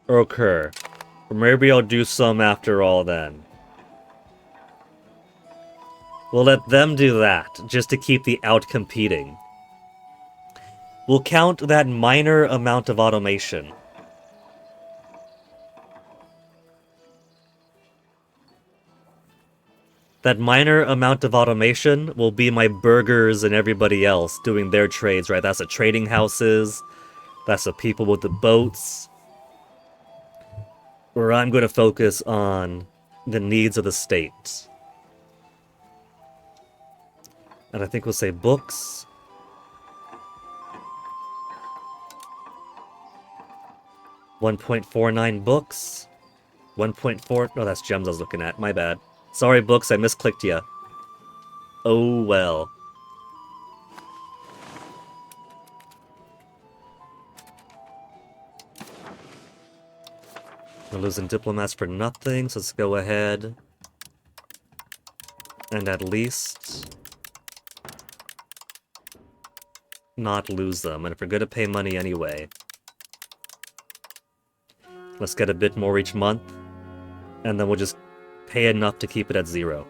Speaker 1: Okay. Maybe I'll do some after all then. We'll let them do that, just to keep the outcompeting. We'll count that minor amount of automation. That minor amount of automation will be my burgers and everybody else doing their trades, right? That's the trading houses. That's the people with the boats. Where I'm going to focus on the needs of the state. And I think we'll say books. $1.49 books. 1.4... oh, that's gems I was looking at. My bad. Sorry, books, I misclicked ya. Oh, well. We're losing diplomats for nothing, so let's go ahead. And at least... not lose them. And if we're going to pay money anyway... let's get a bit more each month. And then we'll just pay enough to keep it at 0.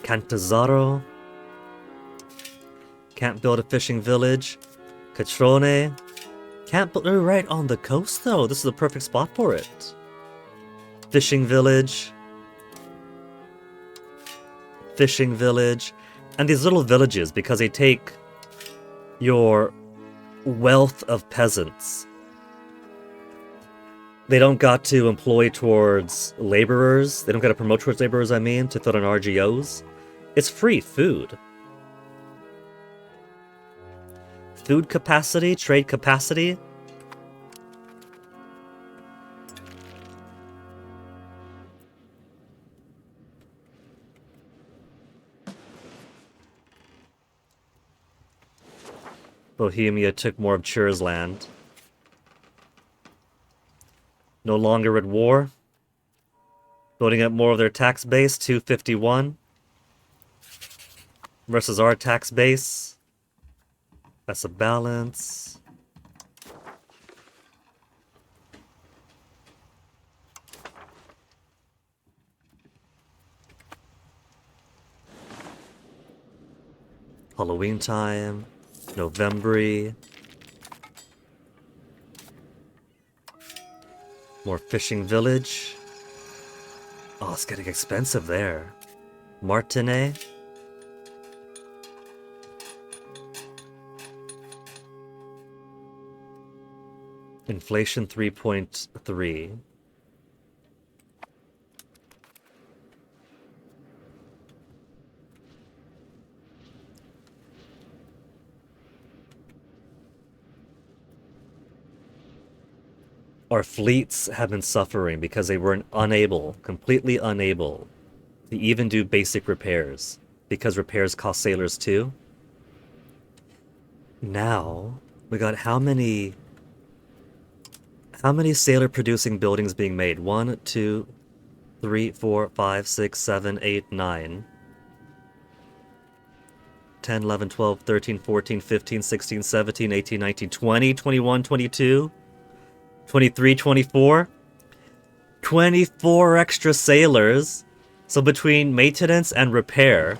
Speaker 1: Cantazaro. Can't build a fishing village. Catrone. Can't build... oh, right on the coast, though. This is the perfect spot for it. Fishing village. Fishing village. And these little villages, because they take your wealth of peasants. They don't got to employ towards laborers. They don't got to promote towards laborers, I mean, to fill in RGOs. It's free food. Food capacity, trade capacity. Bohemia took more of Chur's land. No longer at war. Building up more of their tax base, 251. versus our tax base. That's a balance. Halloween time. November. More fishing village. Oh, it's getting expensive there. Martinet. Inflation 3.3. Our fleets have been suffering because they were completely unable, to even do basic repairs, because repairs cost sailors too. Now, we got how many sailor producing buildings being made? 1, 2, 3, 4, 5, 6, 7, 8, 9. 10, 11, 12, 13, 14, 15, 16, 17, 18, 19, 20, 21, 22. 23, 24? 24 extra sailors. So between maintenance and repair,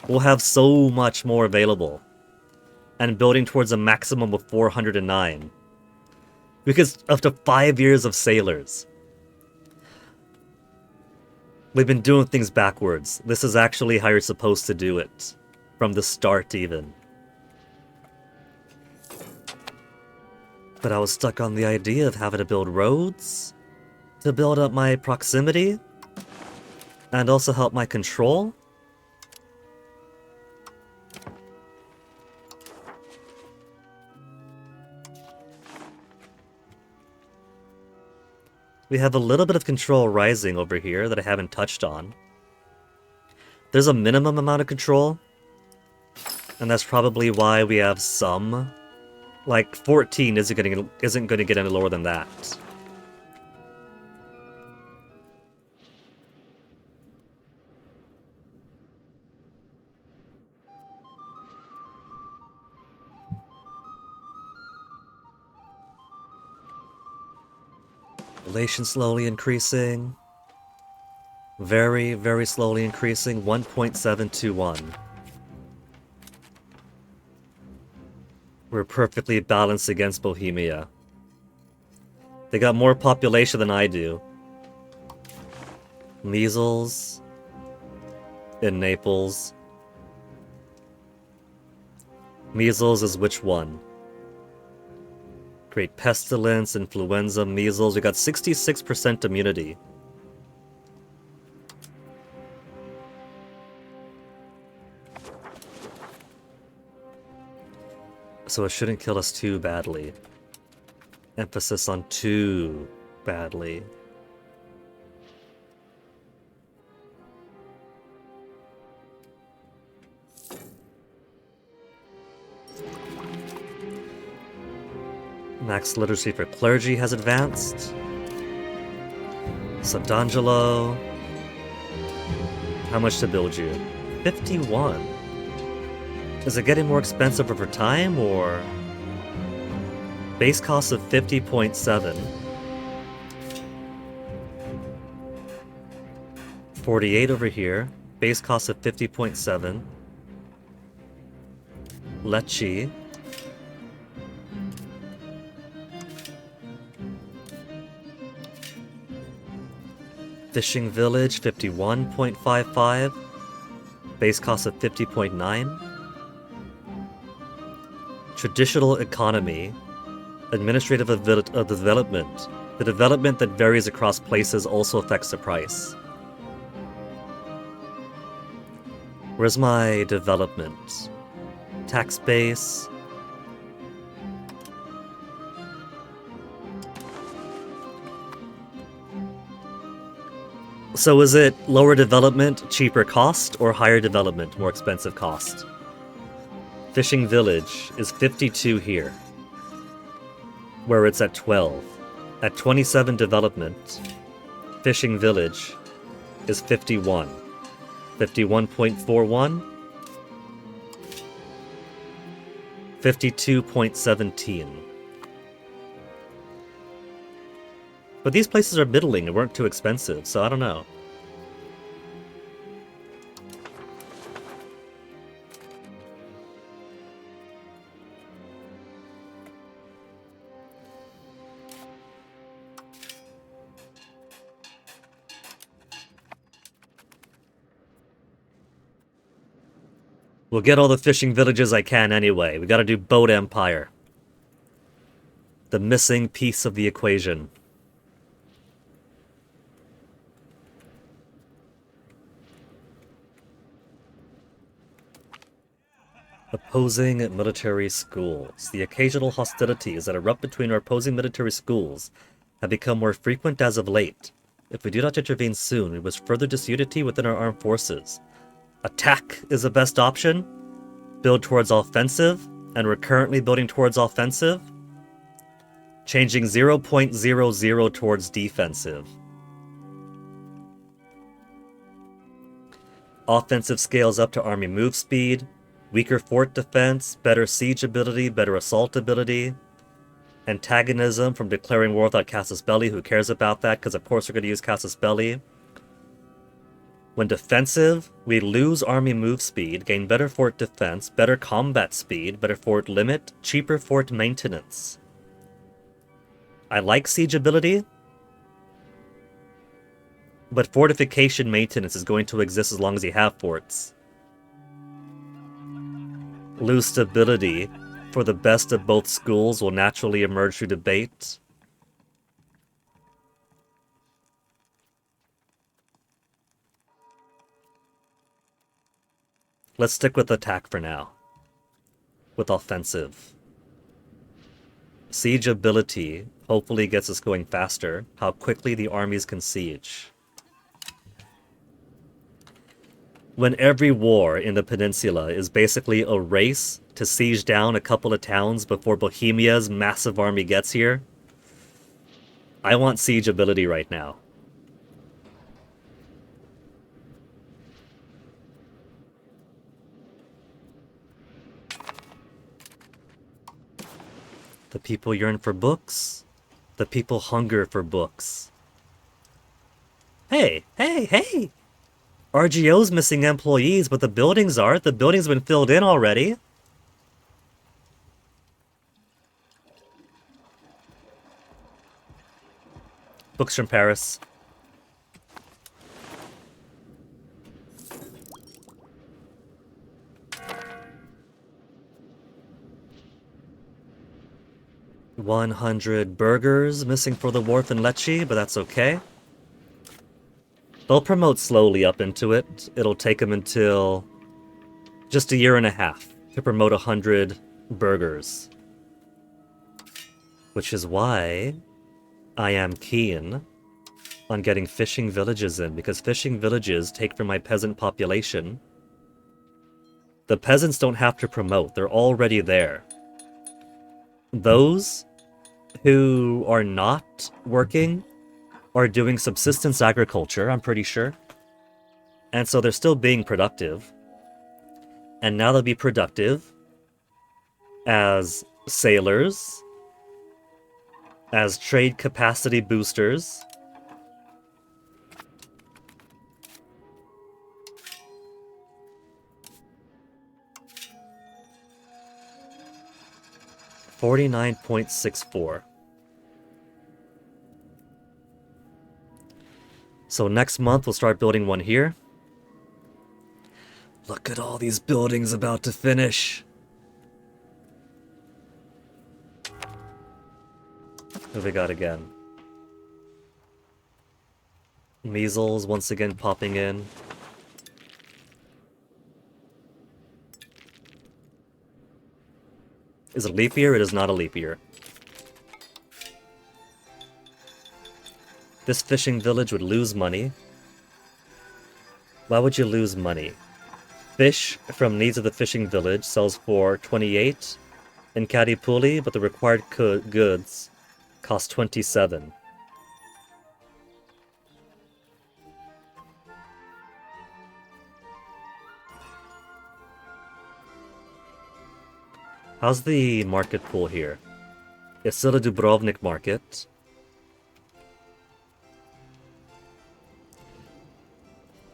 Speaker 1: we'll have so much more available. And building towards a maximum of 409. Because up to 5 years of sailors. We've been doing things backwards. This is actually how you're supposed to do it. From the start, even. But I was stuck on the idea of having to build roads to build up my proximity and also help my control. We have a little bit of control rising over here that I haven't touched on. There's a minimum amount of control, and that's probably why we have some. Like, 14 isn't going to get any lower than that. Relation slowly increasing. Very, very slowly increasing. 1.721. We're perfectly balanced against Bohemia. They got more population than I do. Measles in Naples. Measles is which one? Great pestilence, influenza, measles. We got 66% immunity. So it shouldn't kill us too badly. Emphasis on too badly. Max literacy for clergy has advanced. Sant'Angelo. How much to build you? 51. Is it getting more expensive over time, or... Base cost of 50.7. 48 over here. Base cost of 50.7. Lecce. Fishing Village, 51.55. Base cost of 50.9. Traditional economy. Administrative development. The development that varies across places also affects the price. Where's my development? Tax base. So is it lower development, cheaper cost, or higher development, more expensive cost? Fishing Village is 52 here, where it's at 12. At 27 development, Fishing Village is 51. 51.41. 52.17. But these places are middling and weren't too expensive, so I don't know. We'll get all the fishing villages I can anyway. We gotta do Boat Empire. The missing piece of the equation. Opposing military schools. The occasional hostilities that erupt between our opposing military schools have become more frequent as of late. If we do not intervene soon, we risk further disunity within our armed forces. Attack is the best option. Build towards offensive, and we're currently building towards offensive. Changing 0.00 towards defensive. Offensive scales up to army move speed, weaker fort defense, better siege ability, better assault ability. Antagonism from declaring war without casus belli. Who cares about that? Because of course we're going to use casus belli. When defensive, we lose army move speed, gain better fort defense, better combat speed, better fort limit, cheaper fort maintenance. I like siege ability, but fortification maintenance is going to exist as long as you have forts. Lose stability for the best of both schools will naturally emerge through debate. Let's stick with attack for now. With offensive. Siege ability hopefully gets us going faster. How quickly the armies can siege. When every war in the peninsula is basically a race to siege down a couple of towns before Bohemia's massive army gets here, I want siege ability right now. The people yearn for books. The people hunger for books. Hey, hey, hey! RGO's missing employees, but the buildings aren't. The building's been filled in already. Books from Paris. $100 burgers missing for the wharf in Lecce, but that's okay. They'll promote slowly up into it. It'll take them until just a year and a half to promote 100 burgers. Which is why I am keen on getting fishing villages in, because fishing villages take from my peasant population. The peasants don't have to promote, they're already there. Those who are not working are doing subsistence agriculture, I'm pretty sure. And so they're still being productive. And now they'll be productive as sailors, as trade capacity boosters. $49.64. So next month we'll start building one here. Look at all these buildings about to finish. What have we got again? Measles once again popping in. Is it a leap year? It is not a leap year. This fishing village would lose money. Why would you lose money? Fish from needs of the fishing village sells for 28 in Kadipuli, but the required goods cost 27. How's the market pool here? It's still a Dubrovnik market.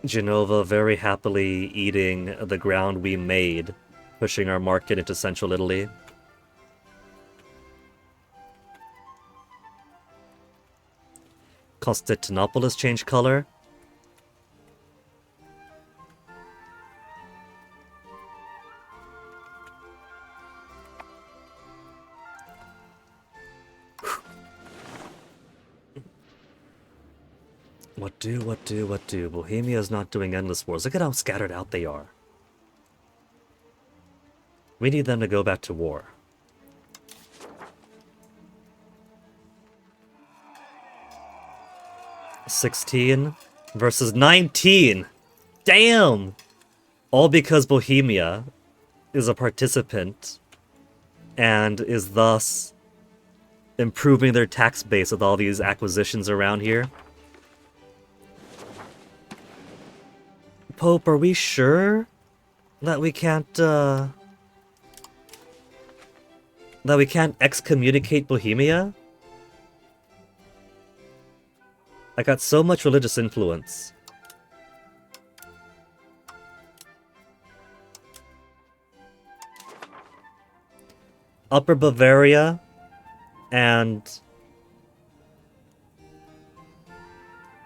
Speaker 1: Genova very happily eating the ground we made, pushing our market into central Italy. Constantinople has changed color. What do? Bohemia is not doing endless wars. Look at how scattered out they are. We need them to go back to war. $16 versus 19. Damn! All because Bohemia is a participant and is thus improving their tax base with all these acquisitions around here. Pope, are we sure that we can't excommunicate Bohemia? I got so much religious influence. Upper Bavaria and...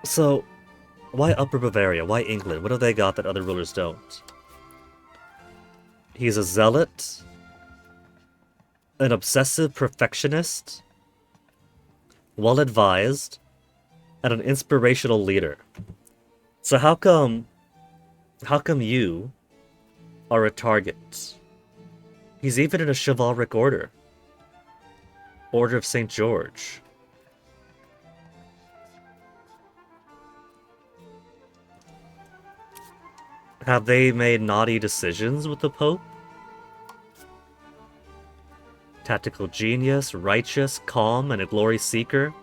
Speaker 1: So, why Upper Bavaria? Why England? What have they got that other rulers don't? He's a zealot, an obsessive perfectionist, well-advised, and an inspirational leader. So how come you are a target? He's even in a chivalric order. Order of St. George. Have they made naughty decisions with the Pope? Tactical genius, righteous, calm, and a glory seeker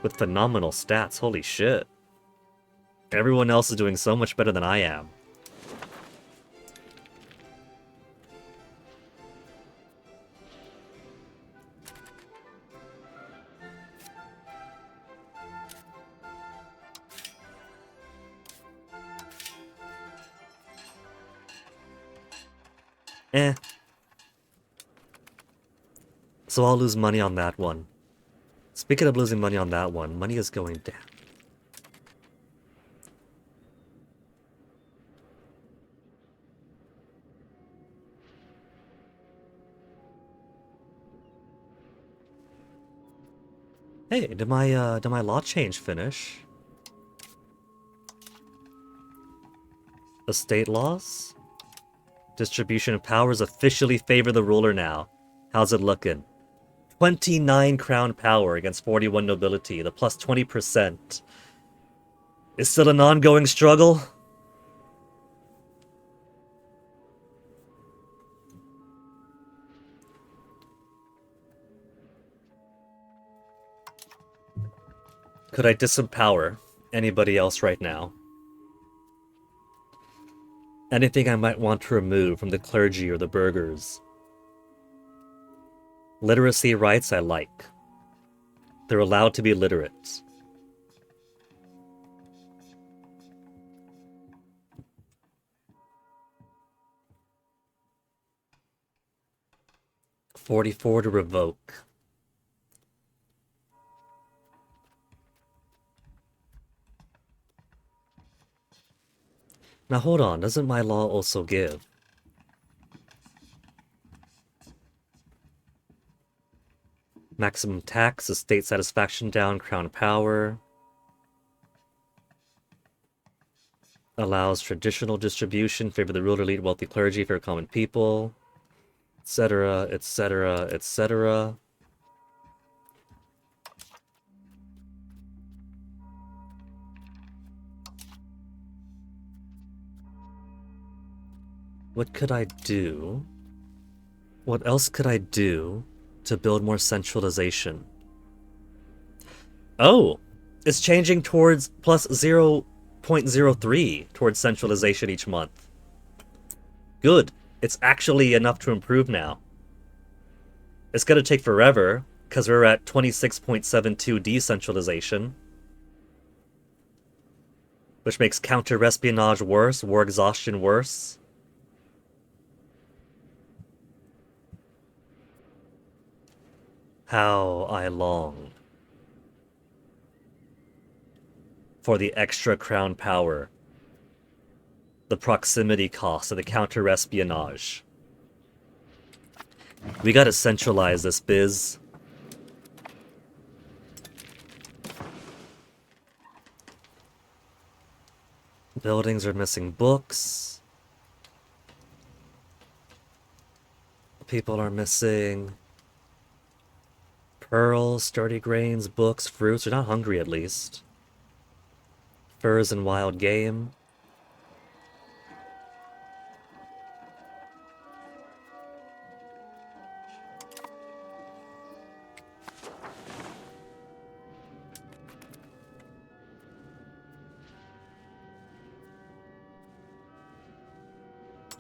Speaker 1: with phenomenal stats. Holy shit. Everyone else is doing so much better than I am. So I'll lose money on that one. Speaking of losing money on that one, money is going down. Hey, did my law change finish? Estate laws? Distribution of powers officially favor the ruler now. How's it looking? 29 crown power against 41 nobility, the plus 20%. Is still an ongoing struggle? Could I disempower anybody else right now? Anything I might want to remove from the clergy or the burghers? Literacy rights I like. They're allowed to be literate. $44 to revoke. Now hold on, doesn't my law also give? Maximum tax, estate satisfaction down, crown power. Allows traditional distribution, favor the ruler, elite, wealthy clergy, favor common people, etc., etc., etc. What could I do? What else could I do to build more centralization? Oh, it's changing towards plus 0.03 towards centralization each month. Good. It's actually enough to improve now. It's gonna take forever, because we're at 26.72 decentralization. Which makes counter-espionage worse, war exhaustion worse. How I long for the extra crown power, the proximity cost of the counter-espionage. We gotta centralize this biz. Buildings are missing books. People are missing pearls, sturdy grains, books, fruits. They're not hungry, at least. Furs and wild game.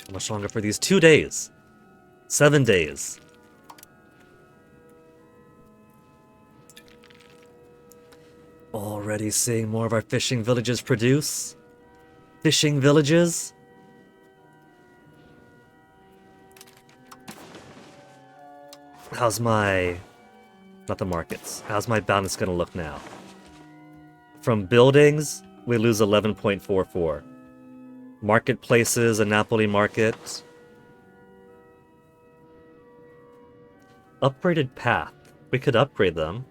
Speaker 1: How much longer for these? 2 days. 7 days. Already seeing more of our fishing villages produce. Fishing villages. How's my... Not the markets. How's my balance gonna look now? From buildings, we lose 11.44. Marketplaces, a Napoli market. Upgraded path. We could upgrade them.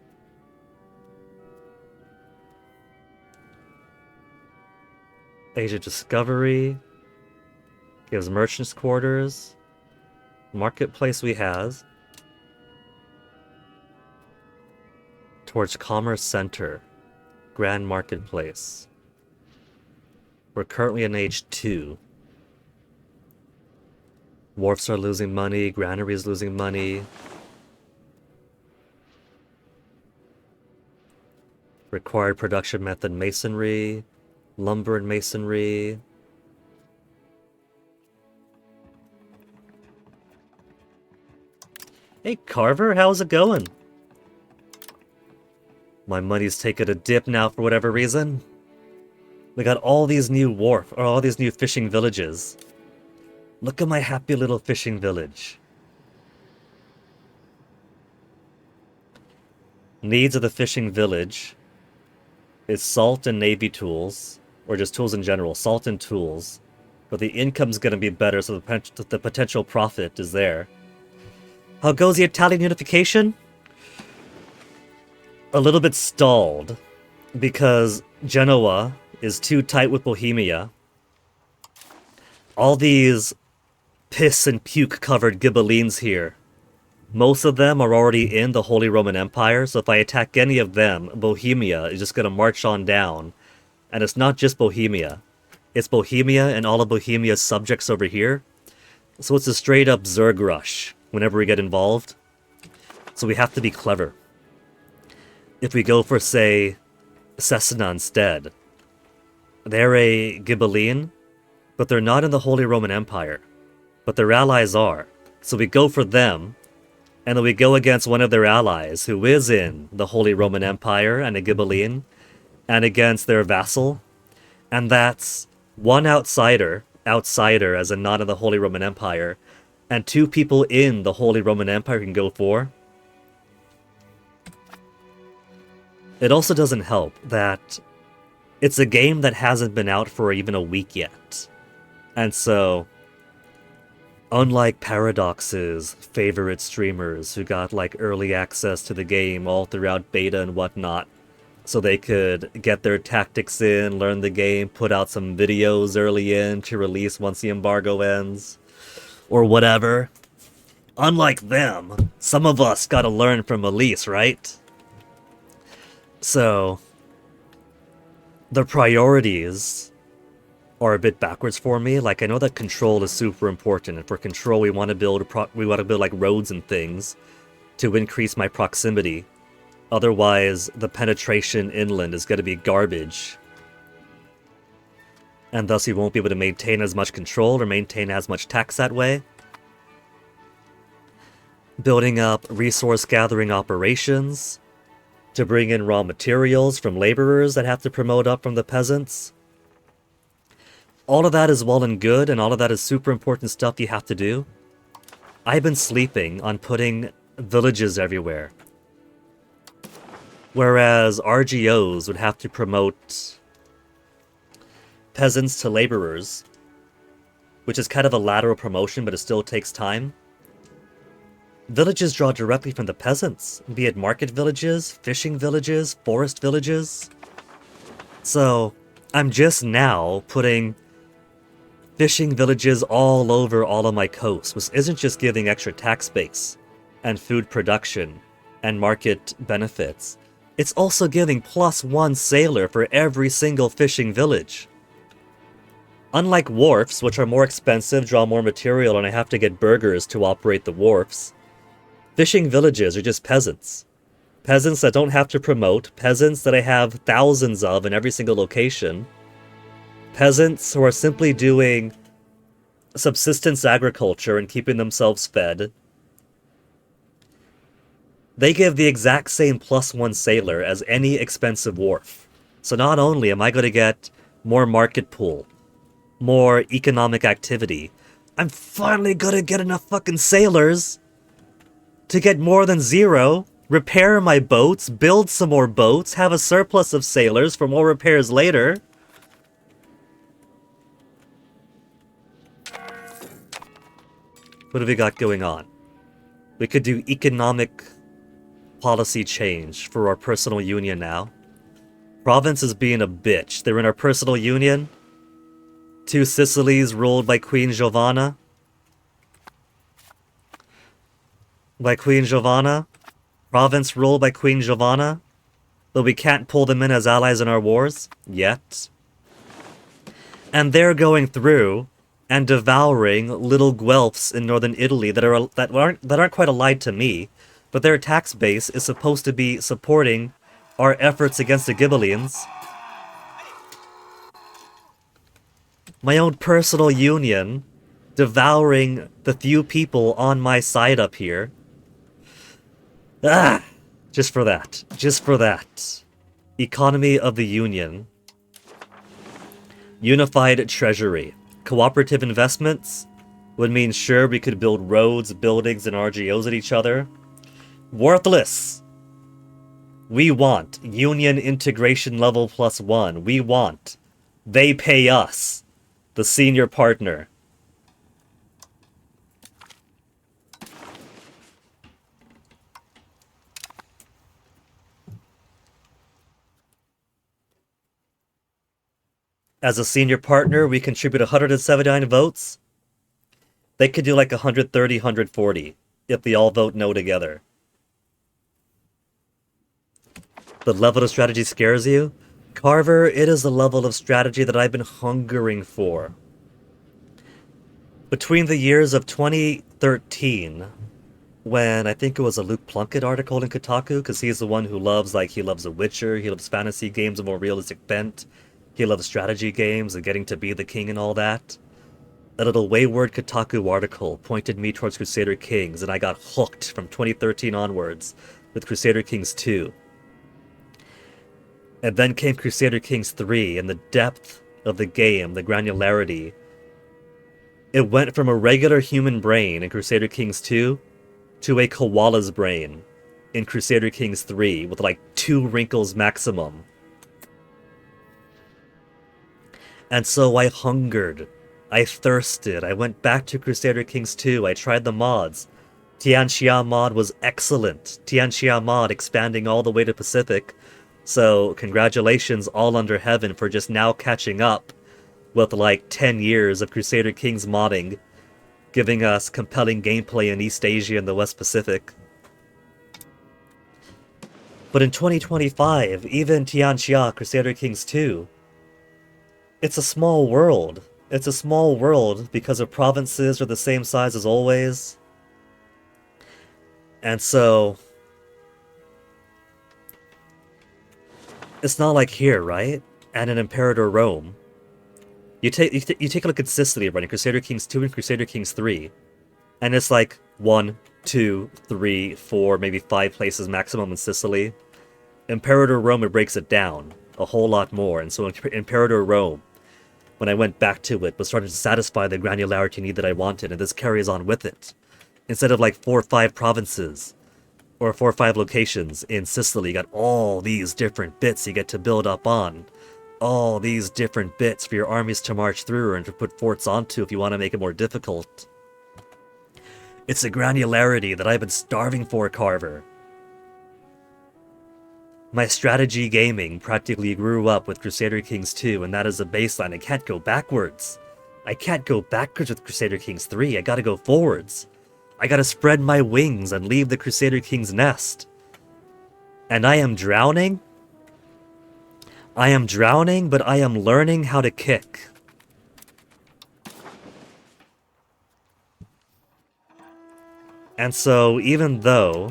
Speaker 1: Age of Discovery. Gives merchants quarters. Marketplace we has. Towards Commerce Center. Grand Marketplace. We're currently in age 2. Wharfs are losing money. Granary is losing money. Required production method masonry. Lumber and masonry. Hey Carver, how's it going? My money's taking a dip now for whatever reason. We got all these new all these new fishing villages. Look at my happy little fishing village. Needs of the fishing village is salt and navy tools, or just tools in general, salt and tools. But the income's gonna be better, so the potential profit is there. How goes the Italian unification? A little bit stalled, because Genoa is too tight with Bohemia. All these piss and puke covered Ghibellines here, most of them are already in the Holy Roman Empire, so if I attack any of them, Bohemia is just gonna march on down. And it's not just Bohemia. It's Bohemia and all of Bohemia's subjects over here. So it's a straight up Zerg rush whenever we get involved. So we have to be clever. If we go for, say, Cesena instead, they're a Ghibelline, but they're not in the Holy Roman Empire. But their allies are. So we go for them, and then we go against one of their allies who is in the Holy Roman Empire and a Ghibelline, and against their vassal. And that's one outsider as in not in the Holy Roman Empire, and 2 people in the Holy Roman Empire can go for. It also doesn't help that it's a game that hasn't been out for even a week yet. And so, unlike Paradox's favorite streamers who got like early access to the game all throughout beta and whatnot, so they could get their tactics in, learn the game, put out some videos early in to release once the embargo ends, or whatever. Unlike them, some of us gotta learn from Elise, right? So, the priorities are a bit backwards for me. Like, I know that control is super important, and for control we want to build like roads and things to increase my proximity. Otherwise, the penetration inland is going to be garbage. And thus, we won't be able to maintain as much control or maintain as much tax that way. building up resource gathering operations to bring in raw materials from laborers that have to promote up from the peasants. All of that is well and good, and all of that is super important stuff you have to do. I've been sleeping on putting villages everywhere. Whereas RGOs would have to promote peasants to laborers, which is kind of a lateral promotion, but it still takes time. Villages draw directly from the peasants, be it market villages, fishing villages, forest villages. So, I'm just now putting fishing villages all over all of my coasts, which isn't just giving extra tax base and food production and market benefits. It's also giving +1 sailor for every single fishing village. Unlike wharfs, which are more expensive, draw more material, and I have to get burghers to operate the wharfs, fishing villages are just peasants. Peasants that don't have to promote, peasants that I have thousands of in every single location, peasants who are simply doing subsistence agriculture and keeping themselves fed. They give the exact same +1 sailor as any expensive wharf. So not only am I going to get more market pool, more economic activity, I'm finally going to get enough fucking sailors to get more than 0, repair my boats, build some more boats, have a surplus of sailors for more repairs later. What have we got going on? We could do economic policy change for our personal union now. Province is being a bitch. They're in our personal union. 2 Sicilies ruled by Queen Giovanna. Province ruled by Queen Giovanna. But we can't pull them in as allies in our wars. Yet. And they're going through and devouring little Guelphs in northern Italy that aren't quite allied to me, but their tax base is supposed to be supporting our efforts against the Ghibellines. My own personal union devouring the few people on my side up here. Just for that. Economy of the Union. Unified Treasury. Cooperative investments would mean sure we could build roads, buildings, and RGOs at each other. Worthless! We want Union Integration Level +1. We want they pay us, the senior partner. As a senior partner, we contribute 179 votes. They could do like 130, 140 if they all vote no together. The level of strategy scares you? Carver, it is the level of strategy that I've been hungering for. Between the years of 2013, when I think it was a Luke Plunkett article in Kotaku, because he's the one who loves, he loves The Witcher, he loves fantasy games of more realistic bent, he loves strategy games and getting to be the king and all that. A little wayward Kotaku article pointed me towards Crusader Kings, and I got hooked from 2013 onwards with Crusader Kings 2. And then came Crusader Kings 3, and the depth of the game, the granularity. It went from a regular human brain in Crusader Kings 2 to a koala's brain in Crusader Kings 3 with 2 wrinkles maximum. And so I hungered. I thirsted. I went back to Crusader Kings 2. I tried the mods. Tianxia mod was excellent. Tianxia mod expanding all the way to Pacific. So congratulations all under heaven for just now catching up with 10 years of Crusader Kings modding, giving us compelling gameplay in East Asia and the West Pacific. But in 2025, even Tianxia Crusader Kings 2, it's a small world. It's a small world because the provinces are the same size as always. And so it's not like here, right? And in Imperator Rome. You take a look at Sicily running Crusader Kings 2 and Crusader Kings 3. And it's 1, 2, 3, 4, maybe 5 places maximum in Sicily. Imperator Rome, it breaks it down a whole lot more. And so Imperator Rome, when I went back to it, was starting to satisfy the granularity need that I wanted, and this carries on with it. Instead of like 4 or 5 provinces, or 4 or 5 locations in Sicily, you got all these different bits you get to build up on. All these different bits for your armies to march through and to put forts onto if you want to make it more difficult. It's a granularity that I've been starving for, Carver. My strategy gaming practically grew up with Crusader Kings 2, and that is a baseline. I can't go backwards. I can't go backwards with Crusader Kings 3. I gotta go forwards. I gotta spread my wings and leave the Crusader King's nest. And I am drowning? I am drowning, but I am learning how to kick. And so, even though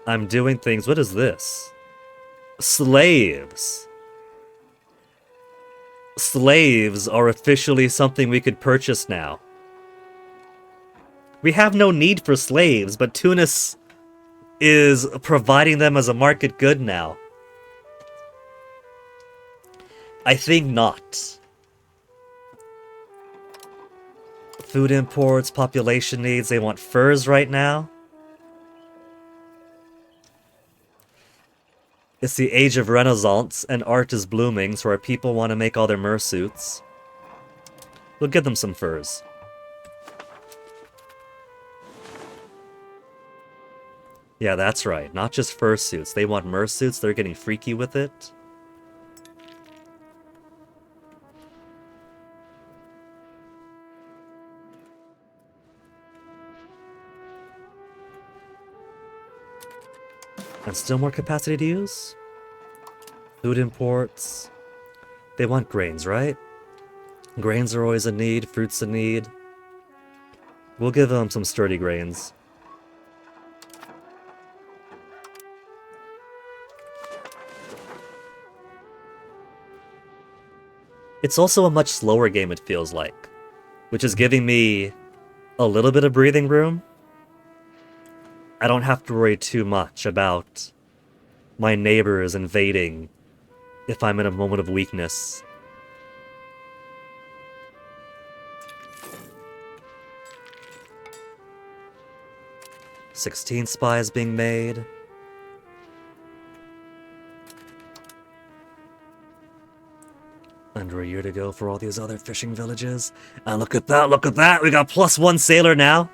Speaker 1: I'm doing things... What is this? Slaves. Slaves are officially something we could purchase now. We have no need for slaves, but Tunis is providing them as a market good now. I think not. Food imports, population needs, they want furs right now. It's the age of Renaissance, and art is blooming, so our people want to make all their mersuits. We'll give them some furs. Yeah, that's right. Not just fursuits. They want mersuits. They're getting freaky with it. And still more capacity to use? Food imports. They want grains, right? Grains are always a need. Fruits a need. We'll give them some sturdy grains. It's also a much slower game, it feels like, which is giving me a little bit of breathing room. I don't have to worry too much about my neighbors invading if I'm in a moment of weakness. "16 spies being made. Under a year to go for all these other fishing villages. And look at that, look at that! We got +1 sailor now!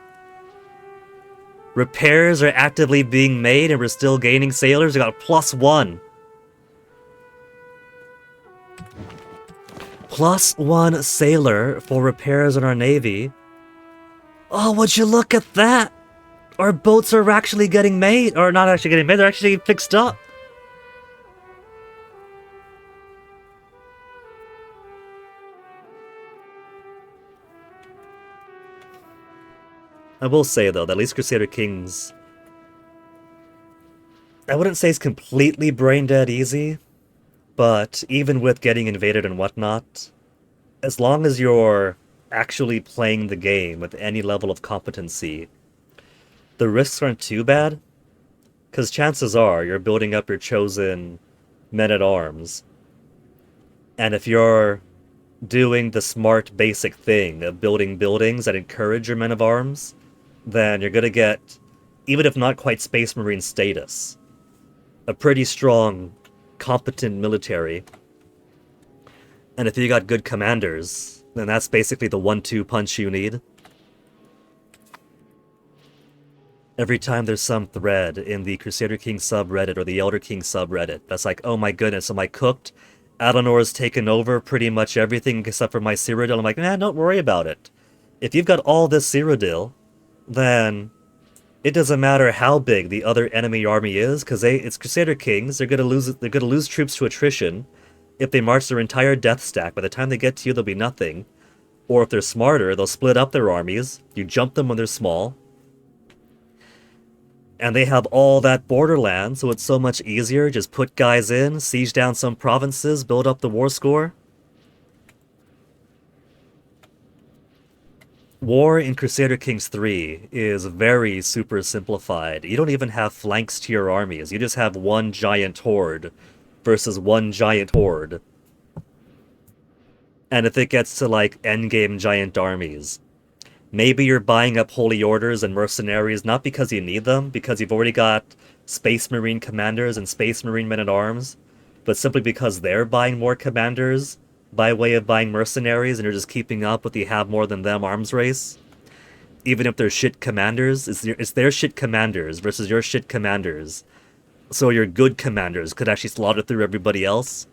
Speaker 1: Repairs are actively being made and we're still gaining sailors. We got +1. +1 sailor for repairs on our navy. Oh, would you look at that? Our boats are actually getting made. Or not actually getting made, they're actually getting fixed up. I will say, though, that at least Crusader Kings... I wouldn't say it's completely brain-dead easy, but even with getting invaded and whatnot, as long as you're actually playing the game with any level of competency, the risks aren't too bad, because chances are you're building up your chosen men-at-arms, and if you're doing the smart basic thing of building buildings that encourage your men-of-arms, then you're gonna get, even if not quite Space Marine status, a pretty strong, competent military. And if you got good commanders, then that's basically the 1-2 punch you need. Every time there's some thread in the Crusader King subreddit or the Elder King subreddit that's like, oh my goodness, am I cooked? Adonor's taken over pretty much everything except for my Cyrodiil. I'm like, nah, don't worry about it. If you've got all this Cyrodiil, then it doesn't matter how big the other enemy army is, because it's Crusader Kings. They're gonna lose troops to attrition. If they march their entire death stack, by the time they get to you, there'll be nothing. Or if they're smarter, they'll split up their armies. You jump them when they're small. And they have all that borderland, so it's so much easier. Just put guys in, siege down some provinces, build up the war score. War in Crusader Kings 3 is very super simplified. You don't even have flanks to your armies. You just have one giant horde versus one giant horde. And if it gets to like endgame giant armies, maybe you're buying up holy orders and mercenaries not because you need them, because you've already got Space Marine commanders and Space Marine men-at-arms, but simply because they're buying more commanders by way of buying mercenaries and you're just keeping up with the have more than them arms race. Even if they're shit commanders, it's their shit commanders versus your shit commanders. So your good commanders could actually slaughter through everybody else.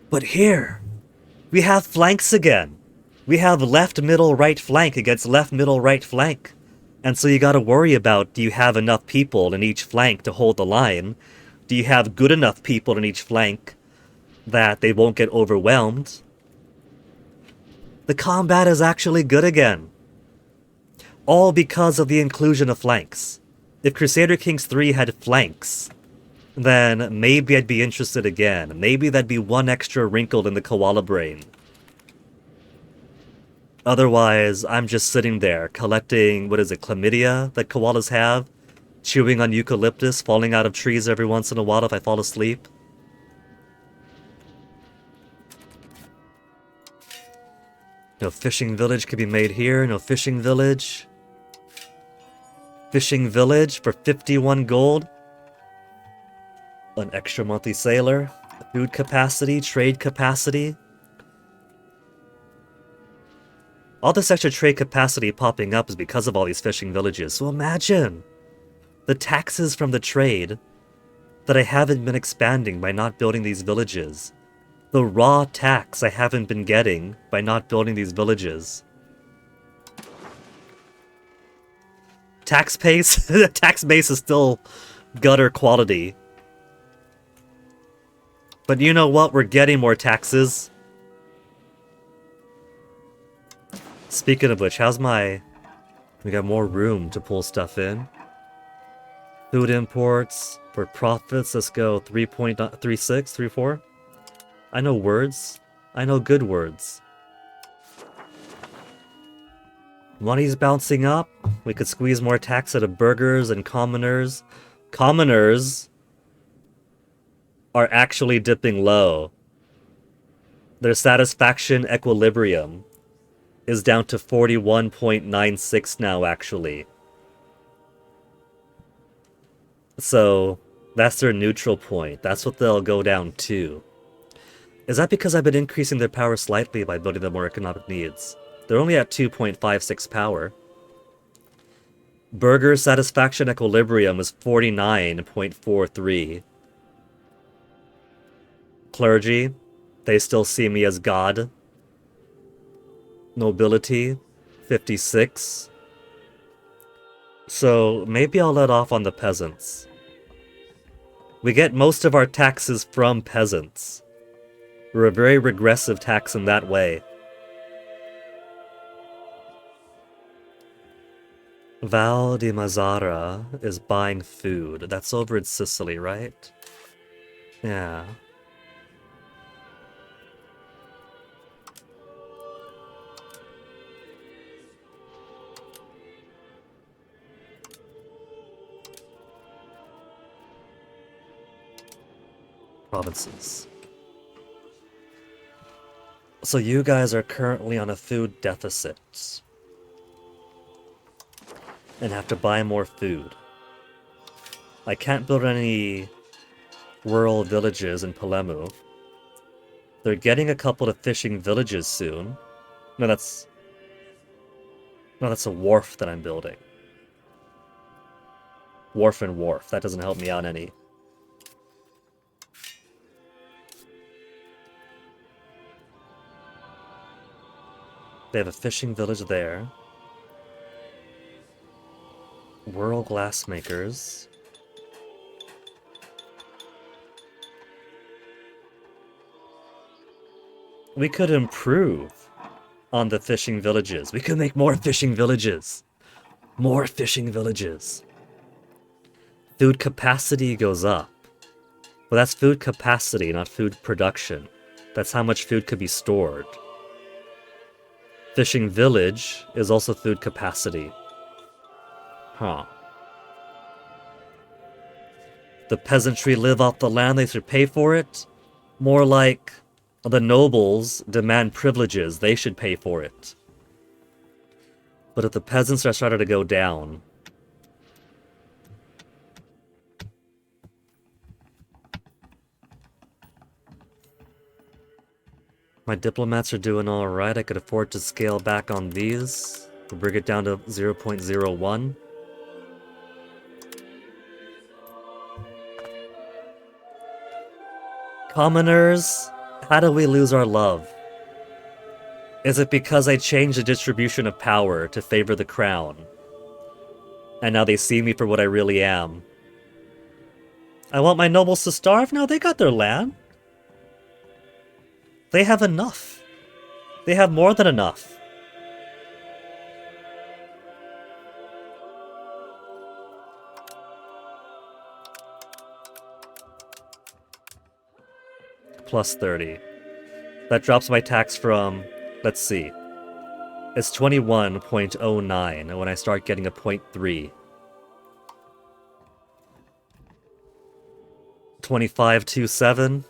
Speaker 1: But here, we have flanks again. We have left, middle, right flank against left, middle, right flank. And so you gotta worry about, do you have enough people in each flank to hold the line? Do you have good enough people in each flank that they won't get overwhelmed? The combat is actually good again. All because of the inclusion of flanks. If Crusader Kings 3 had flanks, then maybe I'd be interested again. Maybe that'd be one extra wrinkle in the koala brain. Otherwise, I'm just sitting there collecting, what is it, chlamydia that koalas have? Chewing on eucalyptus, falling out of trees every once in a while if I fall asleep. No fishing village could be made here, no fishing village. Fishing village for 51 gold. An extra monthly sailor. Food capacity, trade capacity. All this extra trade capacity popping up is because of all these fishing villages. So imagine the taxes from the trade that I haven't been expanding by not building these villages. The raw tax I haven't been getting by not building these villages. Tax base? The tax base is still gutter quality. But you know what? We're getting more taxes. Speaking of which, how's my... We got more room to pull stuff in. Food imports for profits. Let's go 3.36, 34. I know words. I know good words. Money's bouncing up. We could squeeze more tax out of burghers and commoners. Commoners are actually dipping low. Their satisfaction equilibrium is down to 41.96 now, actually. So, that's their neutral point. That's what they'll go down to. Is that because I've been increasing their power slightly by building them more economic needs? They're only at 2.56 power. Burger satisfaction equilibrium is 49.43. Clergy, they still see me as God. Nobility, 56. So maybe I'll let off on the peasants. We get most of our taxes from peasants. We're a very regressive tax in that way. Val di Mazzara is buying food. That's over in Sicily, right? Yeah. Provinces. So you guys are currently on a food deficit. And have to buy more food. I can't build any rural villages in Palemu. They're getting a couple of fishing villages soon. No, that's a wharf that I'm building. Wharf and wharf. That doesn't help me out any. They have a fishing village there. Rural glassmakers. We could improve on the fishing villages. We could make more fishing villages. More fishing villages. Food capacity goes up. Well, that's food capacity, not food production. That's how much food could be stored. Fishing village is also food capacity. Huh. The peasantry live off the land, they should pay for it? More like the nobles demand privileges, they should pay for it. But if the peasants are starting to go down... My diplomats are doing alright, I could afford to scale back on these. We'll bring it down to 0.01. Commoners, how do we lose our love? Is it because I changed the distribution of power to favor the crown? And now they see me for what I really am. I want my nobles to starve? No, they got their land. They have enough. They have more than enough. Plus 30. That drops my tax from, let's see. It's 21.09 when I start getting a 0.3. 25.27.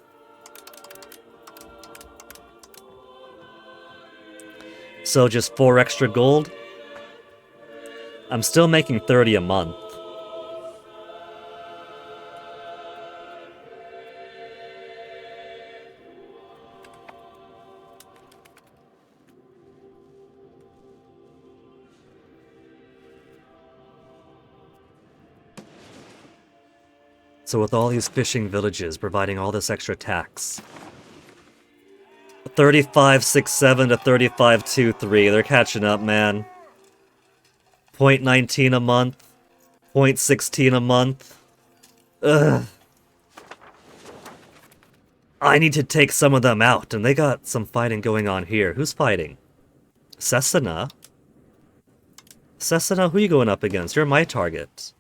Speaker 1: So just 4 extra gold. I'm still making 30 a month. So with all these fishing villages providing all this extra tax, 35.67 to 35.23, they're catching up, man. 0.19 a month, 0.16 a month. Ugh. I need to take some of them out, and they got some fighting going on here. Who's fighting? Cesena? Cesena, who are you going up against? You're my target.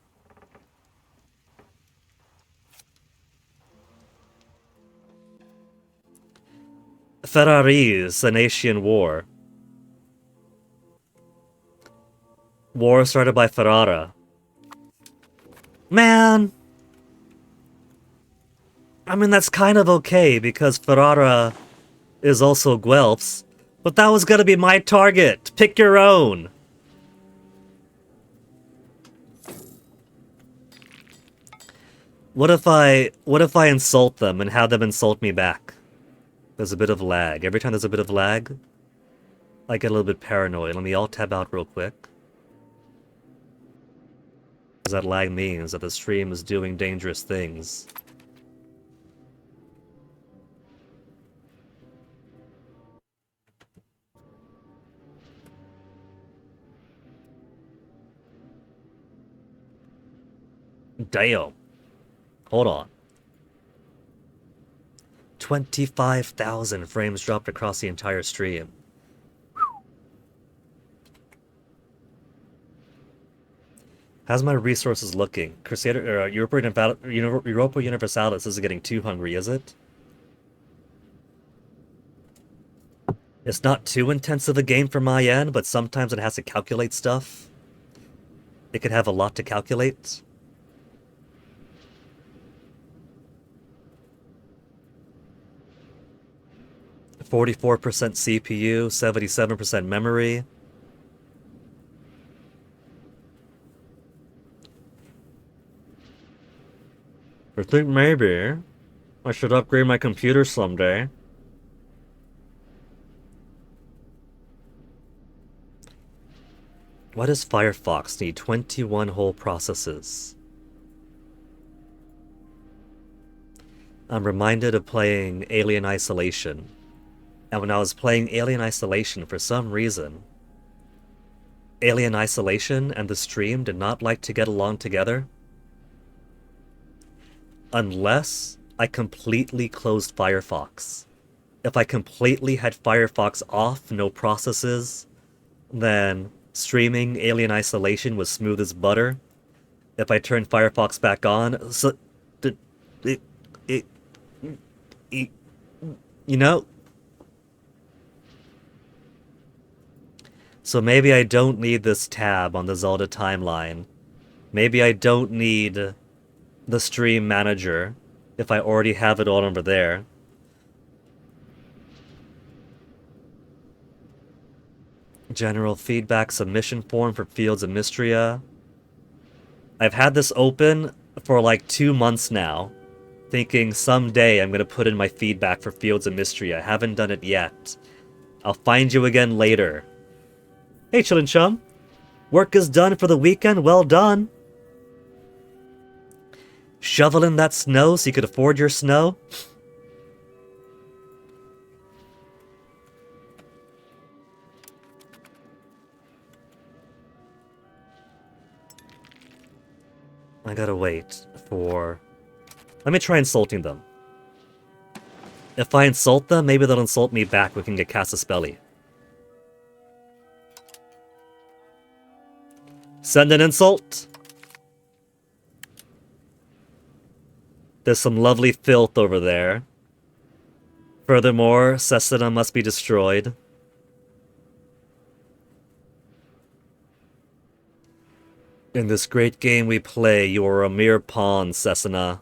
Speaker 1: Ferraris, Senatian War. War started by Ferrara. Man! I mean, that's kind of okay, because Ferrara is also Guelphs. But that was gonna be my target! Pick your own! What if I insult them and have them insult me back? There's a bit of lag. Every time there's a bit of lag, I get a little bit paranoid. Let me alt tab out real quick. Because that lag means that the stream is doing dangerous things. Damn. Hold on. 25,000 frames dropped across the entire stream. How's my resources looking? Crusader, Europa Universalis isn't getting too hungry, is it? It's not too intensive a game for my end, but sometimes it has to calculate stuff. It could have a lot to calculate. .44% CPU, 77% memory. I think maybe I should upgrade my computer someday. Why does Firefox need 21 whole processes? I'm reminded of playing Alien Isolation. And when I was playing Alien Isolation, for some reason, Alien Isolation and the stream did not like to get along together. Unless I completely closed Firefox. If I completely had Firefox off, no processes, then streaming Alien Isolation was smooth as butter. If I turned Firefox back on, so, you know? So maybe I don't need this tab on the Zelda timeline. Maybe I don't need the stream manager if I already have it all over there. General feedback submission form for Fields of Mystria. I've had this open for like 2 months now, thinking someday I'm going to put in my feedback for Fields of Mystria. I haven't done it yet. I'll find you again later. Hey, Chillin' Chum. Work is done for the weekend. Well done. Shoveling that snow so you could afford your snow? I gotta wait for... Let me try insulting them. If I insult them, maybe they'll insult me back. We can get Casus-Belli. Send an insult. There's some lovely filth over there. Furthermore, Cessna must be destroyed. In this great game we play, you are a mere pawn, Cessna.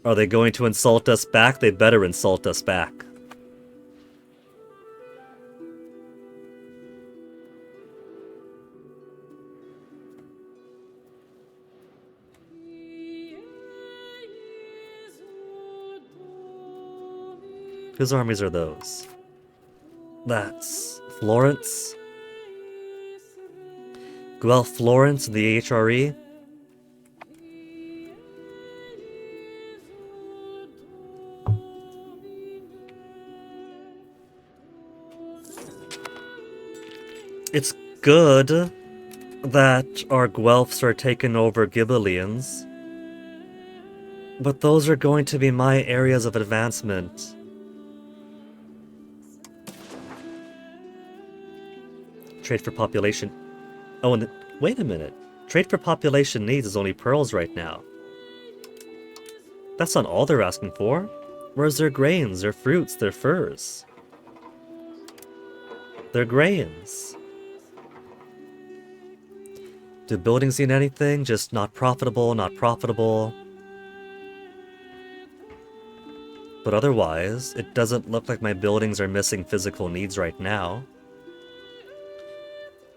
Speaker 1: Are they going to insult us back? They better insult us back. Whose armies are those? That's Florence. Guelph Florence, the HRE. It's good that our Guelphs are taking over Ghibellians, but those are going to be my areas of advancement. Trade for population. Oh, and wait a minute. Trade for population needs is only pearls right now. That's not all they're asking for. Where's their grains, their fruits, their furs? Their grains. Do buildings need anything? Just not profitable, not profitable. But otherwise, it doesn't look like my buildings are missing physical needs right now.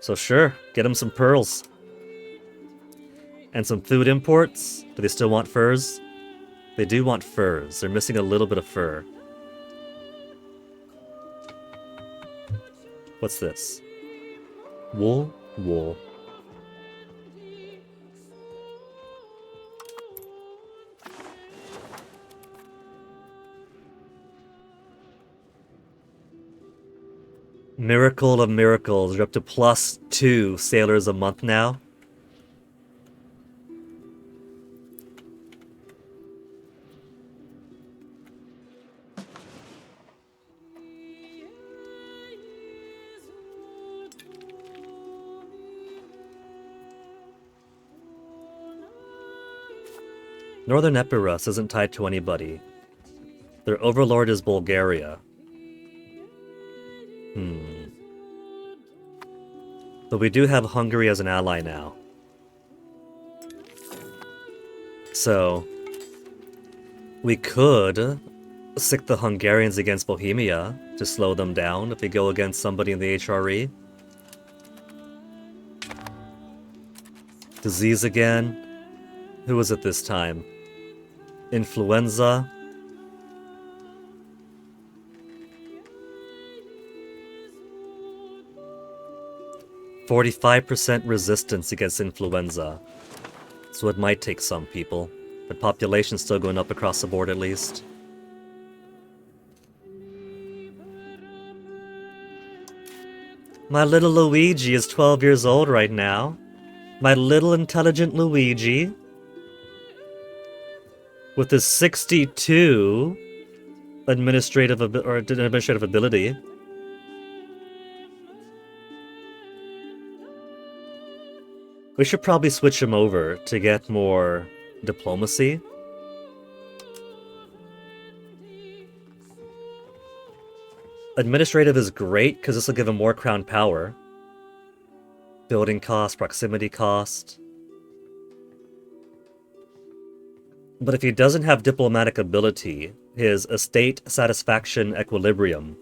Speaker 1: So sure, get them some pearls. And some food imports. Do they still want furs? They do want furs. They're missing a little bit of fur. What's this? Wool? Wool. Miracle of miracles, you're up to +2 sailors a month now. Northern Epirus isn't tied to anybody. Their overlord is Bulgaria. But we do have Hungary as an ally now. So, we could sick the Hungarians against Bohemia to slow them down if we go against somebody in the HRE. Disease again. Who was it this time? Influenza. %45% resistance against influenza. So it might take some people, but population's still going up across the board at least. My little Luigi is 12 years old right now. My little intelligent Luigi. With his 62 administrative ability. We should probably switch him over to get more diplomacy. Administrative is great because this will give him more crown power. Building cost, proximity cost. But if he doesn't have diplomatic ability, his estate satisfaction equilibrium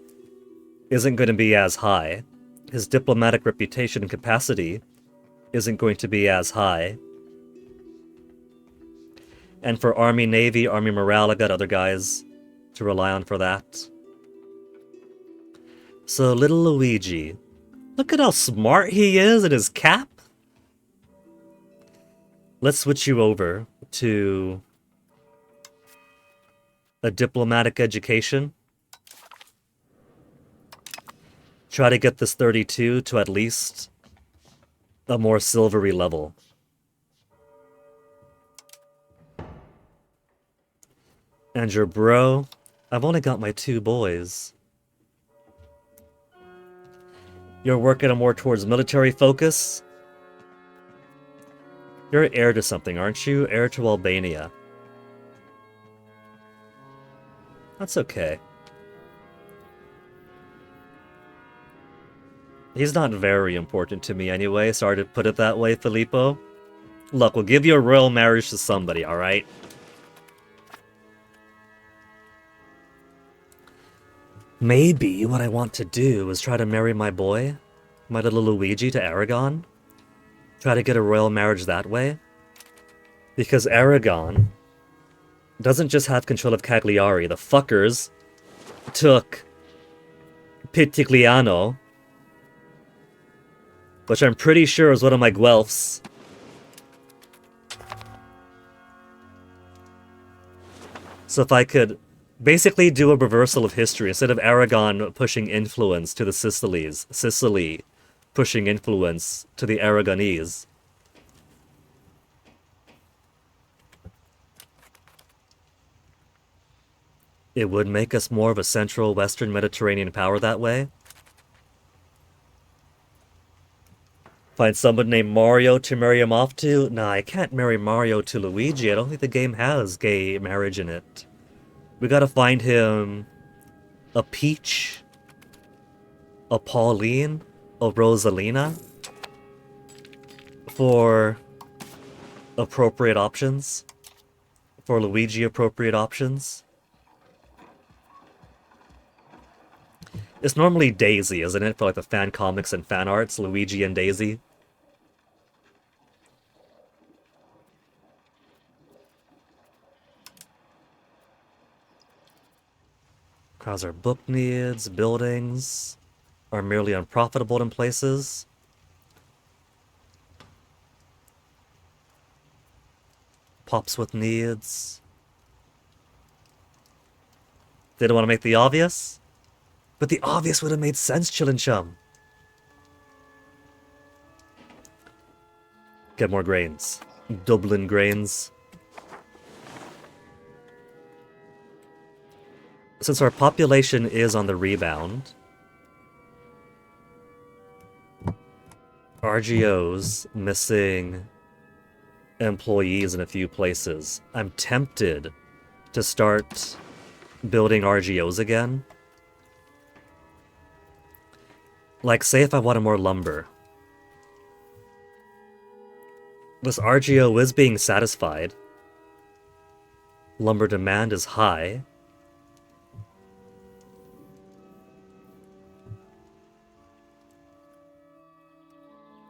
Speaker 1: isn't going to be as high. His diplomatic reputation and capacity isn't going to be as high. And for Army, Navy, Army morale, I got other guys to rely on for that. So little Luigi, look at how smart he is in his cap. Let's switch you over to a diplomatic education. Try to get this 32 to at least a more silvery level. And your bro, I've only got my 2 boys. You're working more towards military focus? You're heir to something, aren't you? Heir to Albania. That's okay. He's not very important to me anyway, sorry to put it that way, Filippo. Look, we'll give you a royal marriage to somebody, alright? Maybe what I want to do is try to marry my boy, my little Luigi, to Aragon. Try to get a royal marriage that way. Because Aragon doesn't just have control of Cagliari. The fuckers took Pitigliano, which I'm pretty sure is one of my Guelphs. So if I could basically do a reversal of history, instead of Aragon pushing influence to the Sicilies, Sicily pushing influence to the Aragonese. It would make us more of a central Western Mediterranean power that way. Find someone named Mario to marry him off to? Nah, I can't marry Mario to Luigi. I don't think the game has gay marriage in it. We gotta find him a Peach, a Pauline, a Rosalina for appropriate options. For Luigi, appropriate options. It's normally Daisy, isn't it? For like the fan comics and fan arts, Luigi and Daisy. Cause our book needs, buildings are merely unprofitable in places. Pops with needs. They don't want to make the obvious? But the obvious would have made sense, Chillin' Chum. Get more grains. Dublin grains. Since our population is on the rebound, RGO's missing employees in a few places. I'm tempted to start building RGOs again. Like, say if I wanted more lumber. This RGO is being satisfied. Lumber demand is high.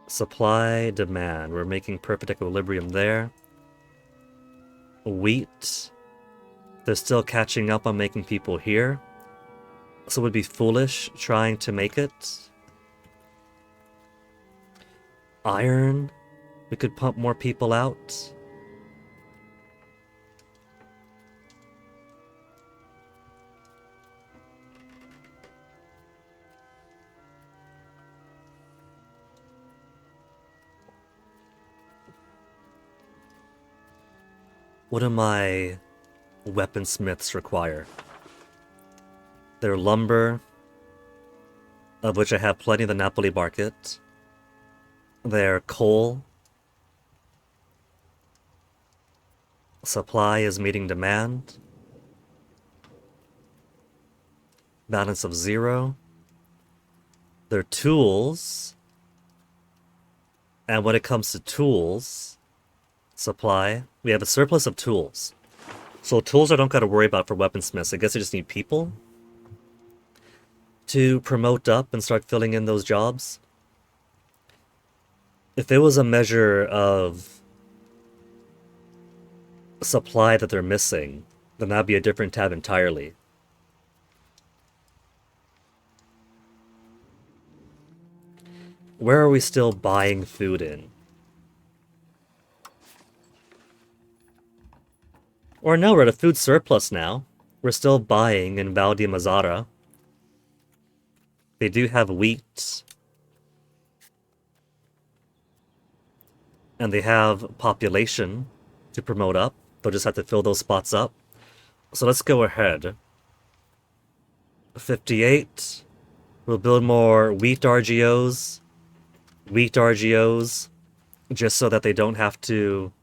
Speaker 1: Supply, demand. We're making perfect equilibrium there. Wheat. They're still catching up on making people here. So it would be foolish trying to make it. Iron. We could pump more people out. What do my weaponsmiths require? Their lumber, of which I have plenty in the Napoli market. Their coal. Supply is meeting demand. Balance of 0. Their tools. And when it comes to tools, supply, we have a surplus of tools. So tools I don't gotta worry about for weaponsmiths. I guess I just need people to promote up and start filling in those jobs. If it was a measure of supply that they're missing, then that'd be a different tab entirely. Where are we still buying food in? Or no, we're at a food surplus now. We're still buying in Val di Mazzara. They do have wheat. And they have population to promote up. They'll just have to fill those spots up. So let's go ahead. 58. We'll build more wheat RGOs. Wheat RGOs. Just so that they don't have to...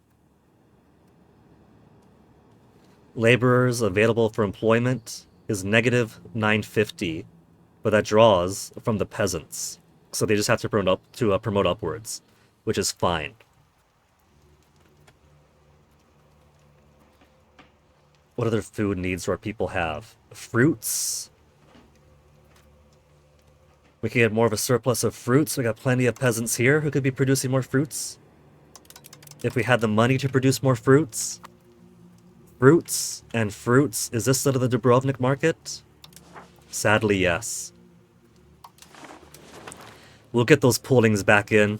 Speaker 1: Laborers available for employment is negative 950. But that draws from the peasants. So they just have to promote upwards. Which is fine. What other food needs do our people have? Fruits? We can get more of a surplus of fruits. We got plenty of peasants here who could be producing more fruits. If we had the money to produce more fruits. Fruits and fruits. Is this out of the Dubrovnik market? Sadly, yes. We'll get those poolings back in.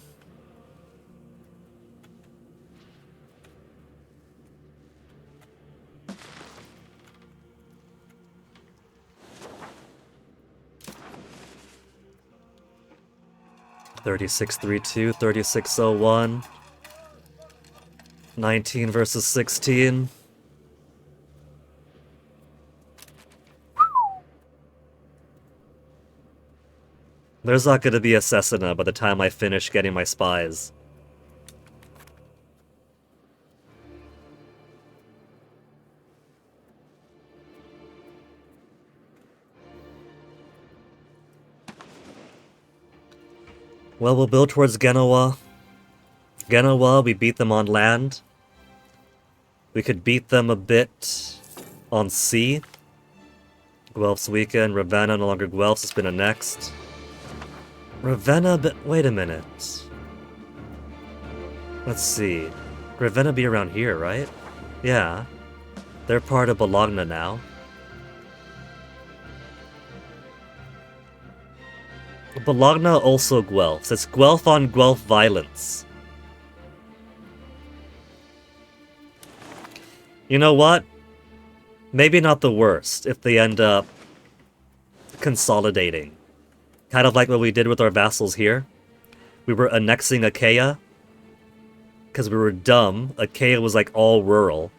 Speaker 1: $36.32, $36.01. 19 versus 16. There's not gonna be a Cesena by the time I finish getting my spies. Well, we'll build towards Genoa. Genoa, we beat them on land. We could beat them a bit on sea. Guelph's weekend, Ravenna, no longer Guelph's, it's been annexed. Ravenna, but wait a minute. Let's see. Ravenna be around here, right? Yeah. They're part of Bologna now. Bologna also Guelphs. It's Guelph on Guelph violence. You know what? Maybe not the worst if they end up consolidating. Kind of like what we did with our vassals here. We were annexing Achaia. Because we were dumb. Achaia was like all rural.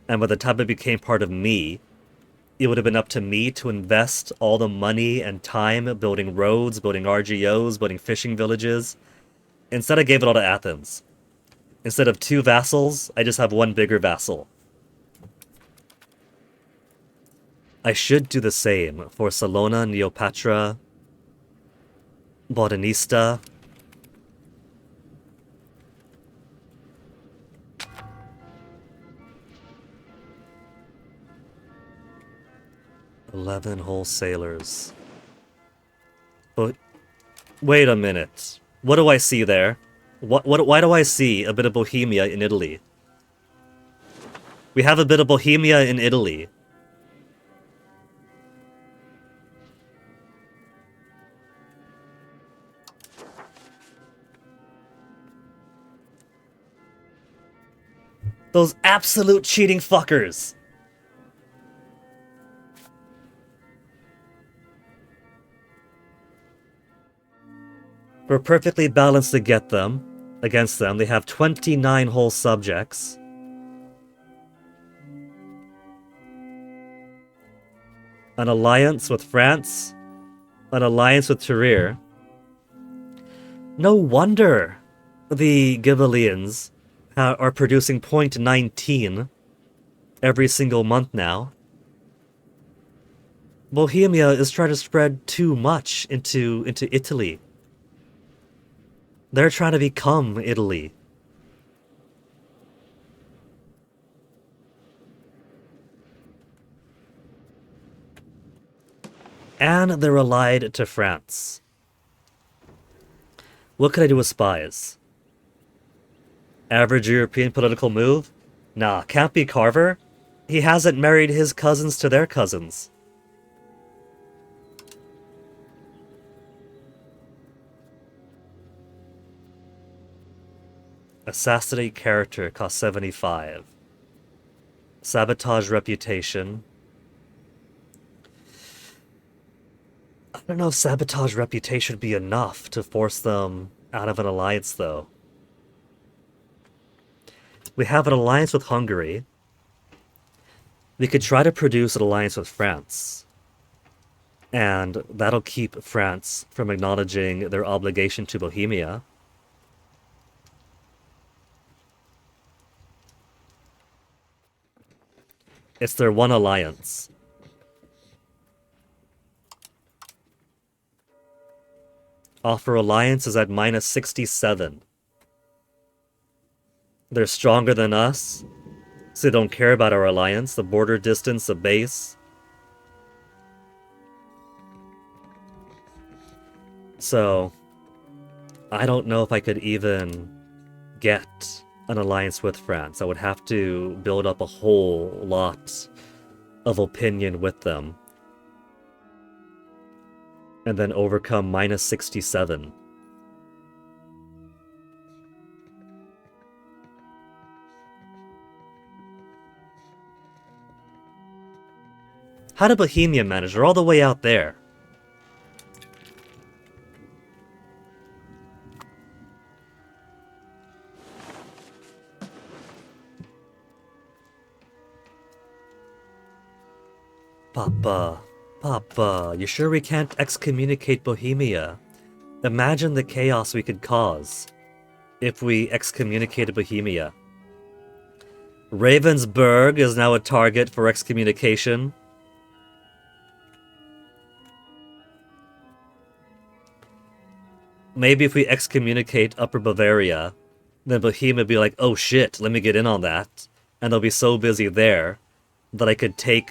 Speaker 1: And by the time it became part of me, it would have been up to me to invest all the money and time building roads, building RGOs, building fishing villages. Instead, I gave it all to Athens. Instead of 2 vassals, I just have 1 bigger vassal. I should do the same for Salona, Neopatra, Botanista. $11 wholesalers. But wait a minute. What do I see there? Why do I see a bit of Bohemia in Italy? We have a bit of Bohemia in Italy. Those absolute cheating fuckers! We're perfectly balanced to get them. Against them, they have 29 whole subjects. An alliance with France. An alliance with Turir. No wonder the Ghibellians are producing 0.19 every single month now. Bohemia is trying to spread too much into Italy. They're trying to become Italy. And they're allied to France. What could I do with spies? Average European political move? Nah, can't be Carver. He hasn't married his cousins to their cousins. Assassinate character cost 75. Sabotage reputation. I don't know if sabotage reputation would be enough to force them out of an alliance, though. We have an alliance with Hungary. We could try to produce an alliance with France. And that'll keep France from acknowledging their obligation to Bohemia. It's their one alliance. Offer alliance is at minus 67. They're stronger than us, so they don't care about our alliance, the border distance, the base. So, I don't know if I could even get an alliance with France. I would have to build up a whole lot of opinion with them. And then overcome minus 67. How did Bohemia manage? They're all the way out there. Papa, you sure we can't excommunicate Bohemia? Imagine the chaos we could cause if we excommunicated Bohemia. Ravensburg is now a target for excommunication. Maybe if we excommunicate Upper Bavaria, then Bohemia would be like, oh shit, let me get in on that. And they'll be so busy there that I could take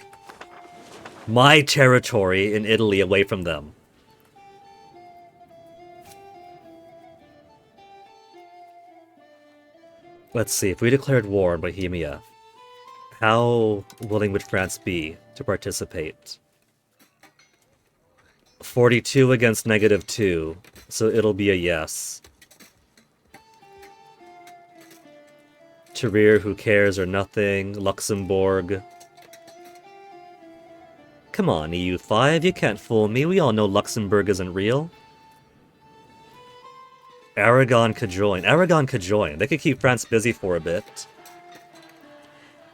Speaker 1: my territory in Italy away from them. Let's see, if we declared war on Bohemia, how willing would France be to participate? 42 against -2, so it'll be a yes. Trier, who cares, or nothing. Luxembourg. Come on, EU5, you can't fool me. We all know Luxembourg isn't real. Aragon could join. Aragon could join. They could keep France busy for a bit.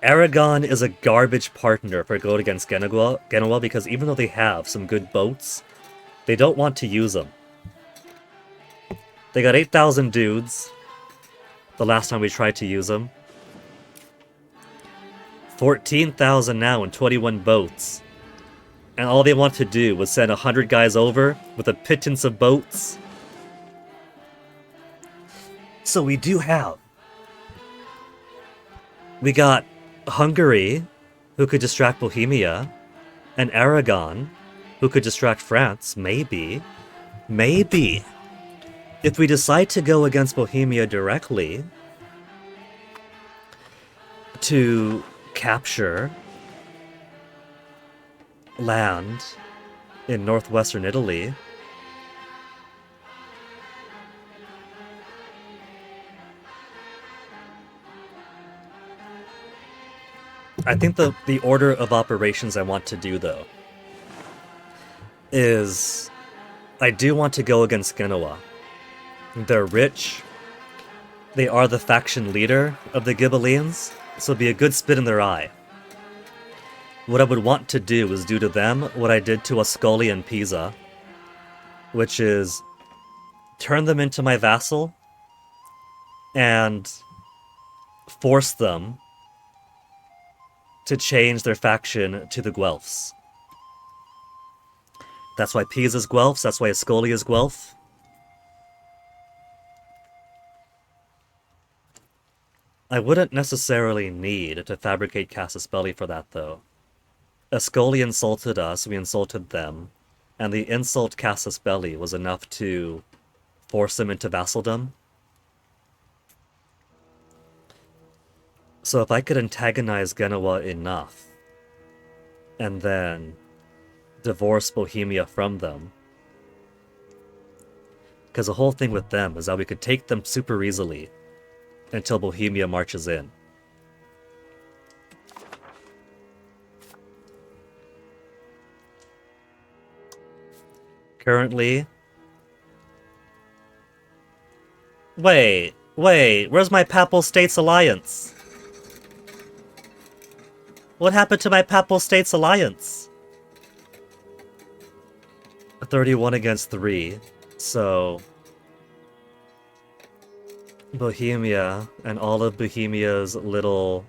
Speaker 1: Aragon is a garbage partner for going against Genoa because even though they have some good boats, they don't want to use them. They got 8,000 dudes the last time we tried to use them. 14,000 now and 21 boats. And all they want to do was send 100 guys over with a pittance of boats. So we do have. We got Hungary, who could distract Bohemia, and Aragon, who could distract France, maybe. Maybe. If we decide to go against Bohemia directly, to capture land in northwestern Italy, I think the order of operations I want to do, though, is I do want to go against Genoa. They're rich. They are the faction leader of the Ghibellines, so it'd be a good spit in their eye. What I would want to do is do to them what I did to Ascoli and Pisa, which is turn them into my vassal and force them to change their faction to the Guelphs. That's why Pisa is Guelphs, that's why Ascoli is Guelph. I wouldn't necessarily need to fabricate Casus Belli for that, though. Ascoli insulted us, we insulted them, and the insult Casus Belli was enough to force him into vassaldom. So if I could antagonize Genoa enough, and then divorce Bohemia from them, because the whole thing with them is that we could take them super easily until Bohemia marches in. Currently... Wait, where's my Papal States Alliance? What happened to my Papal States Alliance? 31 against 3, so... Bohemia and all of Bohemia's little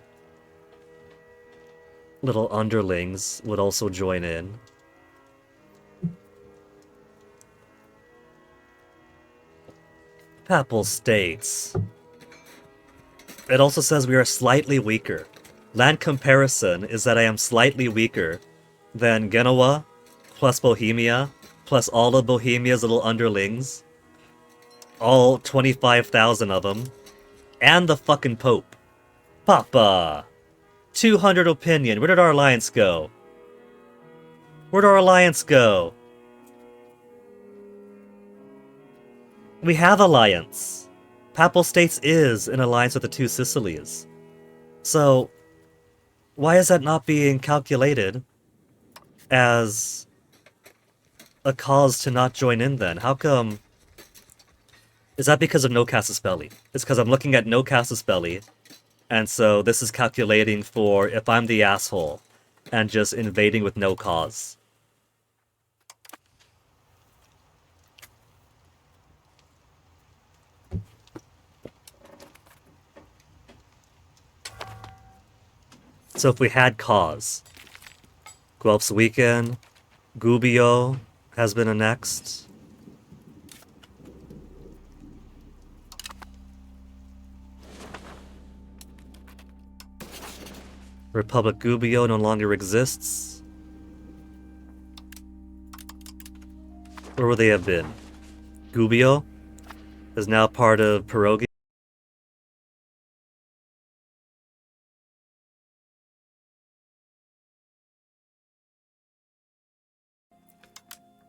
Speaker 1: underlings would also join in. Papal States. It also says we are slightly weaker. Land comparison is that I am slightly weaker than Genoa, plus Bohemia, plus all of Bohemia's little underlings. All 25,000 of them. And the fucking Pope. Papa! 200 opinion. Where did our alliance go? Where'd our alliance go? We have alliance. Papal States is in alliance with the two Sicilies. So, why is that not being calculated as a cause to not join in then? How come... Is that because of no Casus Belli? It's because I'm looking at no Casus Belli, and so this is calculating for if I'm the asshole and just invading with no cause. So if we had cause, Guelph's Weekend, Gubbio has been annexed. Republic Gubbio no longer exists. Where would they have been? Gubbio is now part of Pierogi.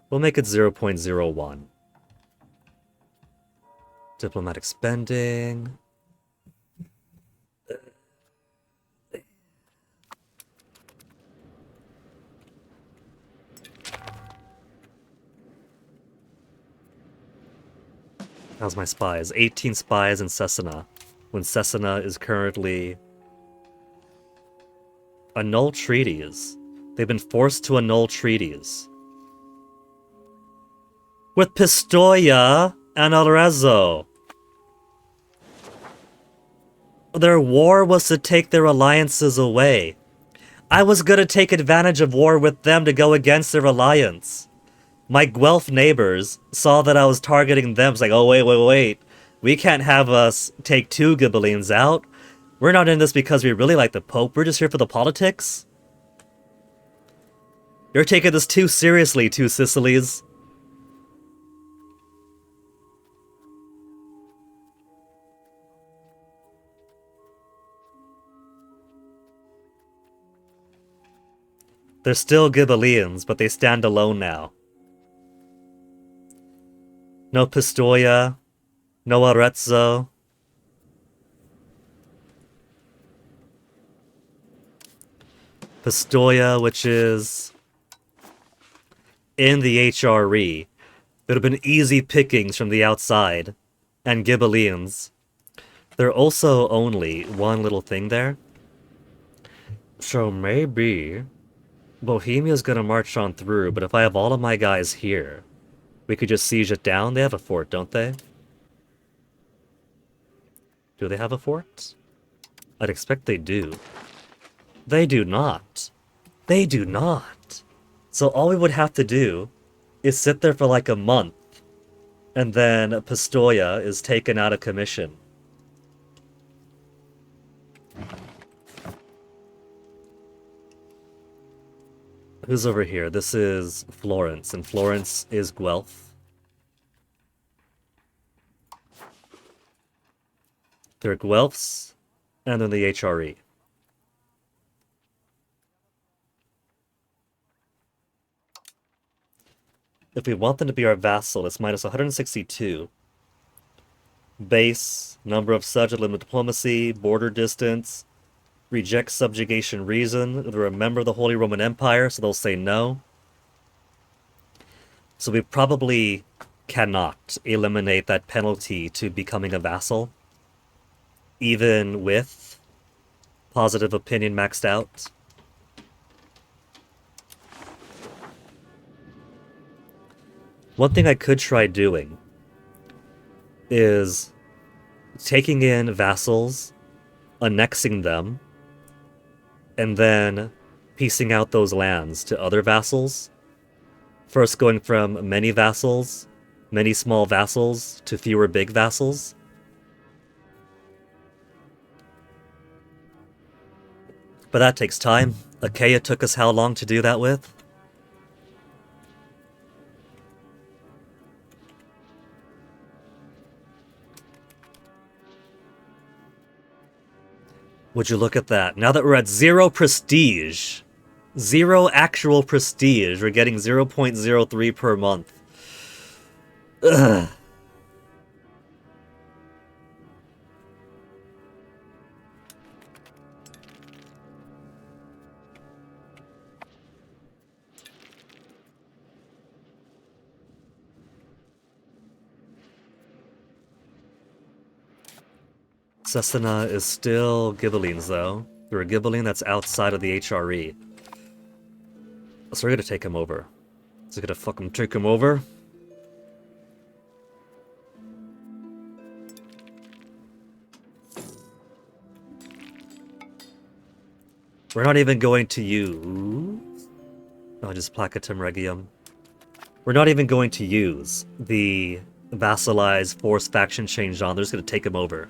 Speaker 1: We'll make it 0.01. Diplomatic spending. How's my spies? 18 spies in Cesena, when Cesena is currently... Annul treaties. They've been forced to annul treaties. With Pistoia and Arezzo. Their war was to take their alliances away. I was gonna take advantage of war with them to go against their alliance. My Guelph neighbors saw that I was targeting them. It's like, oh, wait. We can't have us take two Ghibellines out. We're not in this because we really like the Pope. We're just here for the politics. You're taking this too seriously, two Sicilies. They're still Ghibellines, but they stand alone now. No Pistoia, no Arezzo. Pistoia, which is in the HRE. That have been easy pickings from the outside. And Ghibellines. There are also only one little thing there. So maybe Bohemia's gonna march on through, but if I have all of my guys here, we could just siege it down. They have a fort, don't they? Do they have a fort? I'd expect they do. They do not. They do not. So all we would have to do is sit there for like a month, and then Pistoia is taken out of commission. Who's over here? This is Florence, and Florence is Guelph. They're Guelphs, and then the HRE. If we want them to be our vassal, it's minus 162. Base, number of subject, limit diplomacy, border distance, reject subjugation reason. They're a member of the Holy Roman Empire, so they'll say no. So we probably cannot eliminate that penalty to becoming a vassal, even with positive opinion maxed out. One thing I could try doing is taking in vassals, annexing them, and then piecing out those lands to other vassals. First going from many vassals, many small vassals, to fewer big vassals. But that takes time. Achaia took us how long to do that with? Would you look at that? Now that we're at 0 prestige, 0 actual prestige, we're getting 0.03 per month. Ugh. Cesena is still Ghibellines, though. They're a Ghibelline that's outside of the HRE. So we're gonna take him over. So we're gonna fucking take him over. We're not even going to use... Oh, just Placatum Regium. We're not even going to use the vassalized force faction change on. They're just gonna take him over.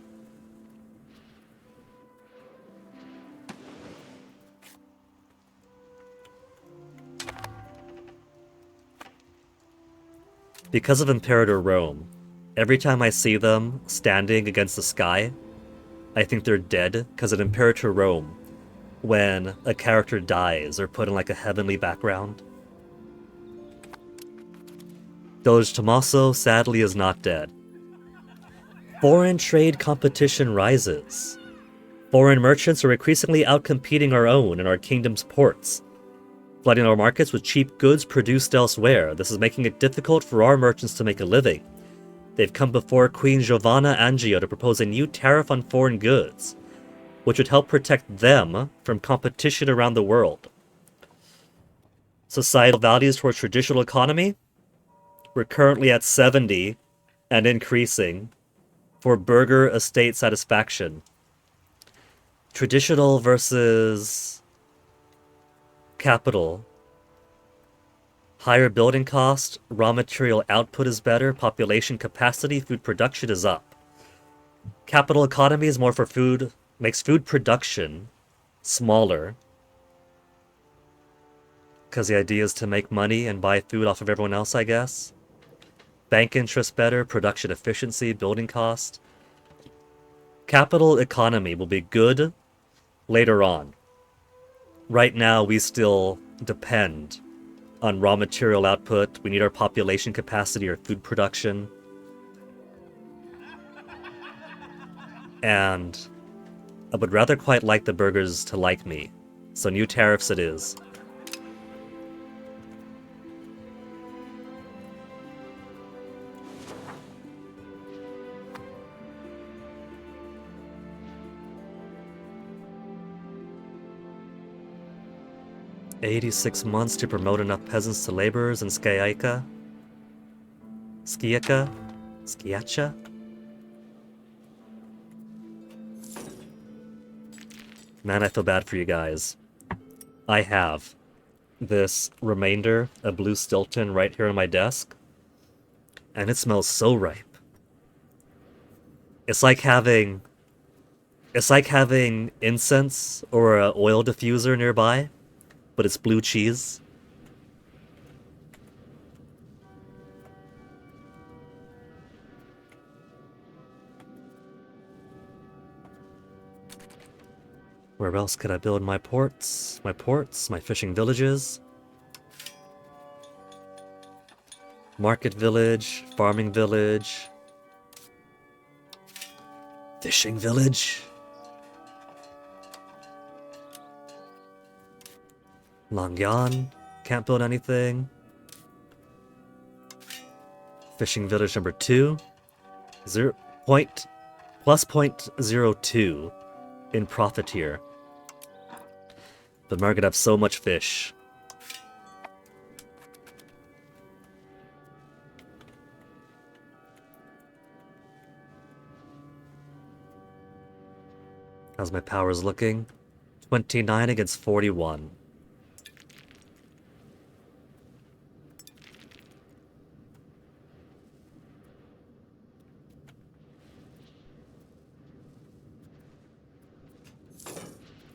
Speaker 1: Because of Imperator Rome, every time I see them standing against the sky, I think they're dead, because at Imperator Rome, when a character dies, they're put in like a heavenly background. Doge Tommaso, sadly, is not dead. Foreign trade competition rises. Foreign merchants are increasingly outcompeting our own in our kingdom's ports, flooding our markets with cheap goods produced elsewhere. This is making it difficult for our merchants to make a living. They've come before Queen Giovanna Angio to propose a new tariff on foreign goods, which would help protect them from competition around the world. Societal values towards traditional economy? We're currently at 70 and increasing for burger estate satisfaction. Traditional versus capital. Higher building cost, raw material output is better, population capacity, food production is up. Capital economy is more for food, makes food production smaller. Because the idea is to make money and buy food off of everyone else, I guess. Bank interest better, production efficiency, building cost. Capital economy will be good later on. Right now, we still depend on raw material output. We need our population capacity or food production. And I would rather quite like the burgers to like me. So new tariffs it is. "86 months to promote enough peasants to laborers in Skiacha? Skiacha? Skiacha? Man, I feel bad for you guys. I have this remainder of blue Stilton right here on my desk, and it smells so ripe. It's like having incense or an oil diffuser nearby, but it's blue cheese. Where else could I build my ports? My fishing villages. Market village, farming village. Fishing village. Langyan, can't build anything. Fishing village number 2. Plus 0.02 in profit here. But we're gonna have so much fish. How's my powers looking? 29 against 41.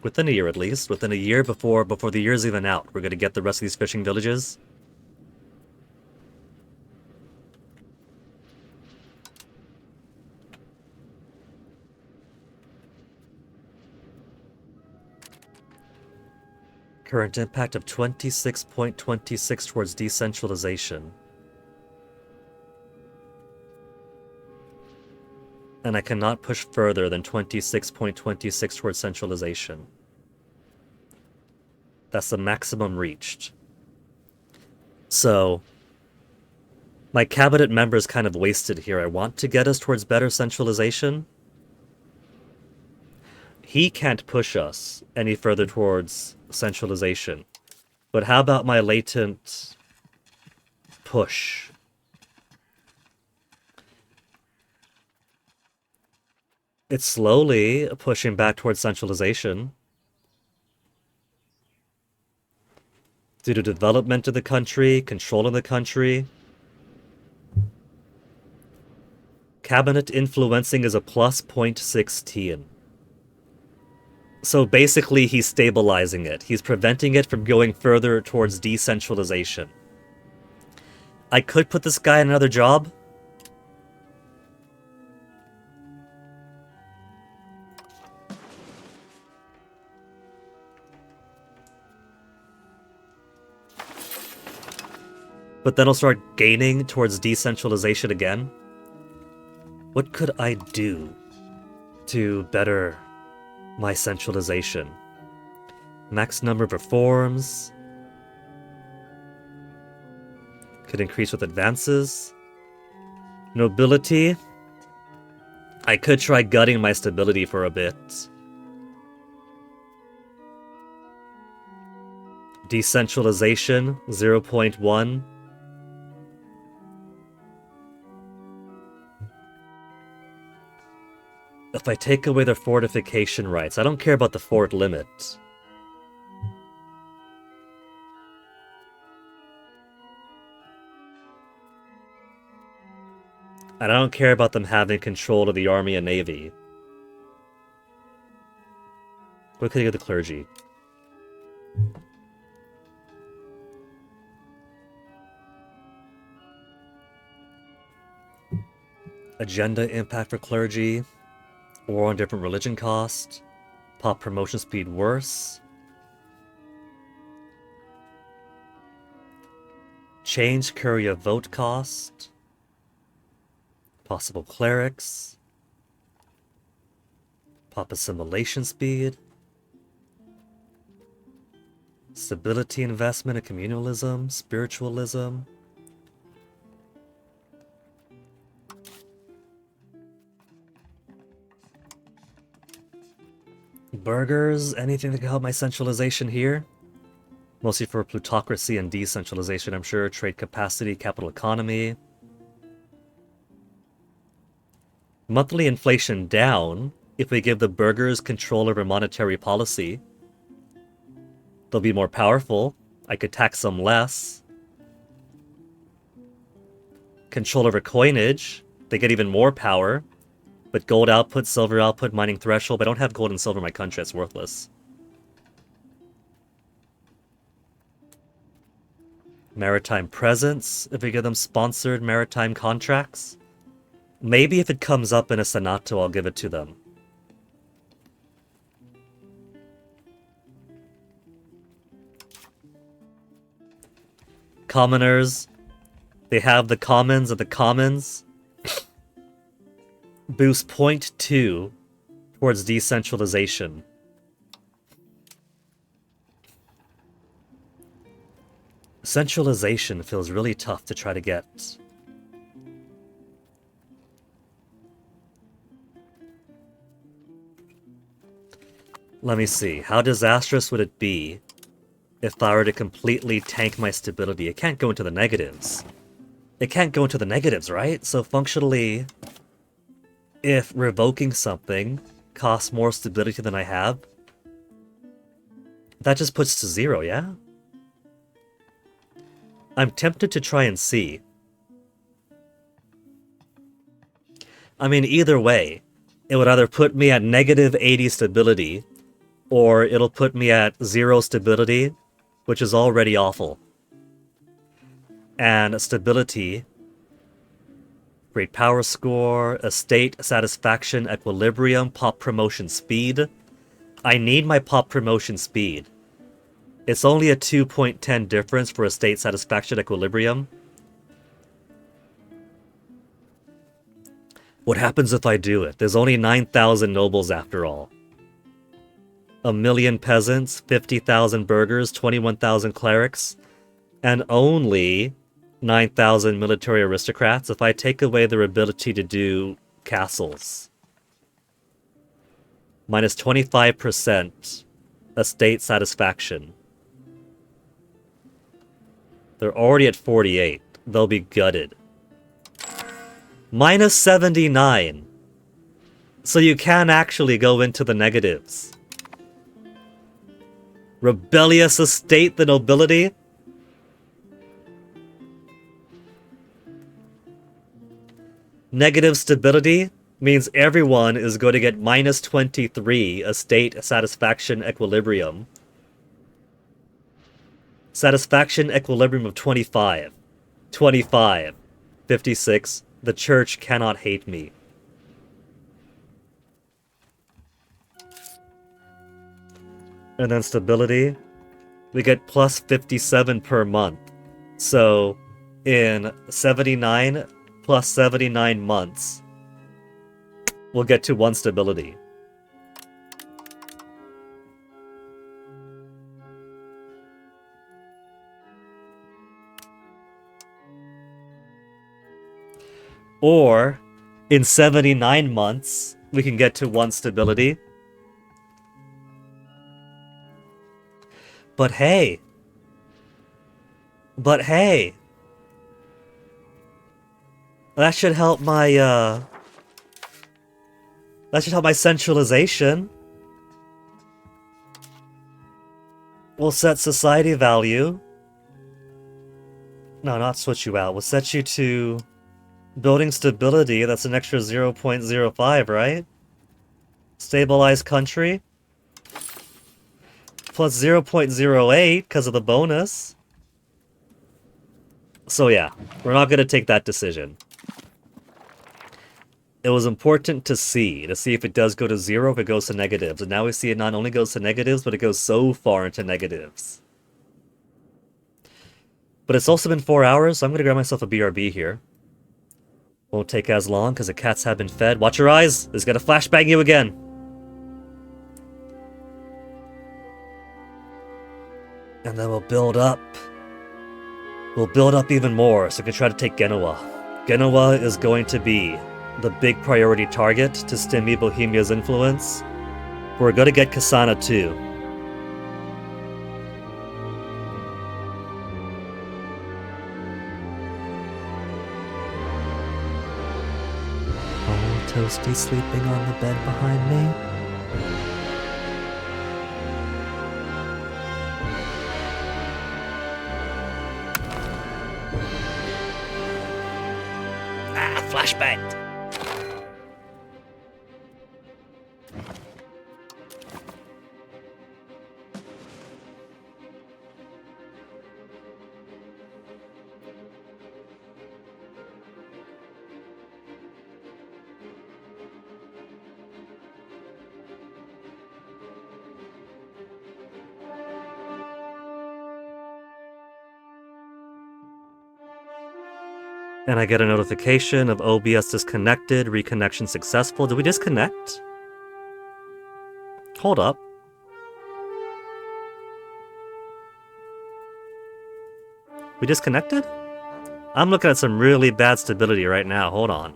Speaker 1: Within a year, at least. Within a year before the year's even out, we're gonna get the rest of these fishing villages. Current impact of 26.26 towards decentralization. And I cannot push further than 26.26 towards centralization. That's the maximum reached. So, my cabinet member's kind of wasted here. I want to get us towards better centralization. He can't push us any further towards centralization. But how about my latent push? It's slowly pushing back towards centralization. Due to development of the country, control of the country. Cabinet influencing is a plus 0.16. So basically he's stabilizing it. He's preventing it from going further towards decentralization. I could put this guy in another job. But then I'll start gaining towards decentralization again. What could I do to better my centralization? Max number of reforms. Could increase with advances. Nobility. I could try gutting my stability for a bit. Decentralization, 0.1. If I take away their fortification rights, I don't care about the fort limit. And I don't care about them having control of the army and navy. What could I give the clergy? Agenda impact for clergy. War on different religion cost. Pop promotion speed worse. Change courier vote cost. Possible clerics. Pop assimilation speed. Stability investment in communalism, spiritualism. Burgers, anything that can help my centralization here? Mostly for plutocracy and decentralization, I'm sure. Trade capacity, capital economy. Monthly inflation down if we give the burgers control over monetary policy. They'll be more powerful. I could tax them less. Control over coinage. They get even more power. But gold output, silver output, mining threshold. But I don't have gold and silver in my country. It's worthless. Maritime presence. If we give them sponsored maritime contracts. Maybe if it comes up in a Senato, I'll give it to them. Commoners. They have the commons of the commons. Boost 0.2 towards decentralization. Centralization feels really tough to try to get. Let me see. How disastrous would it be if I were to completely tank my stability? It can't go into the negatives. It can't go into the negatives, right? So functionally, if revoking something costs more stability than I have, that just puts to 0, yeah? I'm tempted to try and see. I mean, either way, it would either put me at negative 80 stability, or it'll put me at 0 stability, which is already awful. And stability, great power score, estate, satisfaction, equilibrium, pop promotion speed. I need my pop promotion speed. It's only a 2.10 difference for estate, satisfaction, equilibrium. What happens if I do it? There's only 9,000 nobles after all. 1 million peasants, 50,000 burghers, 21,000 clerics, and only 9,000 military aristocrats. If I take away their ability to do castles, minus 25% estate satisfaction. They're already at 48. They'll be gutted. Minus 79. So you can actually go into the negatives. Rebellious estate, the nobility. Negative stability means everyone is going to get minus 23 estate satisfaction equilibrium. Satisfaction equilibrium of 25. 25. 56. The church cannot hate me. And then stability. We get plus 57 per month. So in 79 plus 79 months, we'll get to 1 stability. Or, in 79 months, we can get to 1 stability. But hey! But hey! That should help my, that should help my centralization. We'll set society value. No, not switch you out. We'll set you to building stability. That's an extra 0.05, right? Stabilize country. Plus 0.08 because of the bonus. So yeah, we're not going to take that decision. It was important to see if it does go to 0, if it goes to negatives. And now we see it not only goes to negatives, but it goes so far into negatives. But it's also been 4 hours, so I'm going to grab myself a BRB here. Won't take as long, because the cats have been fed. Watch your eyes! It's going to flashbang you again! And then we'll build up. We'll build up even more, so we can try to take Genoa. Genoa is going to be the big priority target to stimulate Bohemia's influence. We're going to get Cassana too. Oh, Toasty sleeping on the bed behind me. Ah, flashbanged. And I get a notification of OBS disconnected, reconnection successful. Did we disconnect? Hold up. We disconnected? I'm looking at some really bad stability right now. Hold on.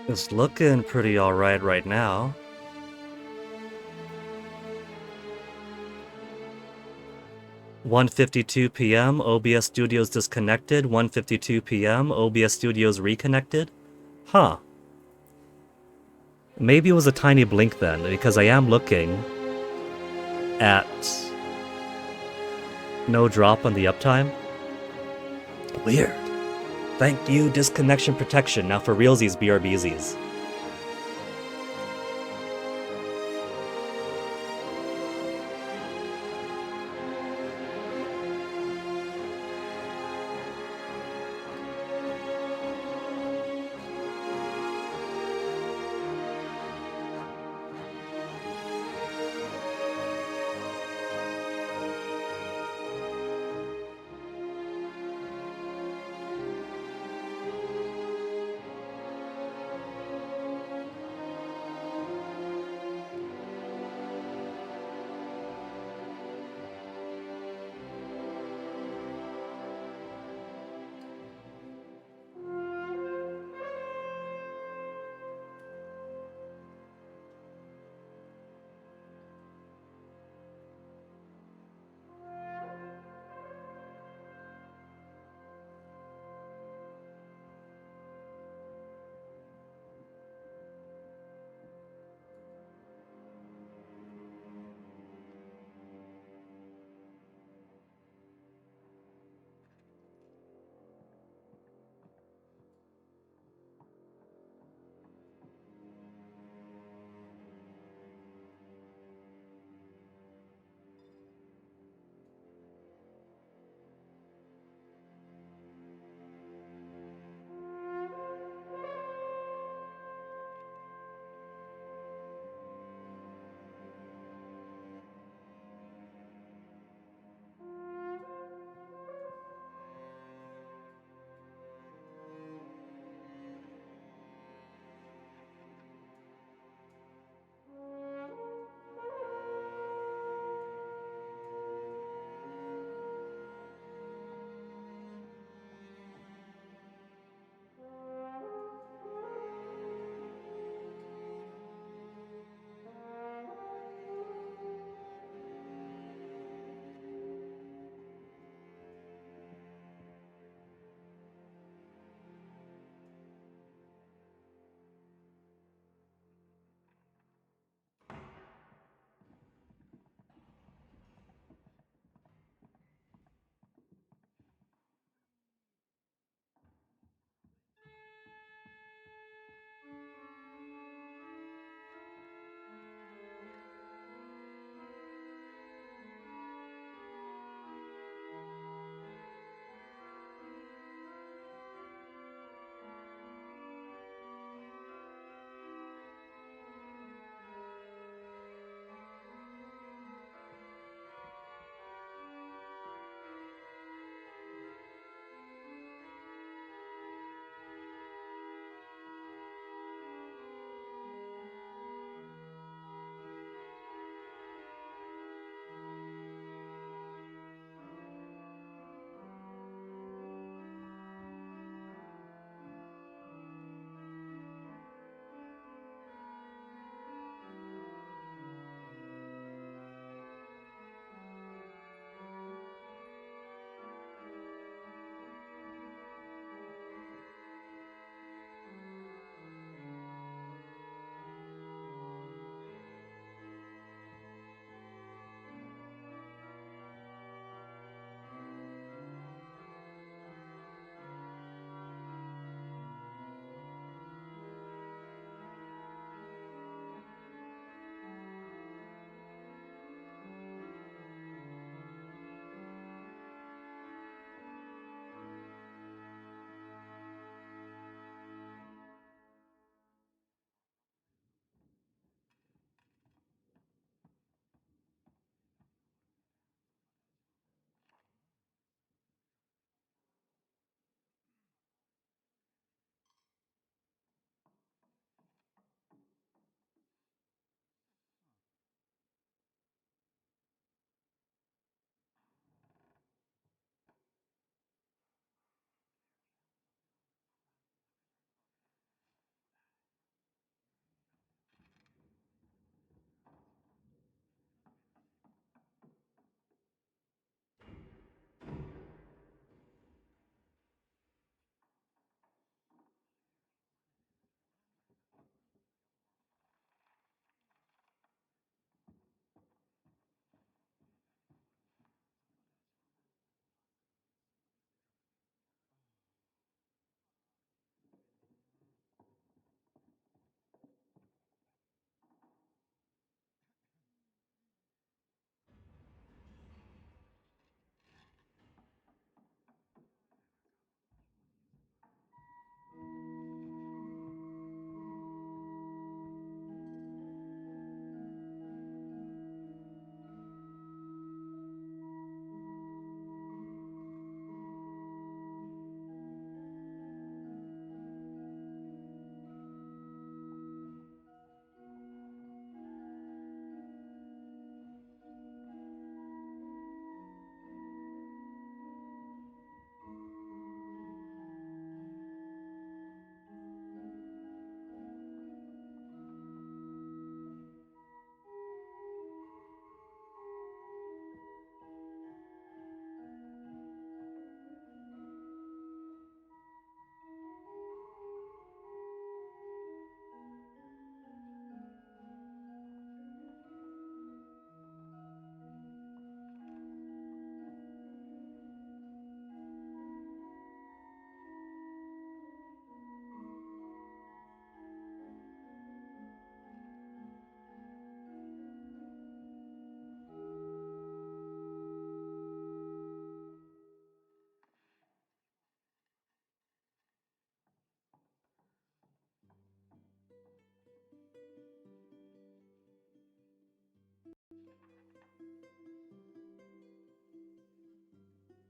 Speaker 1: It's looking pretty alright right now. (1:52 p.m. OBS Studios disconnected. 1:52 p.m. OBS Studios reconnected. Huh. Maybe it was a tiny blink then, because I am looking at no drop on the uptime. Weird. Thank you, disconnection protection. Now for realsies, BRBZs.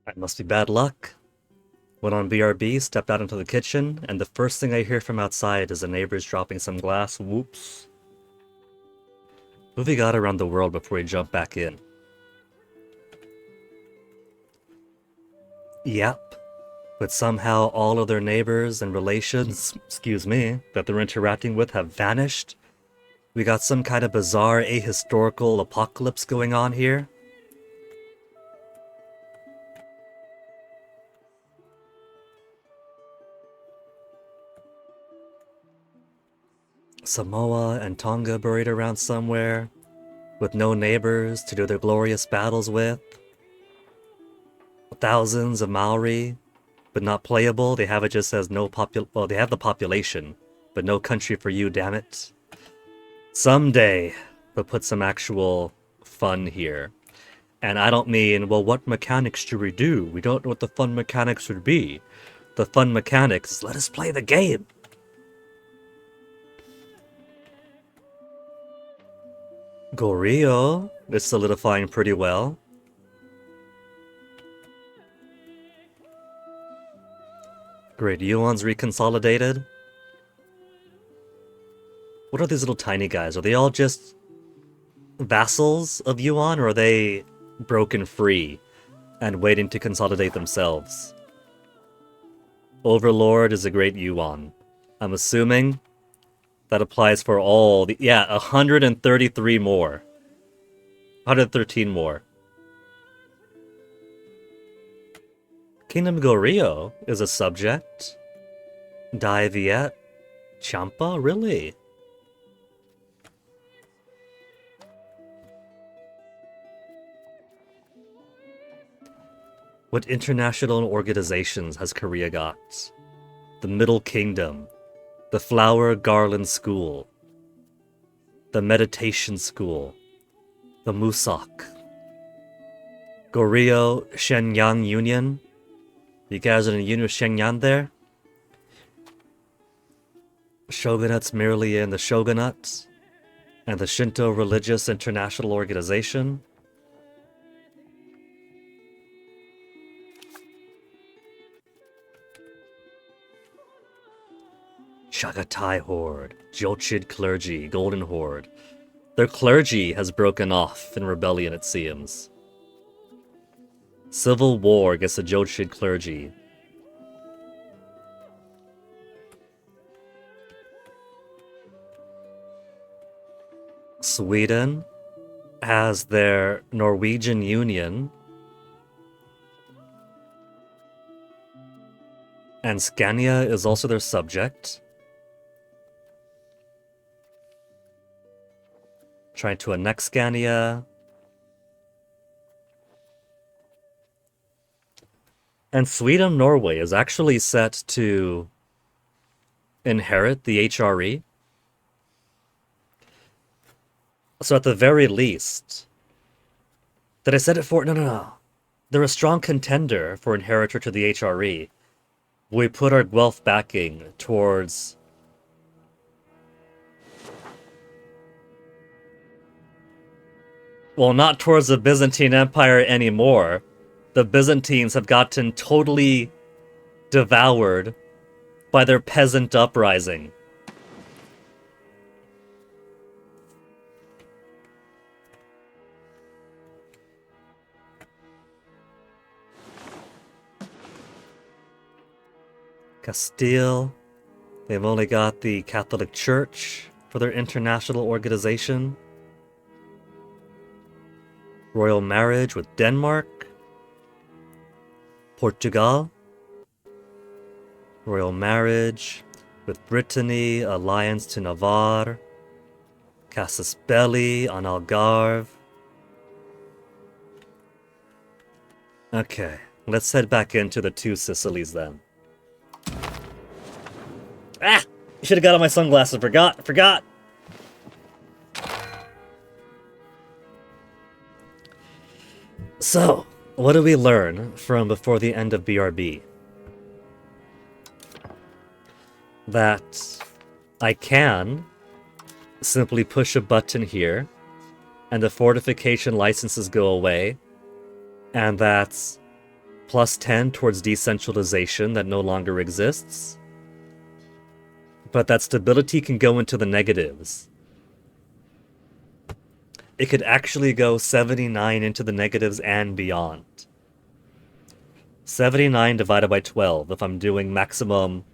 Speaker 1: That must be bad luck. Went on BRB, stepped out into the kitchen, and the first thing I hear from outside is the neighbors dropping some glass. Whoops. What have we got around the world before we jump back in? Yep. But somehow all of their neighbors and relations, excuse me, that they're interacting with have vanished. We got some kind of bizarre ahistorical apocalypse going on here. Samoa and Tonga buried around somewhere, with no neighbors to do their glorious battles with. Thousands of Maori, but not playable. They have it just as no well, they have the population, but no country for you, damn it. Someday, they'll put some actual fun here. And I don't mean, well, what mechanics should we do? We don't know what the fun mechanics would be. The fun mechanics, let us play the game. Goryeo is solidifying pretty well. Great, Yuan's reconsolidated. What are these little tiny guys? Are they all just vassals of Yuan, or are they broken free and waiting to consolidate themselves? Overlord is a great Yuan. I'm assuming that applies for all the... Yeah, 133 more. 113 more. Kingdom Goryeo is a subject. Dai Viet. Champa? Really? What international organizations has Korea got? The Middle Kingdom. The Flower Garland School. The Meditation School. The Musak. Goryeo Shenyang Union. You guys are in a union with Shenyang there? Shogunate's merely in the Shogunate. And the Shinto Religious International Organization. Chagatai Horde, Jochid Clergy, Golden Horde. Their clergy has broken off in rebellion, it seems. Civil war against the Jochid clergy. Sweden has their Norwegian Union. And Scania is also their subject. Trying to annex Scania. And Sweden-Norway is actually set to inherit the HRE. So at the very least... Did I set it for... No. They're a strong contender for inheritor to the HRE. We put our Guelph backing towards... Well, not towards the Byzantine Empire anymore. The Byzantines have gotten totally devoured by their peasant uprising. Castile, they've only got the Catholic Church for their international organization. Royal marriage with Denmark. Portugal. Royal marriage with Brittany, alliance to Navarre. Casus Belli on Algarve. Okay, let's head back into the two Sicilies then. Ah! Should have got on my sunglasses. Forgot. So, what do we learn from before the end of BRB? That I can simply push a button here and the fortification licenses go away, and that's plus 10 towards decentralization that no longer exists. But that stability can go into the negatives. It could actually go 79 into the negatives and beyond. 79 divided by 12, if I'm doing maximum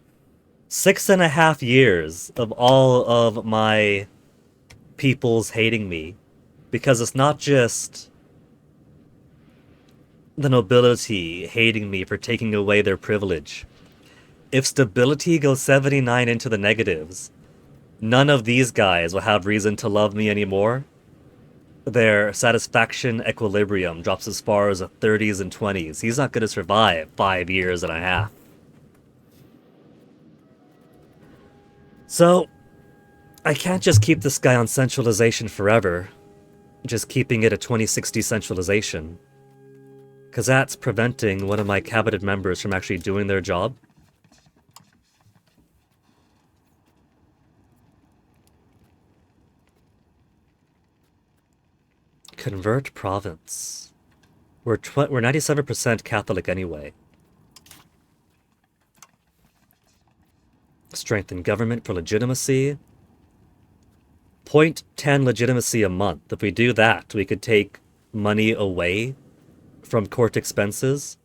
Speaker 1: 6.5 years of all of my peoples hating me. Because it's not just the nobility hating me for taking away their privilege. If stability goes 79 into the negatives, none of these guys will have reason to love me anymore. Their satisfaction equilibrium drops as far as the 30s and 20s. He's not going to survive 5 years and a half. So, I can't just keep this guy on centralization forever, just keeping it at 2060 centralization. Because that's preventing one of my cabinet members from actually doing their job. Convert province. We're 97% Catholic anyway. Strengthen government for legitimacy. 0.10 legitimacy a month. If we do that, we could take money away from court expenses.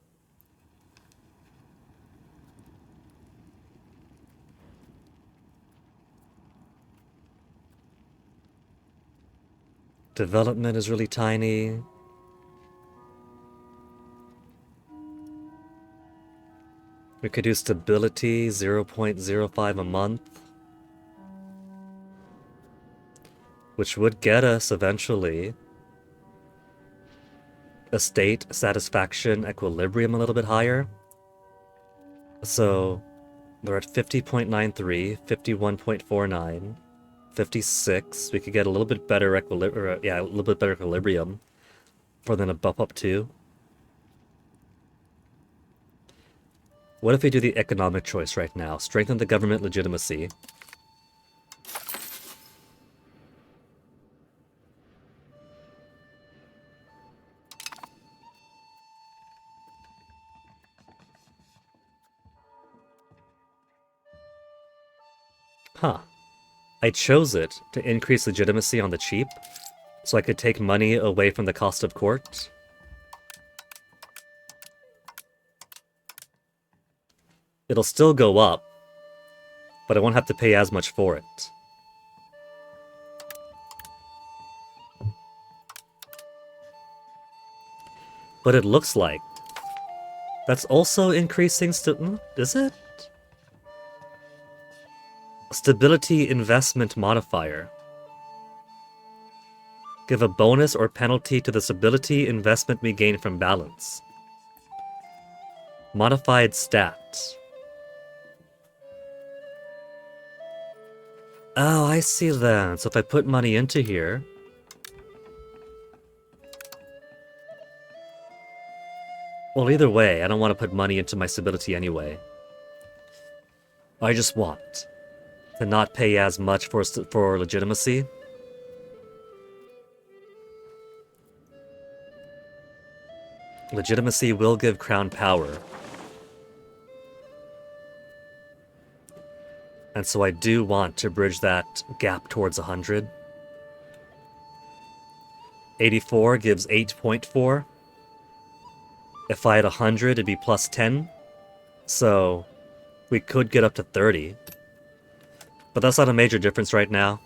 Speaker 1: Development is really tiny. We could do stability, 0.05 a month. Which would get us eventually a state satisfaction equilibrium a little bit higher. So they're at 50.93, 51.49, 56. We could get a little bit better equilibrium for them to bump up to. What if we do the economic choice right now? Strengthen the government legitimacy. Huh. I chose it to increase legitimacy on the cheap, so I could take money away from the cost of court. It'll still go up, but I won't have to pay as much for it. But it looks like that's also increasing is it? Stability investment modifier. Give a bonus or penalty to the stability investment we gain from balance. Modified stats. Oh, I see that. So if I put money into here... Well, either way, I don't want to put money into my stability anyway. I just want to not pay as much for legitimacy. Legitimacy will give crown power. And so I do want to bridge that gap towards 100. 84 gives 8.4. If I had 100, it'd be plus 10. So we could get up to 30. But that's not a major difference right now.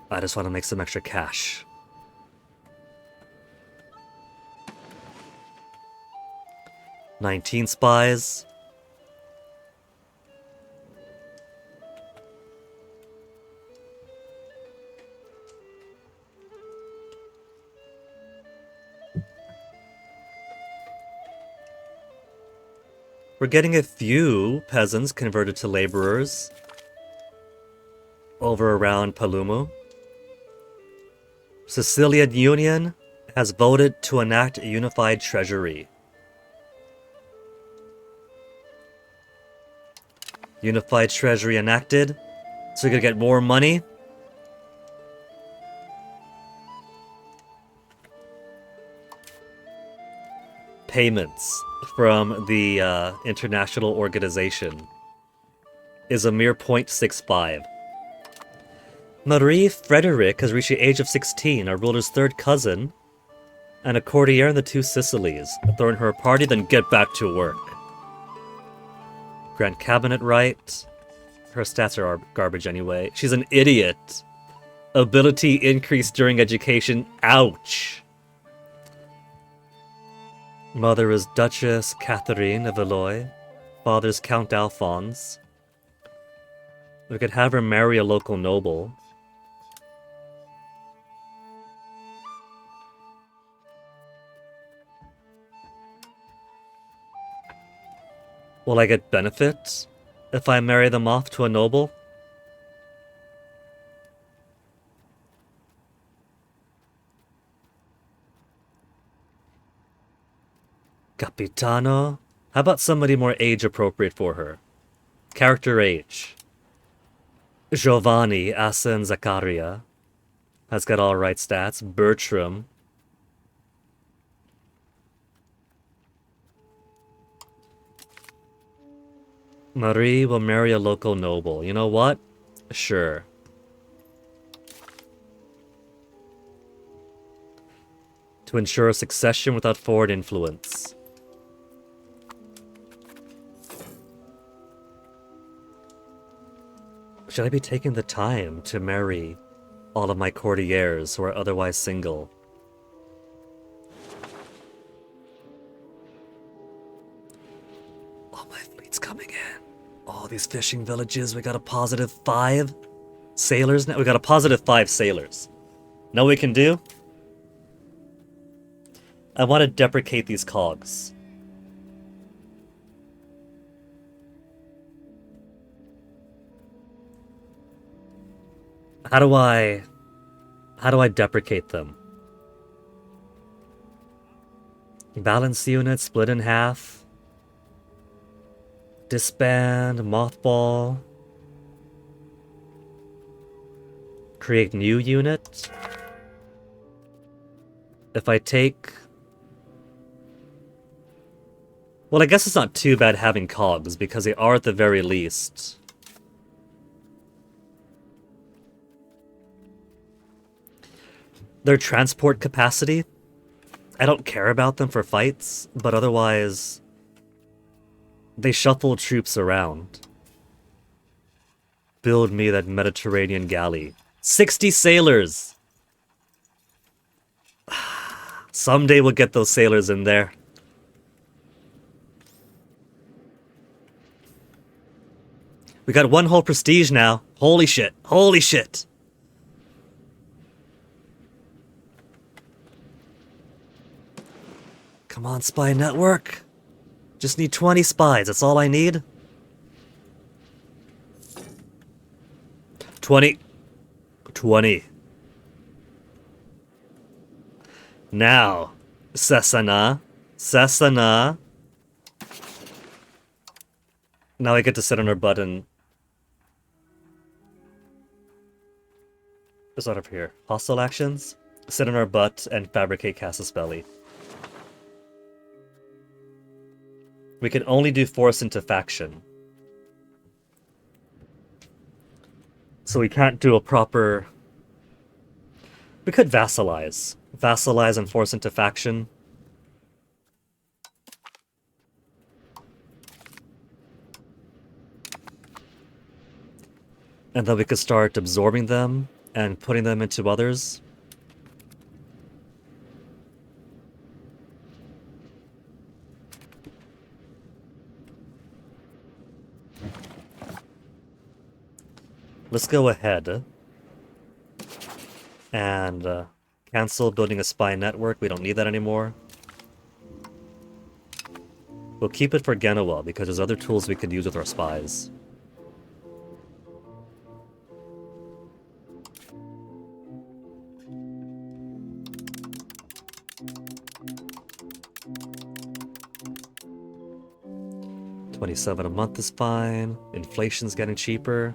Speaker 1: I just want to make some extra cash. "19 spies. We're getting a few peasants converted to laborers over around Palumu. Sicilian Union has voted to enact a unified treasury. Unified treasury enacted, so we could get more money. payments from the international organization is a mere 0.65. Marie Frederick has reached the age of 16, our ruler's third cousin, and a courtier in the Two Sicilies. Throwing her a party, then get back to work. Grant cabinet right. Her stats are garbage anyway. She's an idiot. Ability increased during education. Ouch. Mother is Duchess Catherine of Valois. Father's Count Alphonse. We could have her marry a local noble. Will I get benefit if I marry them off to a noble? Capitano? How about somebody more age appropriate for her? Character age. Giovanni Asen Zaccaria has got all right stats. Bertram. Marie will marry a local noble. You know what? Sure. To ensure a succession without foreign influence. Should I be taking the time to marry all of my courtiers who are otherwise single? All my fleet's coming in. All these fishing villages, we got a positive 5 sailors now. We got a positive 5 sailors. Know what we can do? I want to deprecate these cogs. How do I deprecate them? Balance unit, split in half. Disband, mothball. Create new unit. If I take... Well, I guess it's not too bad having cogs, because they are at the very least their transport capacity. I don't care about them for fights, but otherwise they shuffle troops around. Build me that Mediterranean galley. 60 sailors! Someday we'll get those sailors in there. We got one whole prestige now. Holy shit. Holy shit. Come on, spy network. Just need 20 spies. That's all I need. 20. 20. Now, Sasana. Sasana. Now I get to sit on her butt and... It's not over here. Hostile actions. Sit on our butt and fabricate Casus Belli. We can only do force into faction. So we can't do a proper... We could vassalize. Vassalize and force into faction. And then we could start absorbing them and putting them into others. Let's go ahead and cancel building a spy network. We don't need that anymore. We'll keep it for Genoa because there's other tools we could use with our spies. $27 a month is fine. Inflation's getting cheaper.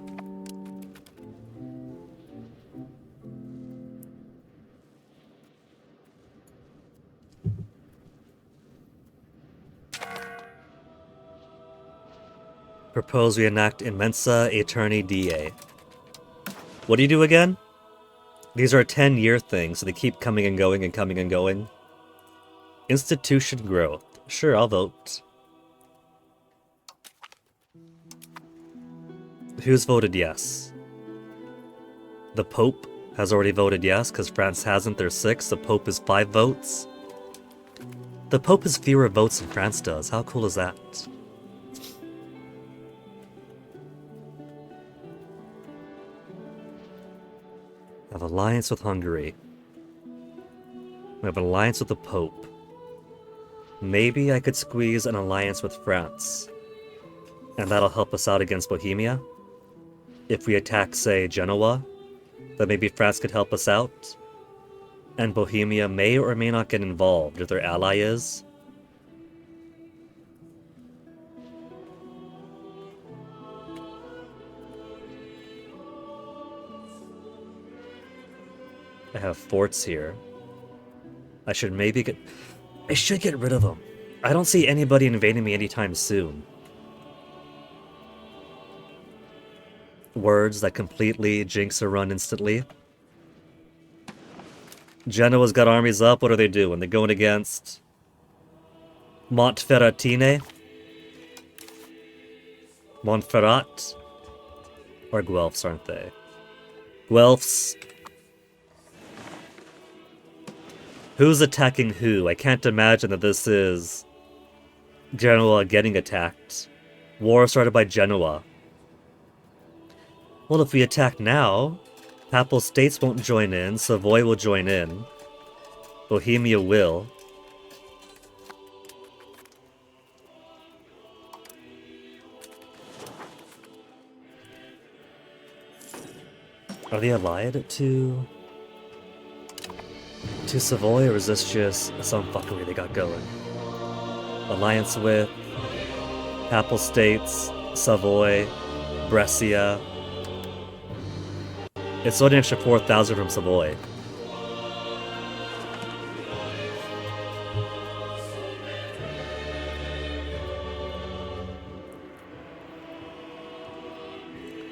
Speaker 1: propose we enact Immensa Aeterni Die. What do you do again? These are 10-year things, so they keep coming and going and coming and going. Institution growth. Sure, I'll vote. Who's voted yes? The Pope has already voted yes, because France hasn't. There's 6. The Pope is 5 votes. The Pope has fewer votes than France does. How cool is that? I have alliance with Hungary. We have an alliance with the Pope. Maybe I could squeeze an alliance with France. And that'll help us out against Bohemia. If we attack, say, Genoa, then maybe France could help us out. And Bohemia may or may not get involved if their ally is. I have forts here. I should get rid of them. I don't see anybody invading me anytime soon. Words that completely jinx a run instantly. Genoa's got armies up. What are they doing? They're going against Montferratine? Montferrat? Or Guelphs, aren't they? Guelphs. Who's attacking who? I can't imagine that this is Genoa getting attacked. War started by Genoa. Well, if we attack now, Papal States won't join in, Savoy will join in. Bohemia will. Are they allied to Savoy, or is this just some fuckery they got going? Alliance with Papal States, Savoy, Brescia. It's only an extra 4,000 from Savoy.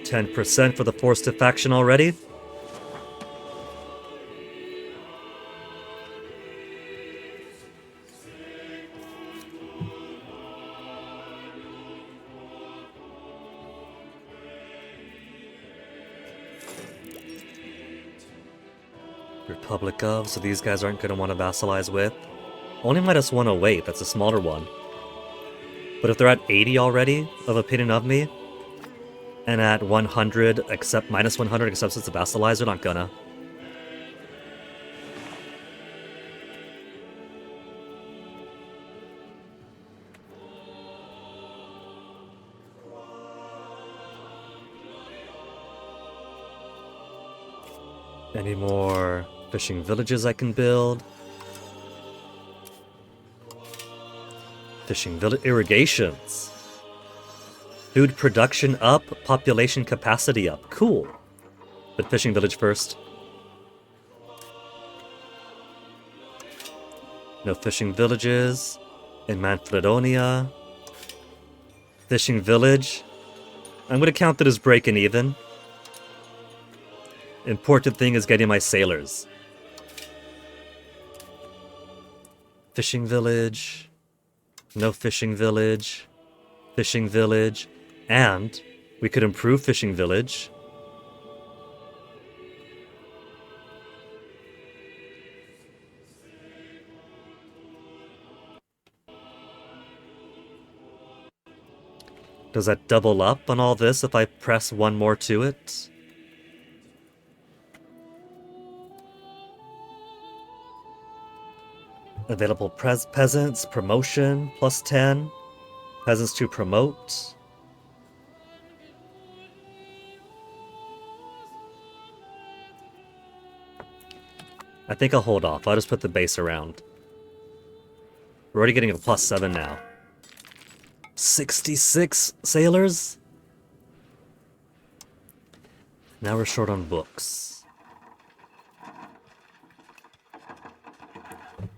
Speaker 1: %10 for the forced faction already. Republic of, so these guys aren't going to want to vassalize with. Only -108, that's a smaller one. But if they're at 80 already of opinion of me, and at 100, except -100, except it's a vassalize, they're not gonna. Any more fishing villages I can build? Fishing village irrigations. Food production up, population capacity up. Cool. But fishing village first. No fishing villages in Manfredonia. Fishing village. I'm gonna count that as breaking even. Important thing is getting my sailors. Fishing village. No fishing village. Fishing village. And we could improve fishing village. Does that double up on all this if I press one more to it? Available peasants, promotion, +10. Peasants to promote. I think I'll hold off. I'll just put the base around. We're already getting a +7 now. 66 sailors? Now we're short on books.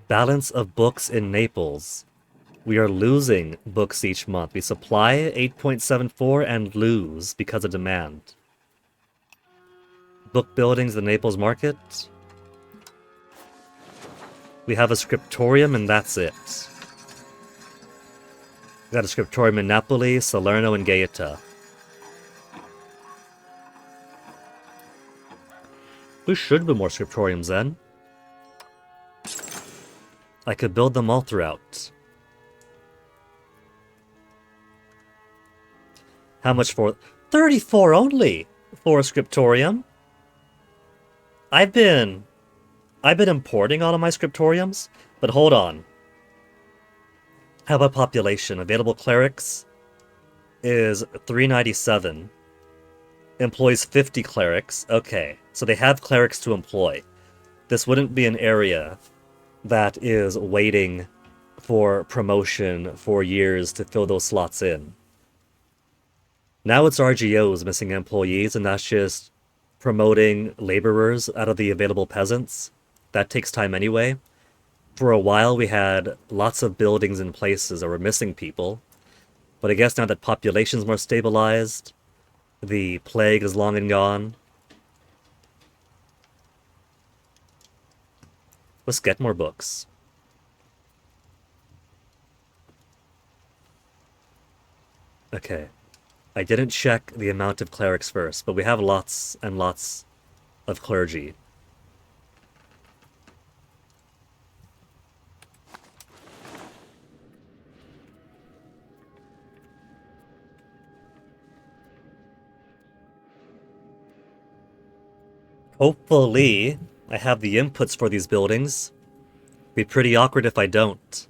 Speaker 1: Balance of books in Naples. We are losing books each month. We supply 8.74 and lose because of demand. Book buildings, the Naples market. We have a scriptorium and that's it. We got a scriptorium in Napoli, Salerno, and Gaeta. There should be more scriptoriums then. I could build them all throughout. How much for 34 only for a scriptorium? I've been importing all of my scriptoriums, but hold on. How about population? Available clerics is 397. Employs 50 clerics. Okay, so they have clerics to employ. This wouldn't be an area that is waiting for promotion for years to fill those slots in. Now it's RGOs missing employees, and that's just promoting laborers out of the available peasants. That takes time anyway. For a while we had lots of buildings and places that were missing people, but I guess now that population's more stabilized, the plague is long and gone. Let's get more books. Okay. I didn't check the amount of clerics first, but we have lots and lots of clergy. Hopefully, I have the inputs for these buildings. Be pretty awkward if I don't.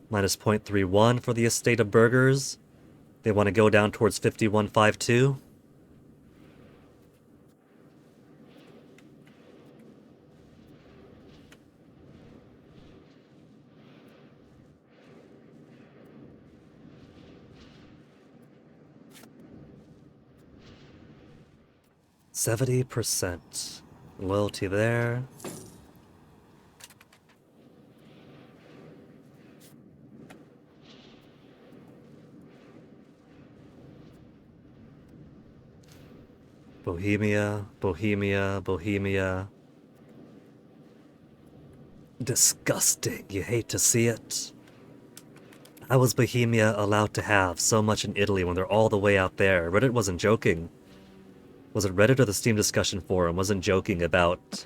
Speaker 1: Minus 0.31 for the estate of burghers. They want to go down towards 5152. %. Loyalty there. Bohemia, Bohemia, Bohemia. Disgusting. You hate to see it. How was Bohemia allowed to have so much in Italy when they're all the way out there? Reddit wasn't joking. Was it Reddit or the Steam discussion forum? Wasn't joking about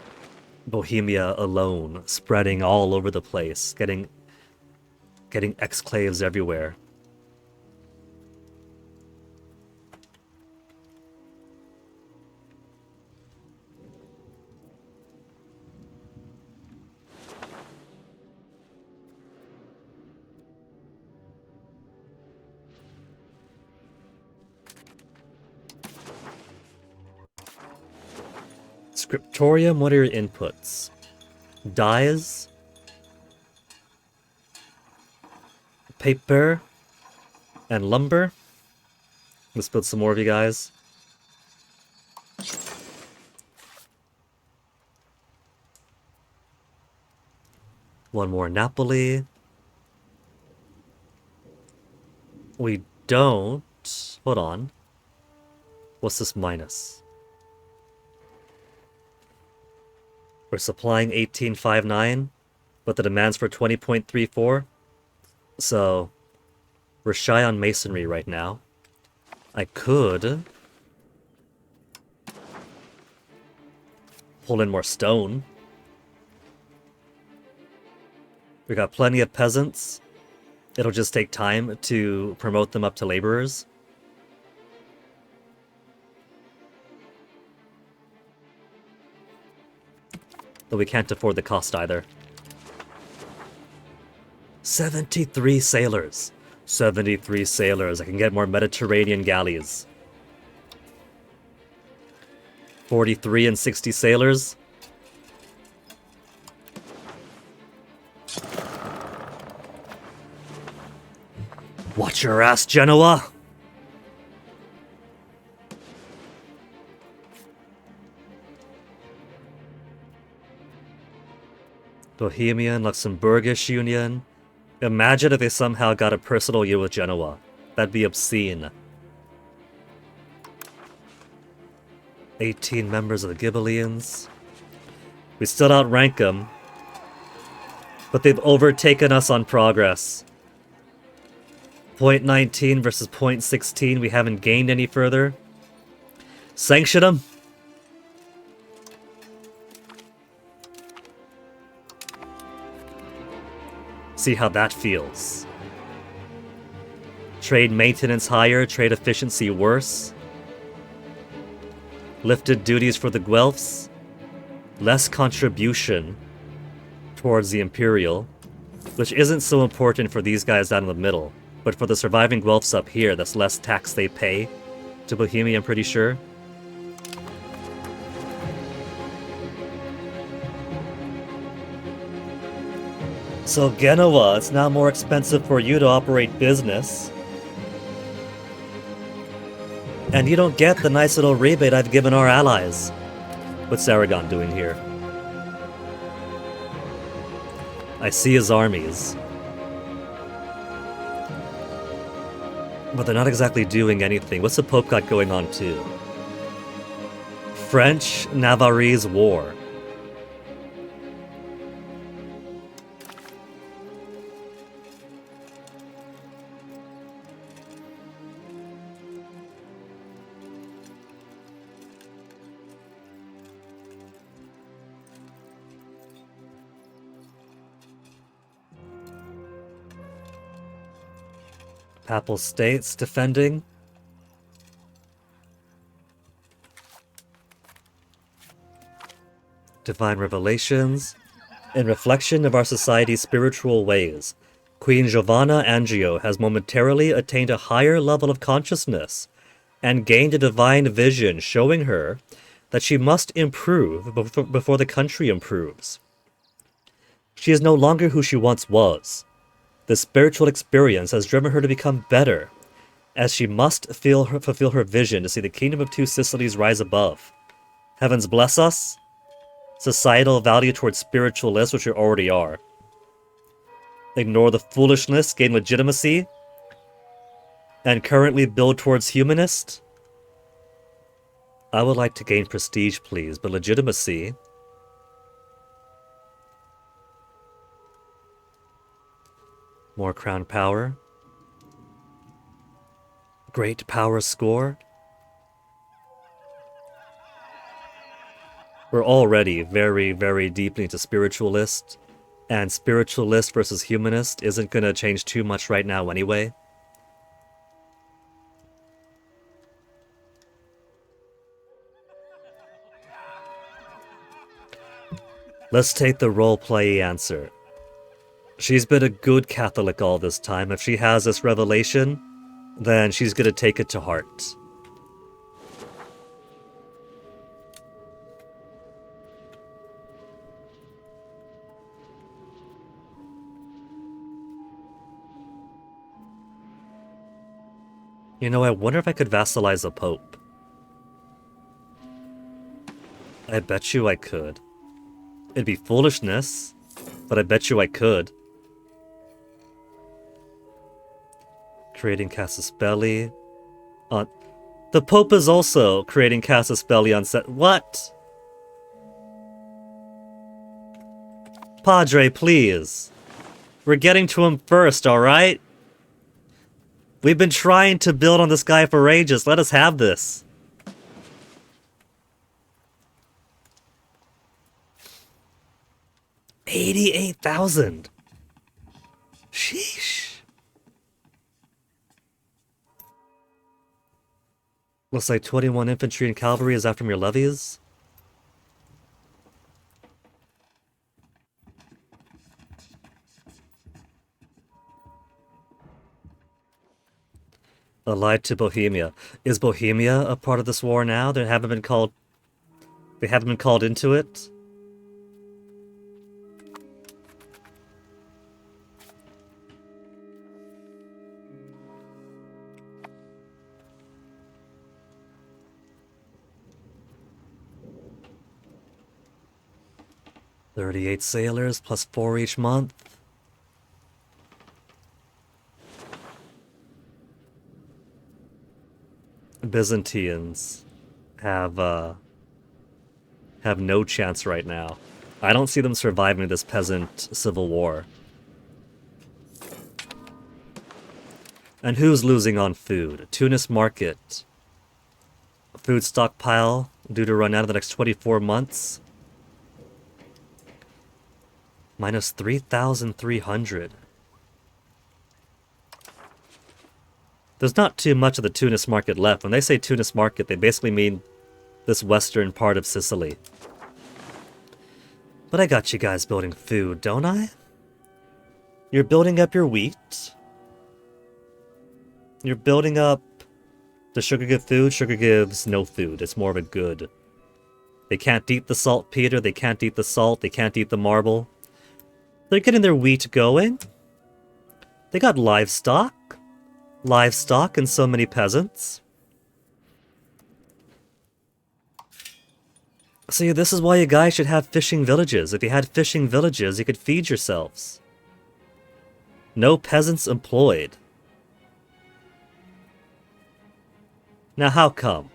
Speaker 1: Bohemia alone spreading all over the place, getting exclaves everywhere. Scriptorium, what are your inputs? Dyes, paper, and lumber. Let's build some more of you guys. One more Napoli. We don't... Hold on. What's this minus? We're supplying 1859, but the demand's for 20.34. So, we're shy on masonry right now. I could pull in more stone. We got plenty of peasants. It'll just take time to promote them up to laborers. But we can't afford the cost either. 73 sailors. 73 sailors. I can get more Mediterranean galleys. 43 and 60 sailors. Watch your ass, Genoa! Bohemian, Luxembourgish Union. Imagine if they somehow got a personal deal with Genoa. That'd be obscene. 18 members of the Ghibellians. We still outrank them, but they've overtaken us on progress. Point 19 versus point 16. We haven't gained any further. Sanction them. See how that feels. Trade maintenance higher, trade efficiency worse. Lifted duties for the Guelphs. Less contribution towards the Imperial, which isn't so important for these guys down in the middle, but for the surviving Guelphs up here, that's less tax they pay to Bohemia, I'm pretty sure. So Genoa, it's now more expensive for you to operate business. And you don't get the nice little rebate I've given our allies. What's Aragon doing here? I see his armies. But they're not exactly doing anything. What's the Pope got going on too? French-Navarrese War. Papal States defending. Divine Revelations. In reflection of our society's spiritual ways, Queen Giovanna Angio has momentarily attained a higher level of consciousness and gained a divine vision showing her that she must improve before the country improves. She is no longer who she once was. The spiritual experience has driven her to become better, as she must fulfill her vision to see the kingdom of Two Sicilies rise above. Heavens bless us. Societal value towards spiritualists, which you already are. Ignore the foolishness, gain legitimacy, and currently build towards humanist. I would like to gain prestige, please, but legitimacy. More crown power. Great power score. We're already very, very deeply into spiritualist, and spiritualist versus humanist isn't going to change too much right now anyway. Let's take the roleplay answer. She's been a good Catholic all this time. If she has this revelation, then she's going to take it to heart. You know, I wonder if I could vassalize the Pope. I bet you I could. It'd be foolishness, but I bet you I could. Creating Casus Belli on... The Pope is also creating Casus Belli on set... What? Padre, please. We're getting to him first, alright? We've been trying to build on this guy for ages. Let us have this. $88,000. Sheesh. Looks like 21 infantry and cavalry is after your levies. Allied to Bohemia. Is Bohemia a part of this war now? They haven't been called into it? $38 sailors plus 4 each month. Byzantines have no chance right now. I don't see them surviving this peasant civil war. And who's losing on food? Tunis market. Food stockpile due to run out in the next 24 months. Minus 3,300. There's not too much of the Tunis market left. When they say Tunis market, they basically mean this western part of Sicily. But I got you guys building food, don't I? You're building up your wheat. You're building up... Does sugar give food? Sugar gives no food. It's more of a good. They can't eat the saltpeter. They can't eat the salt. They can't eat the marble. They're getting their wheat going. They got livestock. Livestock and so many peasants. See, this is why you guys should have fishing villages. If you had fishing villages, you could feed yourselves. No peasants employed. Now, how come?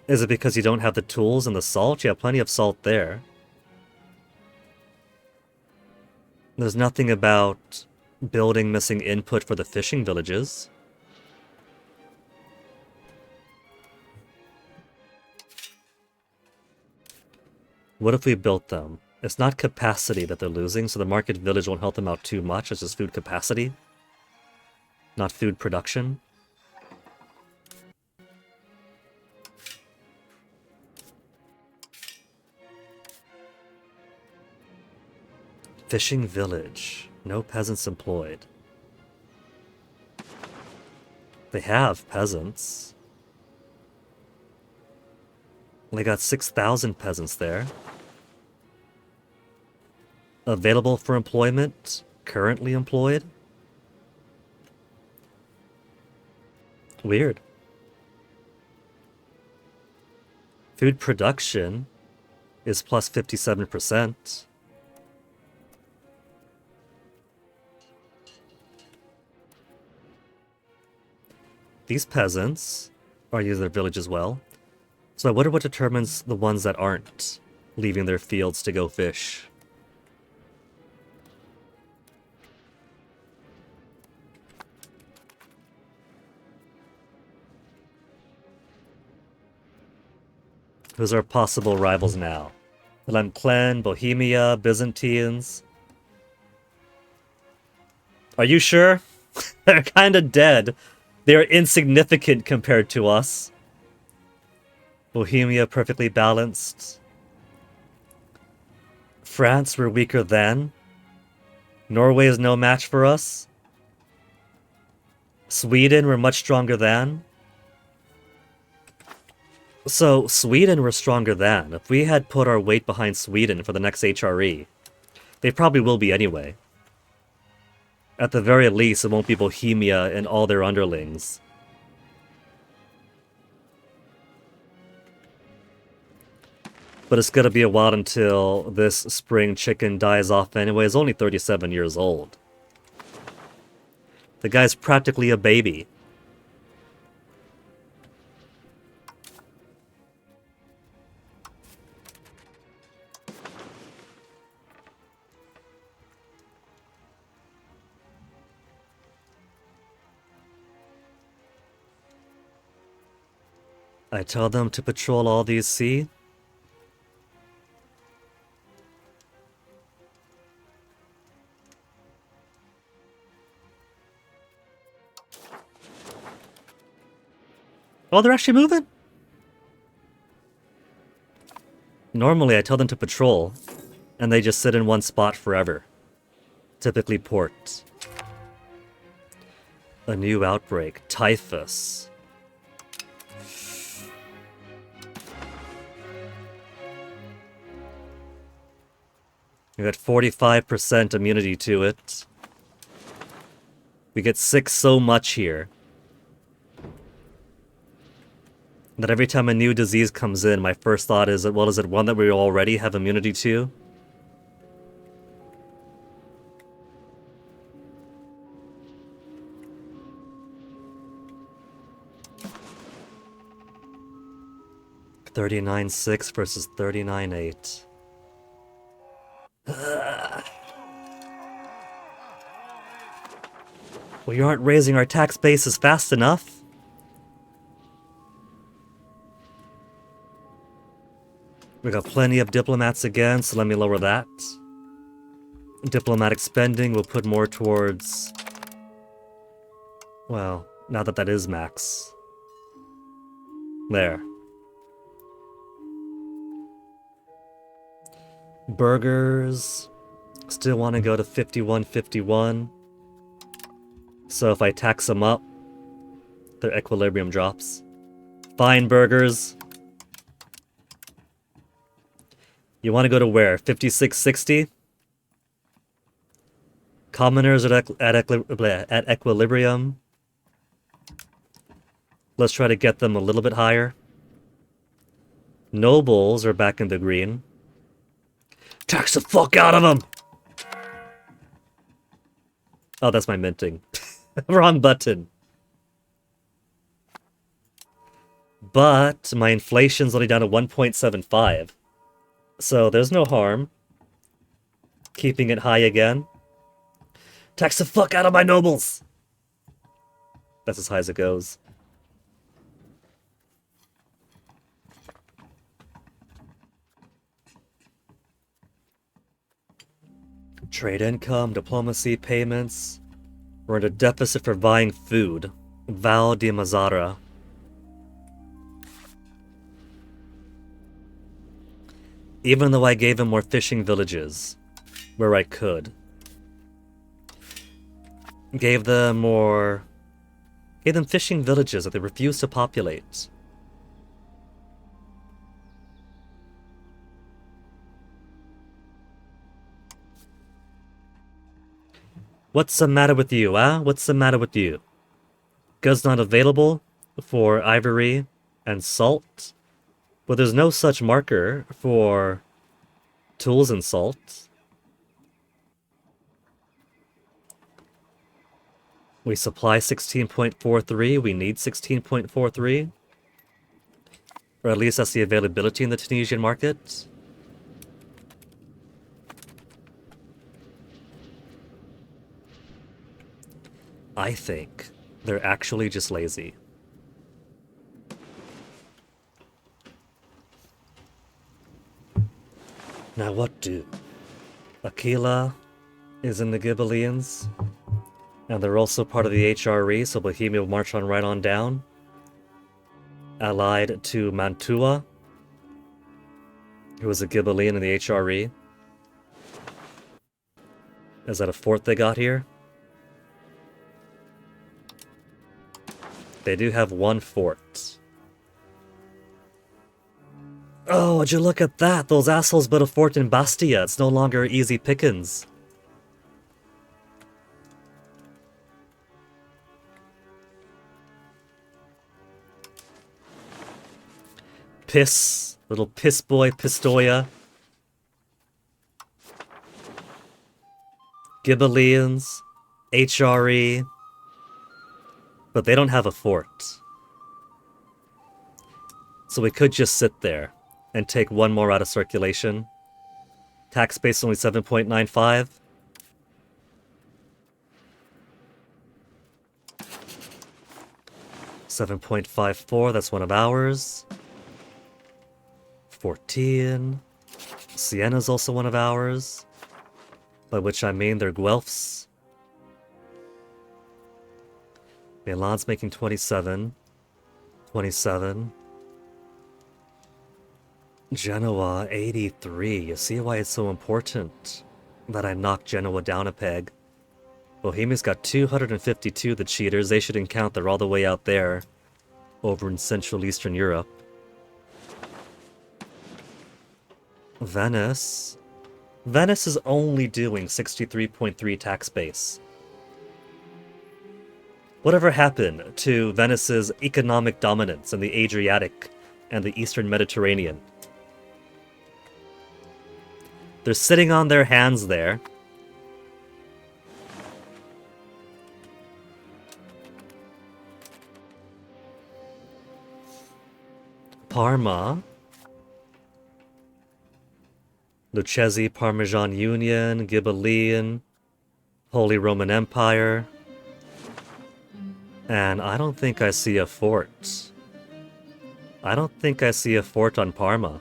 Speaker 1: Is it because you don't have the tools and the salt? You have plenty of salt there. There's nothing about building missing input for the fishing villages. What if we built them? It's not capacity that they're losing, so the market village won't help them out too much. It's just food capacity, not food production. Fishing village. No peasants employed. They have peasants. They got 6,000 peasants there. Available for employment. Currently employed. Weird. Food production is plus 57%. These peasants are using their village as well. So I wonder what determines the ones that aren't leaving their fields to go fish. Who's our possible rivals now? Lemklen, Bohemia, Byzantines. Are you sure? They're kind of dead. They're insignificant compared to us. Bohemia perfectly balanced. France, we're weaker than. Norway is no match for us. Sweden, we're much stronger than. So, Sweden, we're stronger than. If we had put our weight behind Sweden for the next HRE, they probably will be anyway. At the very least, it won't be Bohemia and all their underlings. But it's gonna be a while until this spring chicken dies off anyway. He's only 37 years old. The guy's practically a baby. I tell them to patrol all these sea. Oh, they're actually moving? Normally, I tell them to patrol, and they just sit in one spot forever. Typically port. A new outbreak. Typhus. We got 45% immunity to it. We get sick so much here that every time a new disease comes in, my first thought is, well, is it one that we already have immunity to? 39.6 versus 39.8. We aren't raising our tax bases fast enough. We got plenty of diplomats again, so let me lower that. Diplomatic spending will put more towards... Well, now that is max. There. Burgers... Still want to go to 51.51. So if I tax them up, their equilibrium drops. Fine, burgers. You want to go to where? 56.60? Commoners at equilibrium. Let's try to get them a little bit higher. Nobles are back in the green. Tax the fuck out of them! Oh, that's my minting. Wrong button. But my inflation's only down to 1.75. So there's no harm keeping it high again. Tax the fuck out of my nobles! That's as high as it goes. Trade income, diplomacy, payments. We're in a deficit for buying food. Val di Mazzara. Even though I gave him more fishing villages where I could. Gave them fishing villages that they refused to populate. What's the matter with you, huh? What's the matter with you? Goods not available for ivory and salt? But there's no such marker for tools and salt. We supply 16.43. We need 16.43. Or at least that's the availability in the Tunisian market. I think they're actually just lazy. Now what do? Aquila is in the Ghibellines. And they're also part of the HRE, so Bohemia will march on right on down. Allied to Mantua, who was a Ghibelline in the HRE. Is that a fort they got here? They do have one fort. Oh, would you look at that? Those assholes built a fort in Bastia. It's no longer easy pickings. Piss. Little piss boy, Pistoia. Ghibellines. HRE. But they don't have a fort. So we could just sit there and take one more out of circulation. Tax base only 7.95. $7.54, that's one of ours. 14. Siena's also one of ours. By which I mean they're Guelphs. Milan's making 27. 27. Genoa, 83. You see why it's so important that I knocked Genoa down a peg. Bohemia's got 252, the cheaters. They shouldn't count. They're all the way out there, over in Central Eastern Europe. Venice. Venice is only doing 63.3 tax base. Whatever happened to Venice's economic dominance in the Adriatic and the Eastern Mediterranean? They're sitting on their hands there. Parma. Lucchese Parmesan Union, Ghibelline, Holy Roman Empire. And I don't think I see a fort. I don't think I see a fort on Parma.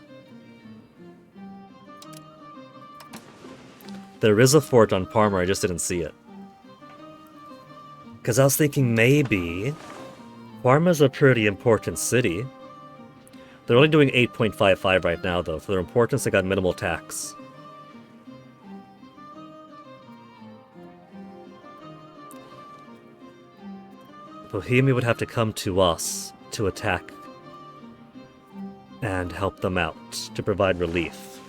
Speaker 1: There is a fort on Parma, I just didn't see it. Because I was thinking maybe Parma's a pretty important city. They're only doing 8.55 right now, though. For their importance, they got minimal tax. Bohemia would have to come to us to attack and help them out, to provide relief.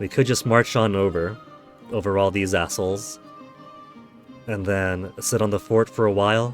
Speaker 1: We could just march on over all these assholes, and then sit on the fort for a while,